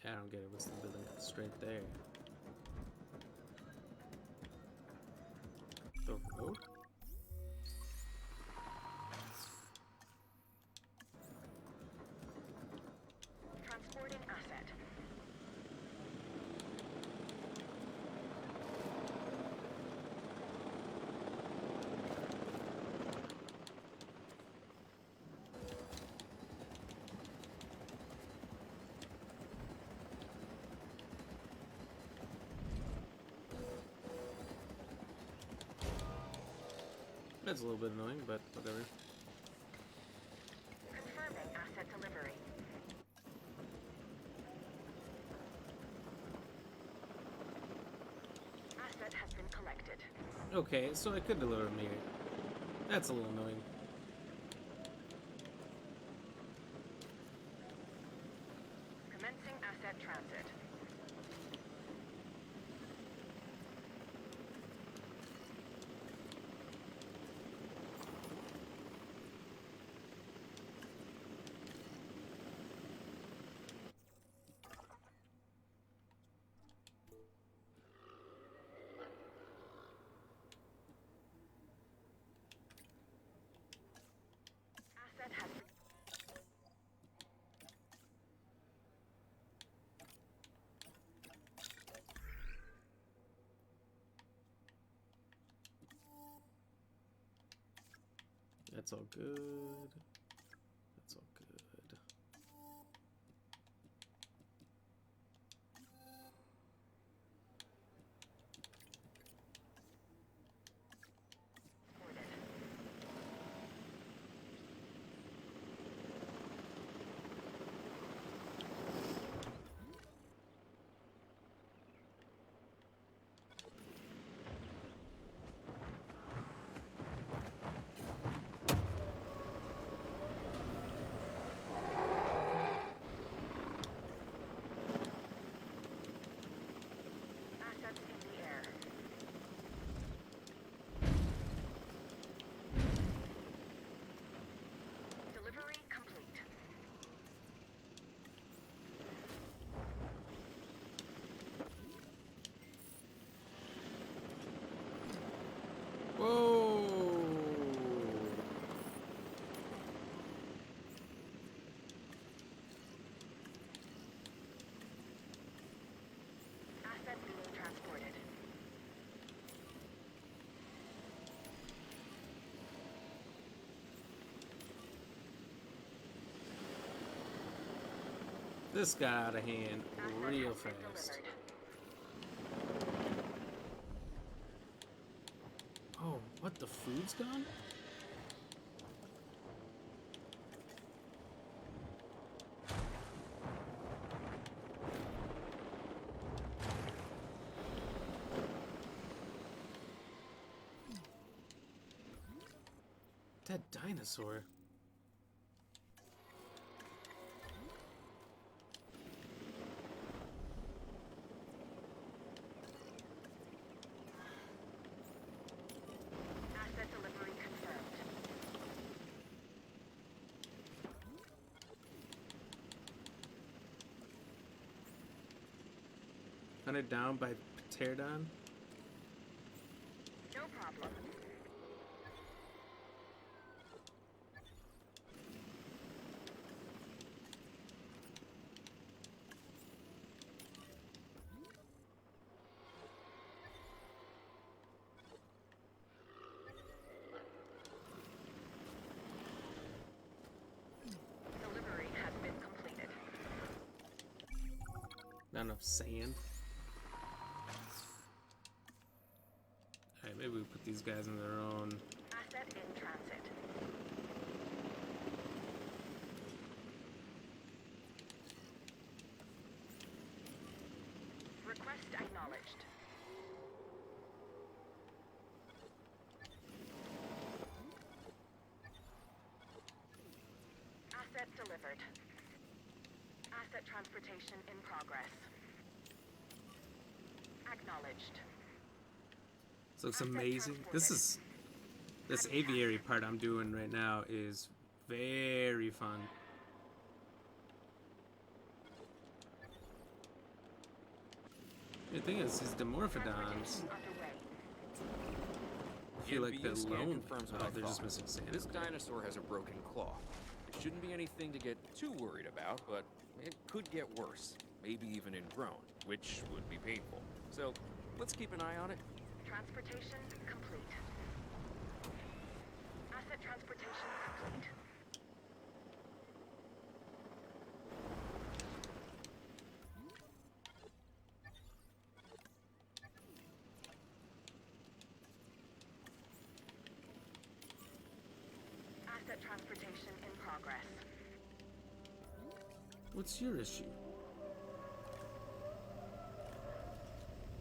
I don't get it. What's the building constraint there? The road? Transporting asset. That's a little bit annoying, but whatever. Confirming asset delivery. Asset has been collected. Okay, so I could deliver them here. That's a little annoying. Commencing asset transit. Asset has been That's all good. That's all good. ordered. This got out of hand Asset real has been fast. delivered. Oh, what? The food's gone? Dead dinosaur. Asset delivery confirmed. Hunted down by Pterodon. No problem. Delivery has been completed. Not enough sand. Alright, maybe we put these guys in their own. Asset in transit. Request acknowledged. Asset delivered. Asset transportation in progress. Acknowledged. This looks amazing. This aviary part I'm doing right now is very fun. The thing is, these Dimorphodons, Underway. I feel like they're NBU scan lone. confirms what Oh, I they're just thought. missing sand. This dinosaur has a broken claw. It shouldn't be anything to get too worried about, but it could get worse. Maybe even ingrown, which would be painful. So, let's keep an eye on it. Transportation complete. Asset transportation complete. Asset transportation in progress. What's your issue?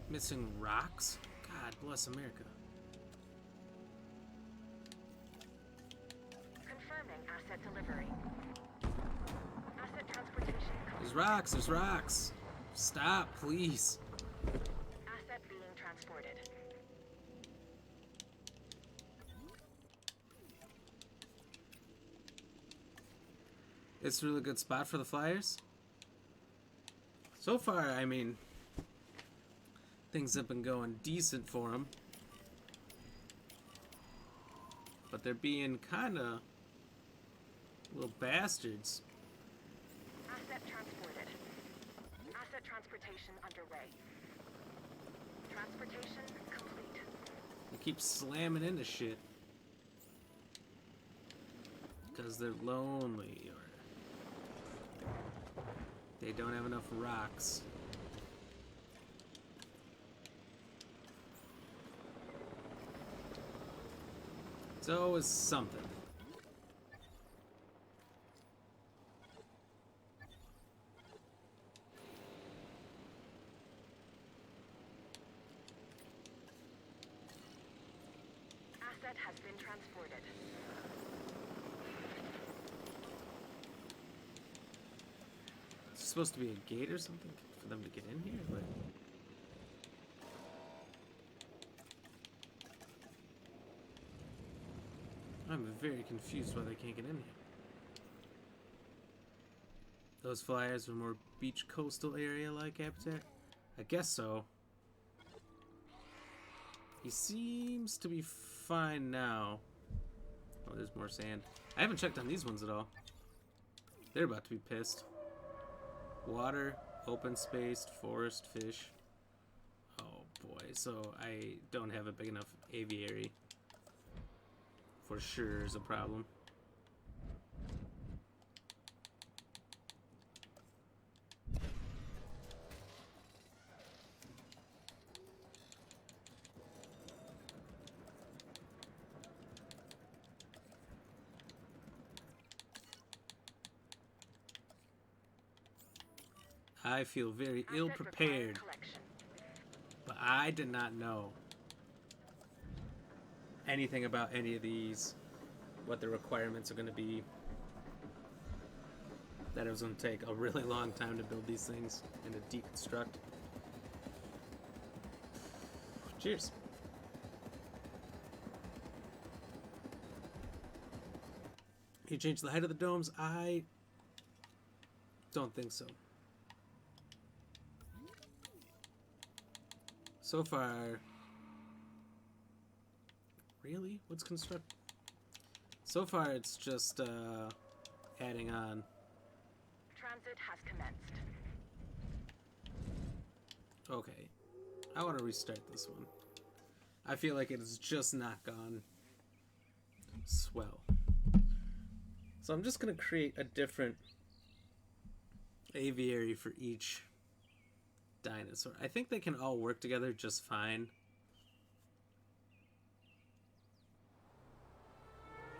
Missing rocks? God bless America. Confirming asset delivery. Asset transportation There's complete. rocks, there's rocks. Stop, please. Asset being transported. It's a really good spot for the Flyers. So far, I mean, things have been going decent for them. But they're being kind of little bastards. Asset transported. Asset transportation underway. Transportation complete. They keep slamming into shit. Because they're lonely or they don't have enough rocks. It's always something. Asset has been transported. It's supposed to be a gate or something for them to get in here, but I'm very confused why they can't get in here. Those Flyers are more beach coastal area like habitat? I guess so. He seems to be fine now. Oh, there's more sand. I haven't checked on these ones at all. They're about to be pissed. Water, open spaced, forest, fish. Oh boy, so I don't have a big enough aviary. For sure is a problem. I feel very Asset ill requiring prepared, collection. but I did not know anything about any of these, what the requirements are going to be. That it was going to take a really long time to build these things and to deconstruct. Cheers. You change the height of the domes? I don't think so. So far... Really? What's construct? So far it's just adding on. Transit has commenced. Okay. I want to restart this one. I feel like it has just not gone swell. So I'm just going to create a different aviary for each dinosaur. I think they can all work together just fine.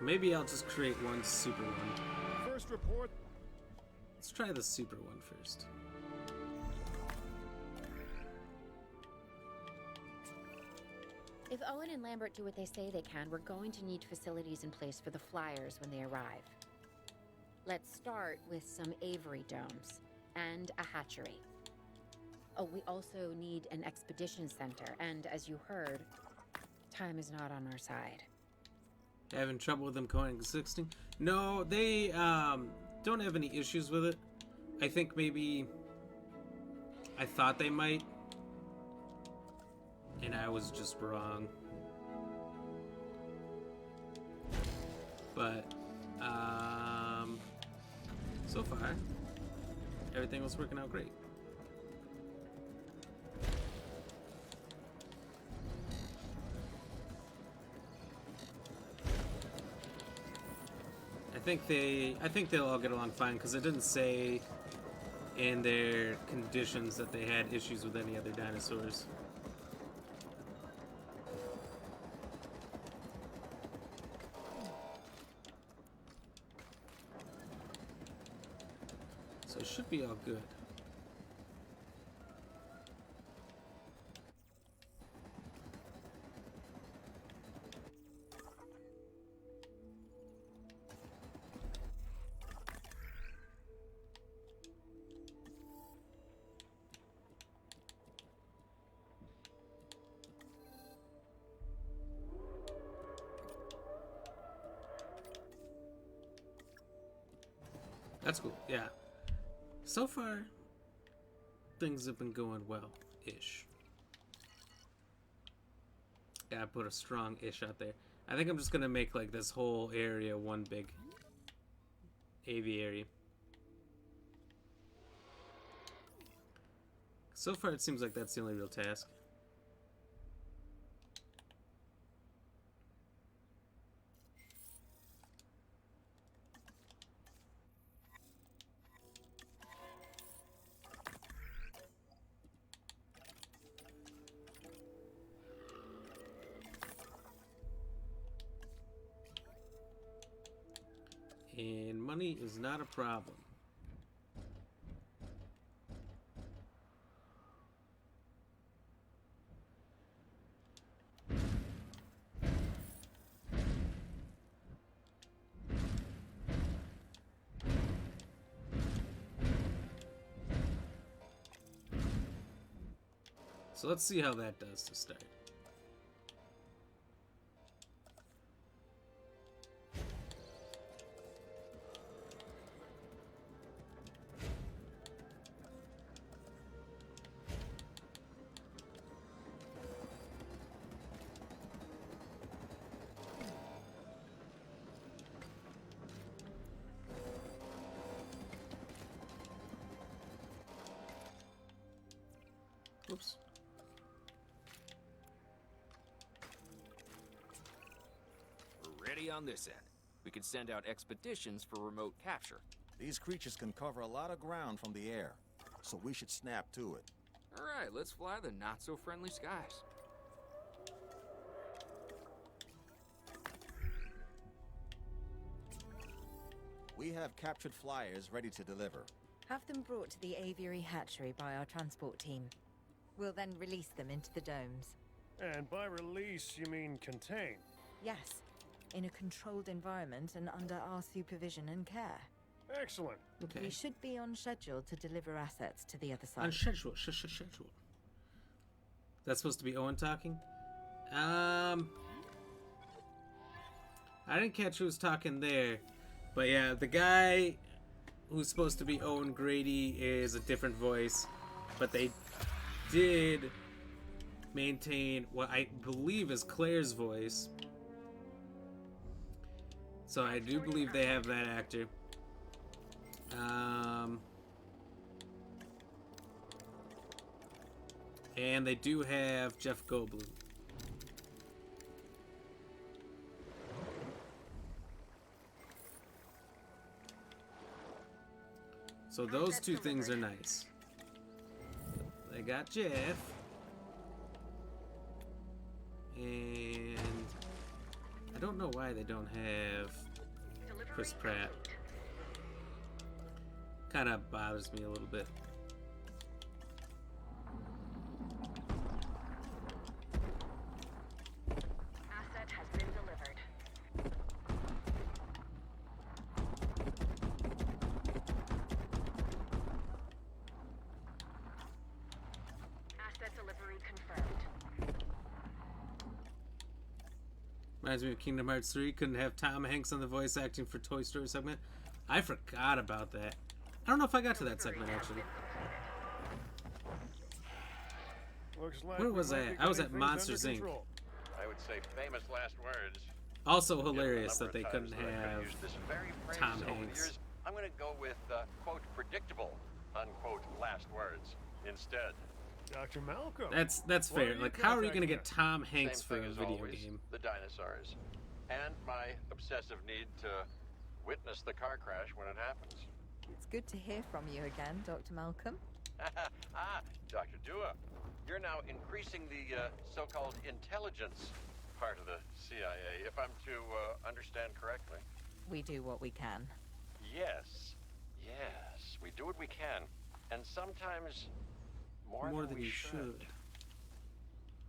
Maybe I'll just create one super one. First report. Let's try the super one first. If Owen and Lambert do what they say they can, we're going to need facilities in place for the flyers when they arrive. Let's start with some Aviary domes and a hatchery. Oh, we also need an expedition center, and as you heard, time is not on our side. Having trouble with them coexisting? No, they don't have any issues with it. I think maybe I thought they might, and I was just wrong. But so far everything was working out great. I think they'll all get along fine, because it didn't say in their conditions that they had issues with any other dinosaurs. So it should be all good. That's cool, yeah. So far, things have been going well-ish. Gotta put a strong ish out there. I think I'm just gonna make like this whole area one big aviary. So far, it seems like that's the only real task. And money is not a problem. So let's see how that does to start. Oops. We're ready on this end. We can send out expeditions for remote capture. These creatures can cover a lot of ground from the air, so we should snap to it. All right, let's fly the not-so-friendly skies. We have captured flyers ready to deliver. Have them brought to the Aviary hatchery by our transport team. We'll then release them into the domes. And by release, you mean contain? Yes, in a controlled environment and under our supervision and care. Excellent. Okay. We should be on schedule to deliver assets to the other side. On schedule. Schedule. That's supposed to be Owen talking? I didn't catch who was talking there. But yeah, the guy who's supposed to be Owen Grady is a different voice. But they did maintain what I believe is Claire's voice. So I do believe they have that actor. And they do have Jeff Goldblum. So those two things are nice. They got Jeff. And I don't know why they don't have Chris Pratt. Kind of bothers me a little bit. Asset has been delivered. Asset delivery confirmed. Reminds me of Kingdom Hearts 3. Couldn't have Tom Hanks on the voice acting for Toy Story segment. I forgot about that. I don't know if I got to that segment actually. Looks like Where we was might I be at? I was getting at things Monsters, under Inc. control. I would say famous last words. Also Given the hilarious number that they of couldn't times that I could have use this very phrase Tom over the Hanks. years, I'm going to go with, quote, predictable, unquote, last words instead. Dr. Malcolm. That's What fair. are you Like, how are you gonna contacting get us? Tom Hanks Same for thing a as video always, game? the dinosaurs. And my obsessive need to witness the car crash when it happens. It's good to hear from you again, Dr. Malcolm. Dr. Dua, you're now increasing the so-called intelligence part of the CIA, if I'm to understand correctly. We do what we can. Yes, we do what we can, and sometimes more than we you should.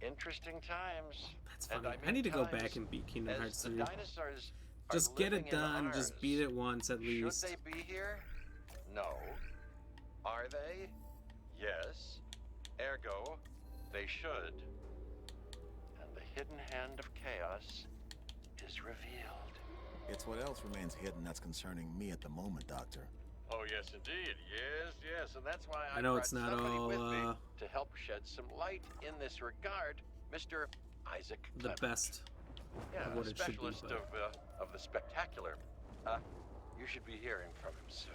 Interesting times. That's And funny. I I need to go times back and beat Kingdom as Hearts the 3. dinosaurs are Just get living it in done. Just ours. beat it once at least. Should they be here? No. Are they? Yes. Ergo, they should. And the hidden hand of chaos is revealed. It's what else remains hidden that's concerning me at the moment, Doctor. Oh, yes, indeed. Yes. And that's why I I know brought it's not somebody all, with me to help shed some light in this regard, Mr. Isaac The Clement. best. Yeah, of what a it should be, specialist but- of the spectacular. You should be hearing from him soon.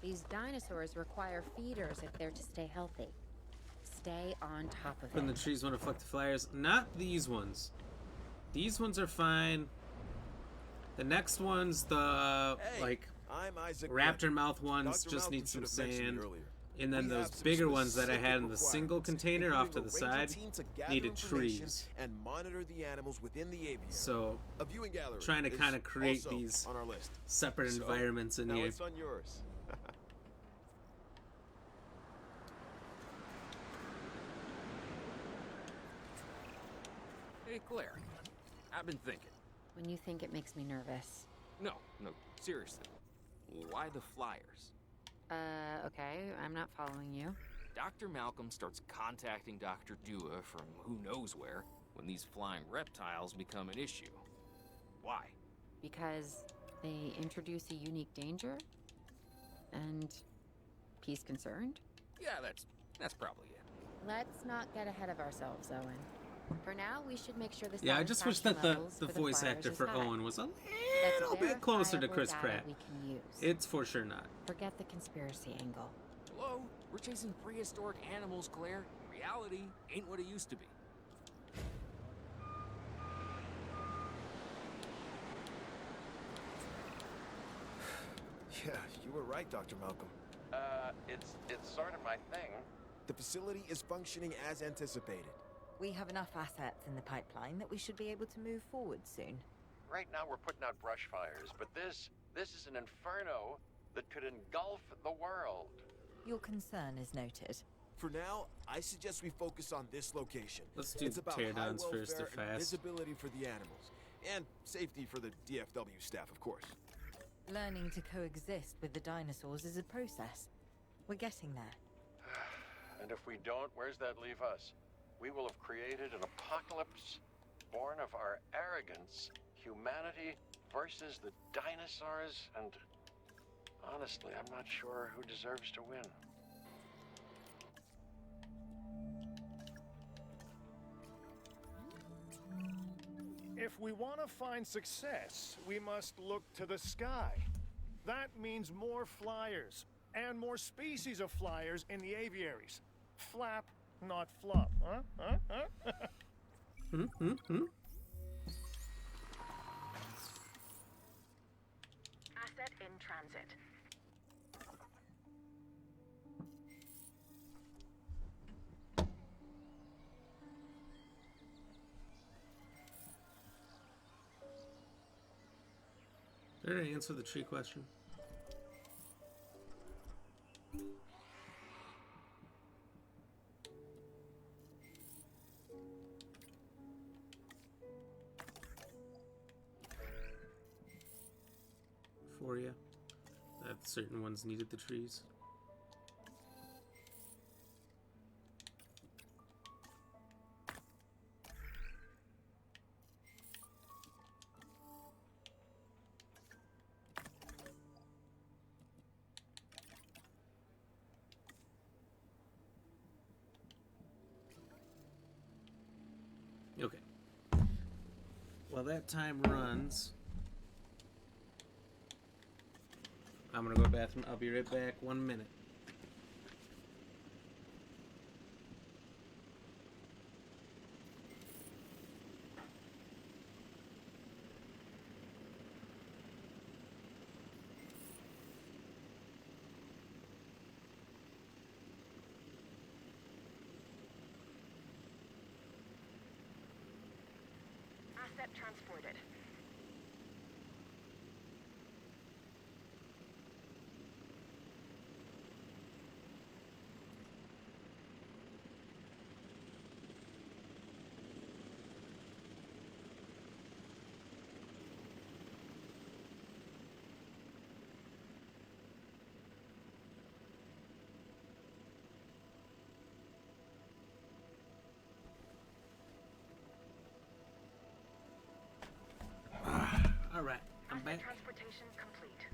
These dinosaurs require feeders if they're to stay healthy. Stay on top of When the it. trees want to fleck the flyers. Not these ones. These ones are fine. The next ones, the Hey, like I'm Isaac raptor Clement. mouth ones, Dr. just Malcolm need some should have mentioned me sand. earlier. And then We have those some bigger ones that I specific had in the single requirements, container off to including the a ranger side team to gather needed information trees. and monitor the animals within the aviary. So A viewing gallery trying to is kind of create also these on our list. separate So, environments in now here. it's on yours. Hey, Claire. I've been thinking. When you think it makes me nervous. No, seriously. Why the flyers? Okay, I'm not following you. Dr. Malcolm starts contacting Dr. Dua from who knows where when these flying reptiles become an issue. Why? Because they introduce a unique danger? And he's concerned? Yeah, that's probably it. Let's not get ahead of ourselves, Owen. For now, we should make sure the Yeah, I just wish that satisfaction the levels for voice flyers actor is for high. Owen was a That's little bit closer to verifiable Chris data Pratt. we can use. It's for sure not. Forget the conspiracy angle. Hello? We're chasing prehistoric animals, Claire. Reality ain't what it used to be. Yeah, you were right, Dr. Malcolm. It's sort of my thing. The facility is functioning as anticipated. We have enough assets in the pipeline that we should be able to move forward soon. Right now we're putting out brush fires, but this is an inferno that could engulf the world. Your concern is noted. For now, I suggest we focus on this location. Let's do it's about high teardowns first, they're welfare and fast. visibility for the animals. And safety for the DFW staff, of course. Learning to coexist with the dinosaurs is a process. We're getting there. And if we don't, where's that leave us? We will have created an apocalypse born of our arrogance, humanity versus the dinosaurs, and honestly, I'm not sure who deserves to win. If we want to find success, we must look to the sky. That means more flyers, and more species of flyers in the aviaries. Flap, not flop, huh? Asset in transit. Did I answer the tree question? For you. That certain ones needed the trees. Okay. While that time runs, I'm gonna go to the bathroom. I'll be right back. 1 minute. Asset transported. All right, I'm Asset back. transportation complete.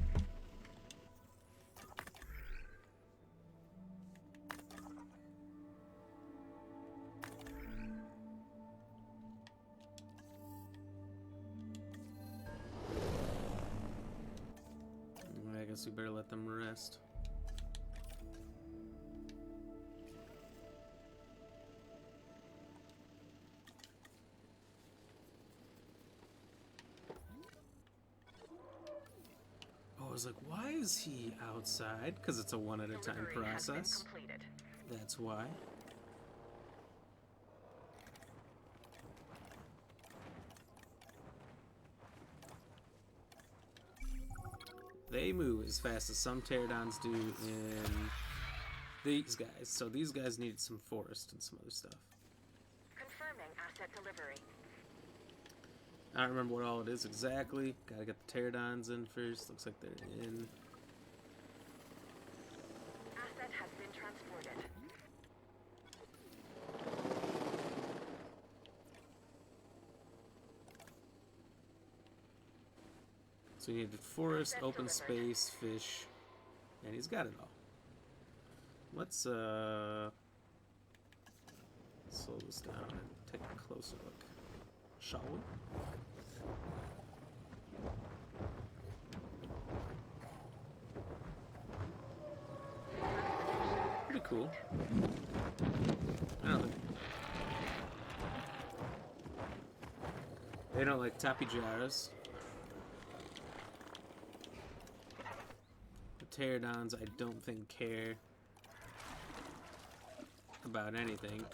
I guess we better let them rest. I was like, why is he outside? Because it's a one at a time Delivery has been process. completed. That's why. They move as fast as some pterodons do in these guys. So these guys needed some forest and some other stuff. Confirming asset delivery. I don't remember what all it is exactly. Gotta get the pterodons in first. Looks like they're in. Asset has been transported. So we needed forest, Asset open delivered. space, fish, and he's got it all. Let's slow this down and take a closer look, shall we? Pretty cool. I don't think they don't like tappy jars. The pterodons, I don't think care about anything.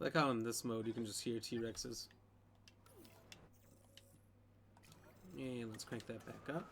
Like how in this mode you can just hear T-Rexes. And let's crank that back up.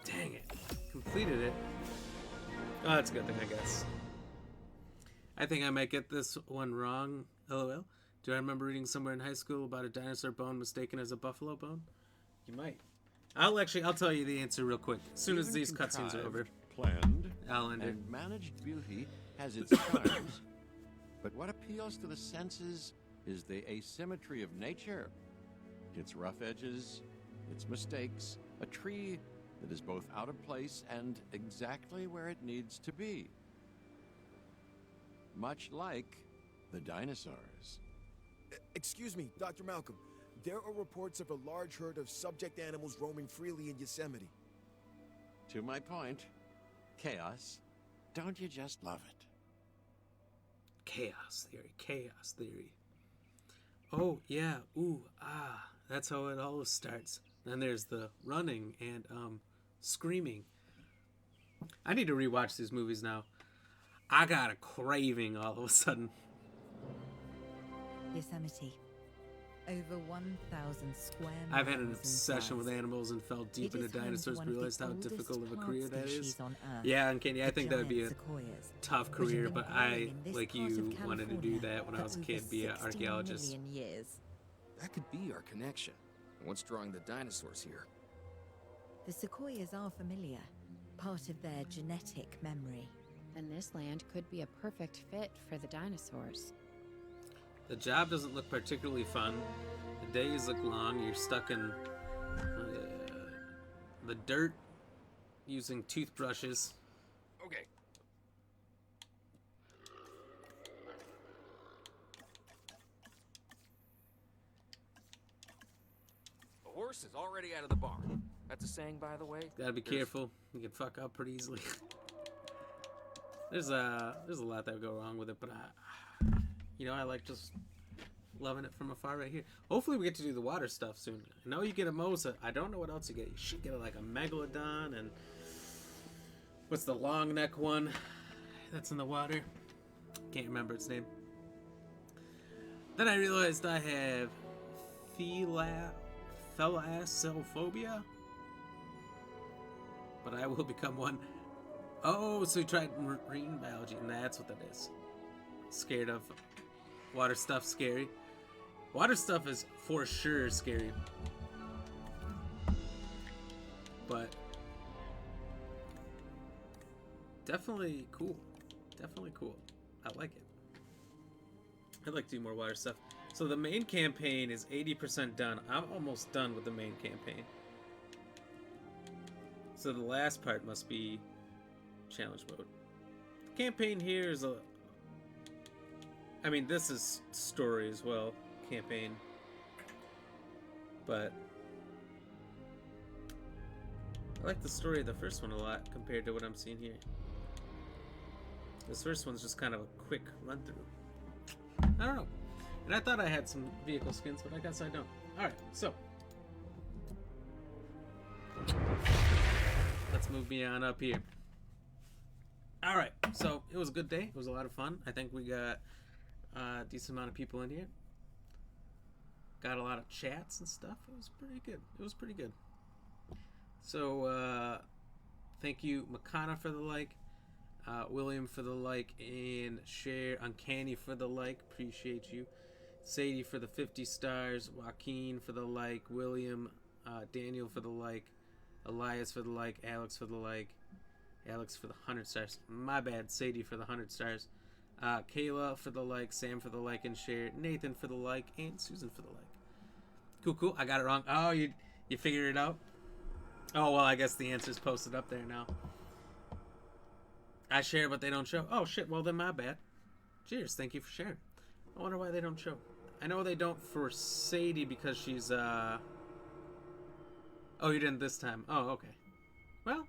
Dang it. Completed it. Oh, that's a good thing, I guess. I think I might get this one wrong. LOL. Do I remember reading somewhere in high school about a dinosaur bone mistaken as a buffalo bone? You might. I'll tell you the answer real quick. As soon as these cutscenes are over. Planned I'll end it. and managed beauty has its charms. But what appeals to the senses is the asymmetry of nature. Its rough edges, its mistakes, a tree that is both out of place and exactly where it needs to be. Much like the dinosaurs. Excuse me, Dr. Malcolm. There are reports of a large herd of subject animals roaming freely in Yosemite. To my point, chaos. Don't you just love it? Chaos theory. Chaos theory. Oh, yeah. Ooh, ah. That's how it always starts. Then there's the running and screaming. I need to rewatch these movies now. I got a craving all of a sudden. Yosemite. Over 1,000 square miles. I've had an in obsession with size. animals and fell deep It into is home to dinosaurs. one of the Realized how oldest difficult of a plant career that species is. on Earth, Yeah, and Kenny, I the think that would be a giant sequoias. tough which have career, been but growing I, in this like part of you, wanted to do California that when I for was a over kid, be an 16 archaeologist. million years. That could be our connection. What's drawing the dinosaurs here? The sequoias are familiar, part of their genetic memory. And this land could be a perfect fit for the dinosaurs. The job doesn't look particularly fun. The days look long. You're stuck in the dirt using toothbrushes. Okay. The horse is already out of the barn. That's a saying, by the way. Gotta be careful. You can fuck up pretty easily. There's a lot that would go wrong with it, but I like just loving it from afar right here. Hopefully we get to do the water stuff soon. I know you get a Mosa. I don't know what else you get. You should get like a Megalodon and what's the long neck one that's in the water? Can't remember its name. Then I realized I have thalassophobia, but I will become one. Oh, so you tried marine biology, and that's what that is. Scared of water stuff, scary. Water stuff is for sure scary. But definitely cool. Definitely cool. I like it. I'd like to do more water stuff. So the main campaign is 80% done. I'm almost done with the main campaign. So the last part must be challenge mode. The campaign here is this is story as well, campaign. But I like the story of the first one a lot compared to what I'm seeing here. This first one's just kind of a quick run through. I don't know. And I thought I had some vehicle skins, but I guess I don't. Alright, so let's move me on up here. Alright, so it was a good day. It was a lot of fun. I think we got a decent amount of people in here. Got a lot of chats and stuff. It was pretty good. It was pretty good. So, thank you, Makana, for the like. William for the like, and share. Uncanny for the like. Appreciate you. Sadie for the 50 stars. Joaquin for the like. William. Daniel for the like. Elias for the like. Alex for the like. Alex for the 100 stars. My bad. Sadie for the 100 stars. Kayla for the like. Sam for the like and share. Nathan for the like. And Susan for the like. Cool. I got it wrong. Oh, you figured it out? Oh, well, I guess the answer's posted up there now. I share, but they don't show. Oh, shit. Well, then my bad. Cheers. Thank you for sharing. I wonder why they don't show. I know they don't for Sadie because she's, Oh, you didn't this time. Oh, okay. Well,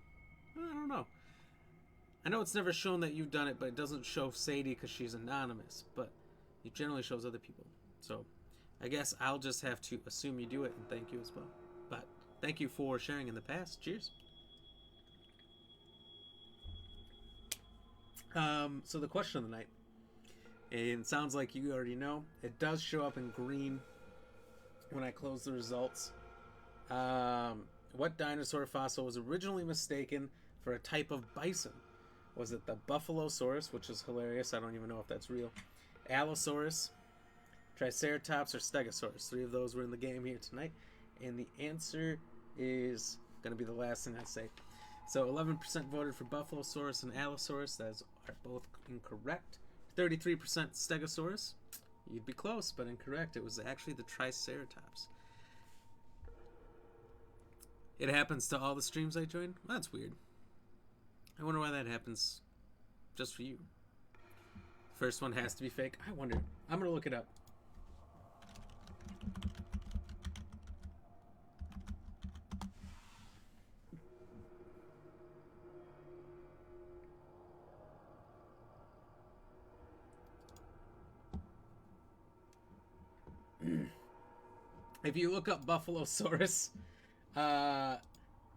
I don't know. I know it's never shown that you've done it, but it doesn't show Sadie because she's anonymous, but it generally shows other people. So, I guess I'll just have to assume you do it, and thank you as well. But, thank you for sharing in the past. Cheers. So the question of the night, and it sounds like you already know, it does show up in green when I close the results. What dinosaur fossil was originally mistaken for a type of bison? Was it the Buffalosaurus, which is hilarious, I don't even know if that's real, Allosaurus, Triceratops, or Stegosaurus? 3 of those were in the game here tonight, and the answer is going to be the last thing I say. So 11% voted for Buffalosaurus and Allosaurus. Those are both incorrect. 33% Stegosaurus. You'd be close, but incorrect. It was actually the Triceratops. It happens to all the streams I join? Well, that's weird. I wonder why that happens just for you. First one has to be fake. I wonder. I'm going to look it up. If you look up Buffalosaurus,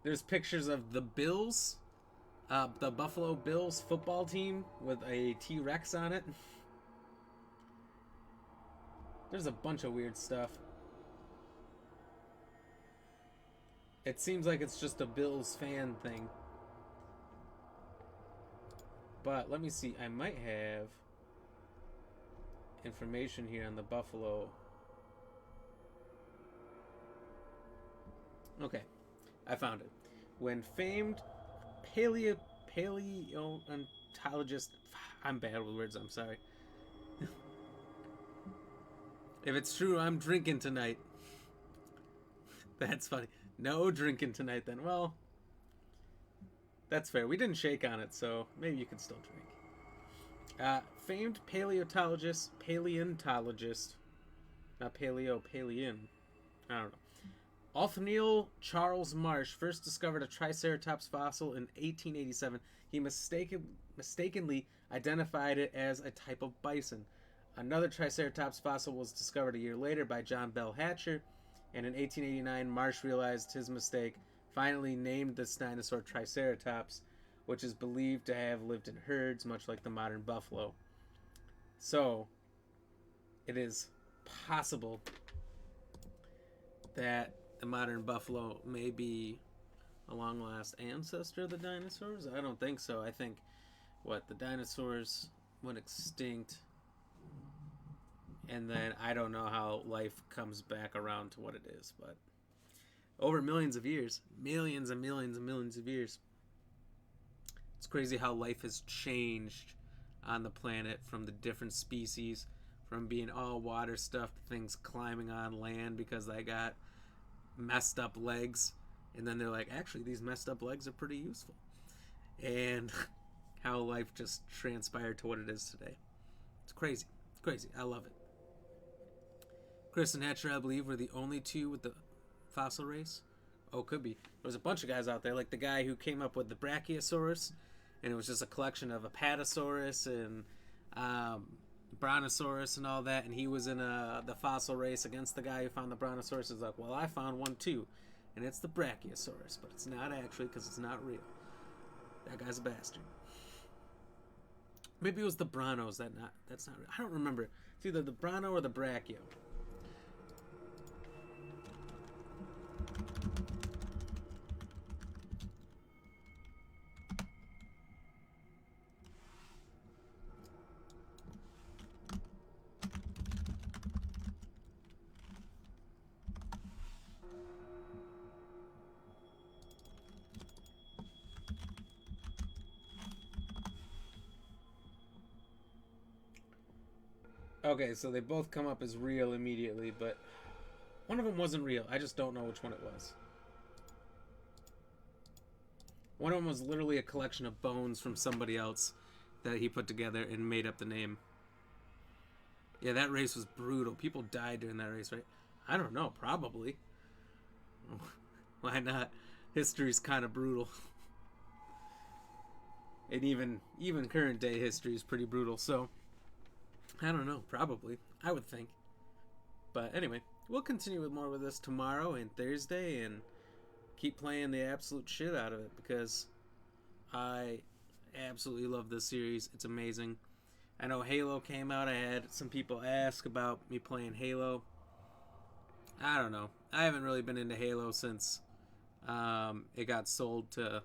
there's pictures of the Bills, the Buffalo Bills football team with a T-Rex on it. There's a bunch of weird stuff. It seems like it's just a Bills fan thing. But let me see, I might have information here on the Buffalo. Okay, I found it. When famed paleontologist, I'm bad with words, I'm sorry. If it's true, I'm drinking tonight. That's funny. No drinking tonight then. Well, that's fair. We didn't shake on it, so maybe you can still drink. Famed paleontologist, not paleon, I don't know. Othniel Charles Marsh first discovered a Triceratops fossil in 1887. He mistakenly identified it as a type of bison. Another Triceratops fossil was discovered a year later by John Bell Hatcher, and in 1889 Marsh realized his mistake, finally named this dinosaur Triceratops, which is believed to have lived in herds, much like the modern buffalo. So, it is possible that the modern buffalo may be a long-lost ancestor of the dinosaurs? I don't think so. I think, the dinosaurs went extinct, and then I don't know how life comes back around to what it is, but over millions of years, millions and millions and millions of years, it's crazy how life has changed on the planet from the different species, from being all water stuff to things climbing on land because they got messed up legs, and then they're like, actually these messed up legs are pretty useful, and how life just transpired to what it is today. It's crazy. It's crazy. I love it. Chris and Hatcher, I believe, were the only 2 with the fossil race. Oh, could be. There's a bunch of guys out there, like the guy who came up with the Brachiosaurus, and it was just a collection of Apatosaurus and Brontosaurus and all that, and he was in the fossil race against the guy who found the Brontosaurus. He's like, well, I found one too, and it's the Brachiosaurus, but it's not actually because it's not real. That guy's a bastard. Maybe it was the Brontos. That's not real. I don't remember. It's either the Bronto or the Brachio. Okay, so they both come up as real immediately, but one of them wasn't real. I just don't know which one it was. One of them was literally a collection of bones from somebody else that he put together and made up the name. Yeah, that race was brutal. People died during that race, right? I don't know, probably. Why not? History's kind of brutal. And even current day history is pretty brutal, so I don't know, probably. I would think. But anyway, we'll continue with more with this tomorrow and Thursday and keep playing the absolute shit out of it because I absolutely love this series. It's amazing. I know Halo came out. I had some people ask about me playing Halo. I don't know. I haven't really been into Halo since it got sold to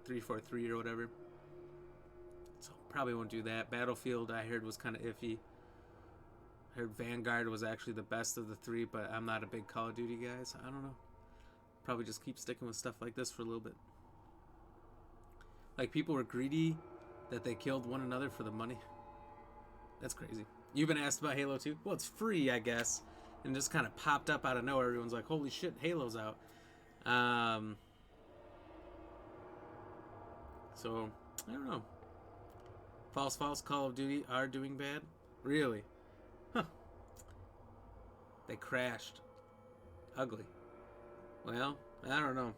343 or whatever. So probably won't do that. Battlefield I heard was kind of iffy. I heard Vanguard was actually the best of the three, but I'm not a big Call of Duty guy, so I don't know. Probably just keep sticking with stuff like this for a little bit. Like, people were greedy that they killed one another for the money. That's crazy. You've been asked about Halo 2? Well, it's free, I guess. And just kind of popped up out of nowhere. Everyone's like, holy shit, Halo's out. So, I don't know. False Call of Duty are doing bad? Really? Huh. They crashed. Ugly. Well, I don't know.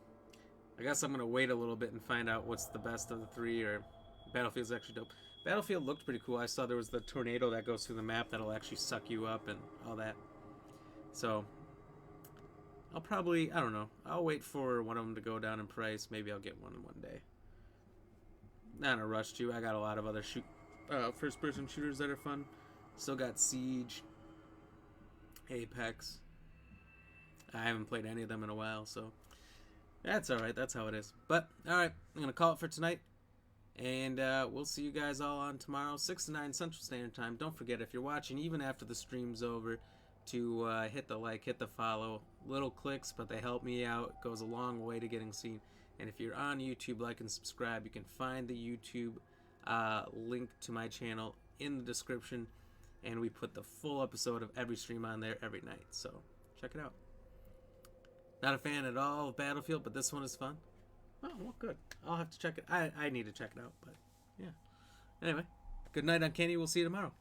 I guess I'm going to wait a little bit and find out what's the best of the three, or Battlefield's actually dope. Battlefield looked pretty cool. I saw there was the tornado that goes through the map that'll actually suck you up and all that. So, I'll probably, I don't know. I'll wait for one of them to go down in price. Maybe I'll get one day. Not in a rush to. I got a lot of other first-person shooters that are fun. Still got Siege, Apex. I haven't played any of them in a while, so that's alright. That's how it is. But, alright, I'm going to call it for tonight. And we'll see you guys all on tomorrow, 6 to 9 Central Standard Time. Don't forget, if you're watching, even after the stream's over, to hit the like, hit the follow. Little clicks, but they help me out. It goes a long way to getting seen. And if you're on YouTube, like and subscribe. You can find the YouTube link to my channel in the description. And we put the full episode of every stream on there every night. So, check it out. Not a fan at all of Battlefield, but this one is fun. Oh, well, good. I'll have to check it. I need to check it out, but yeah. Anyway, good night, Uncanny. We'll see you tomorrow.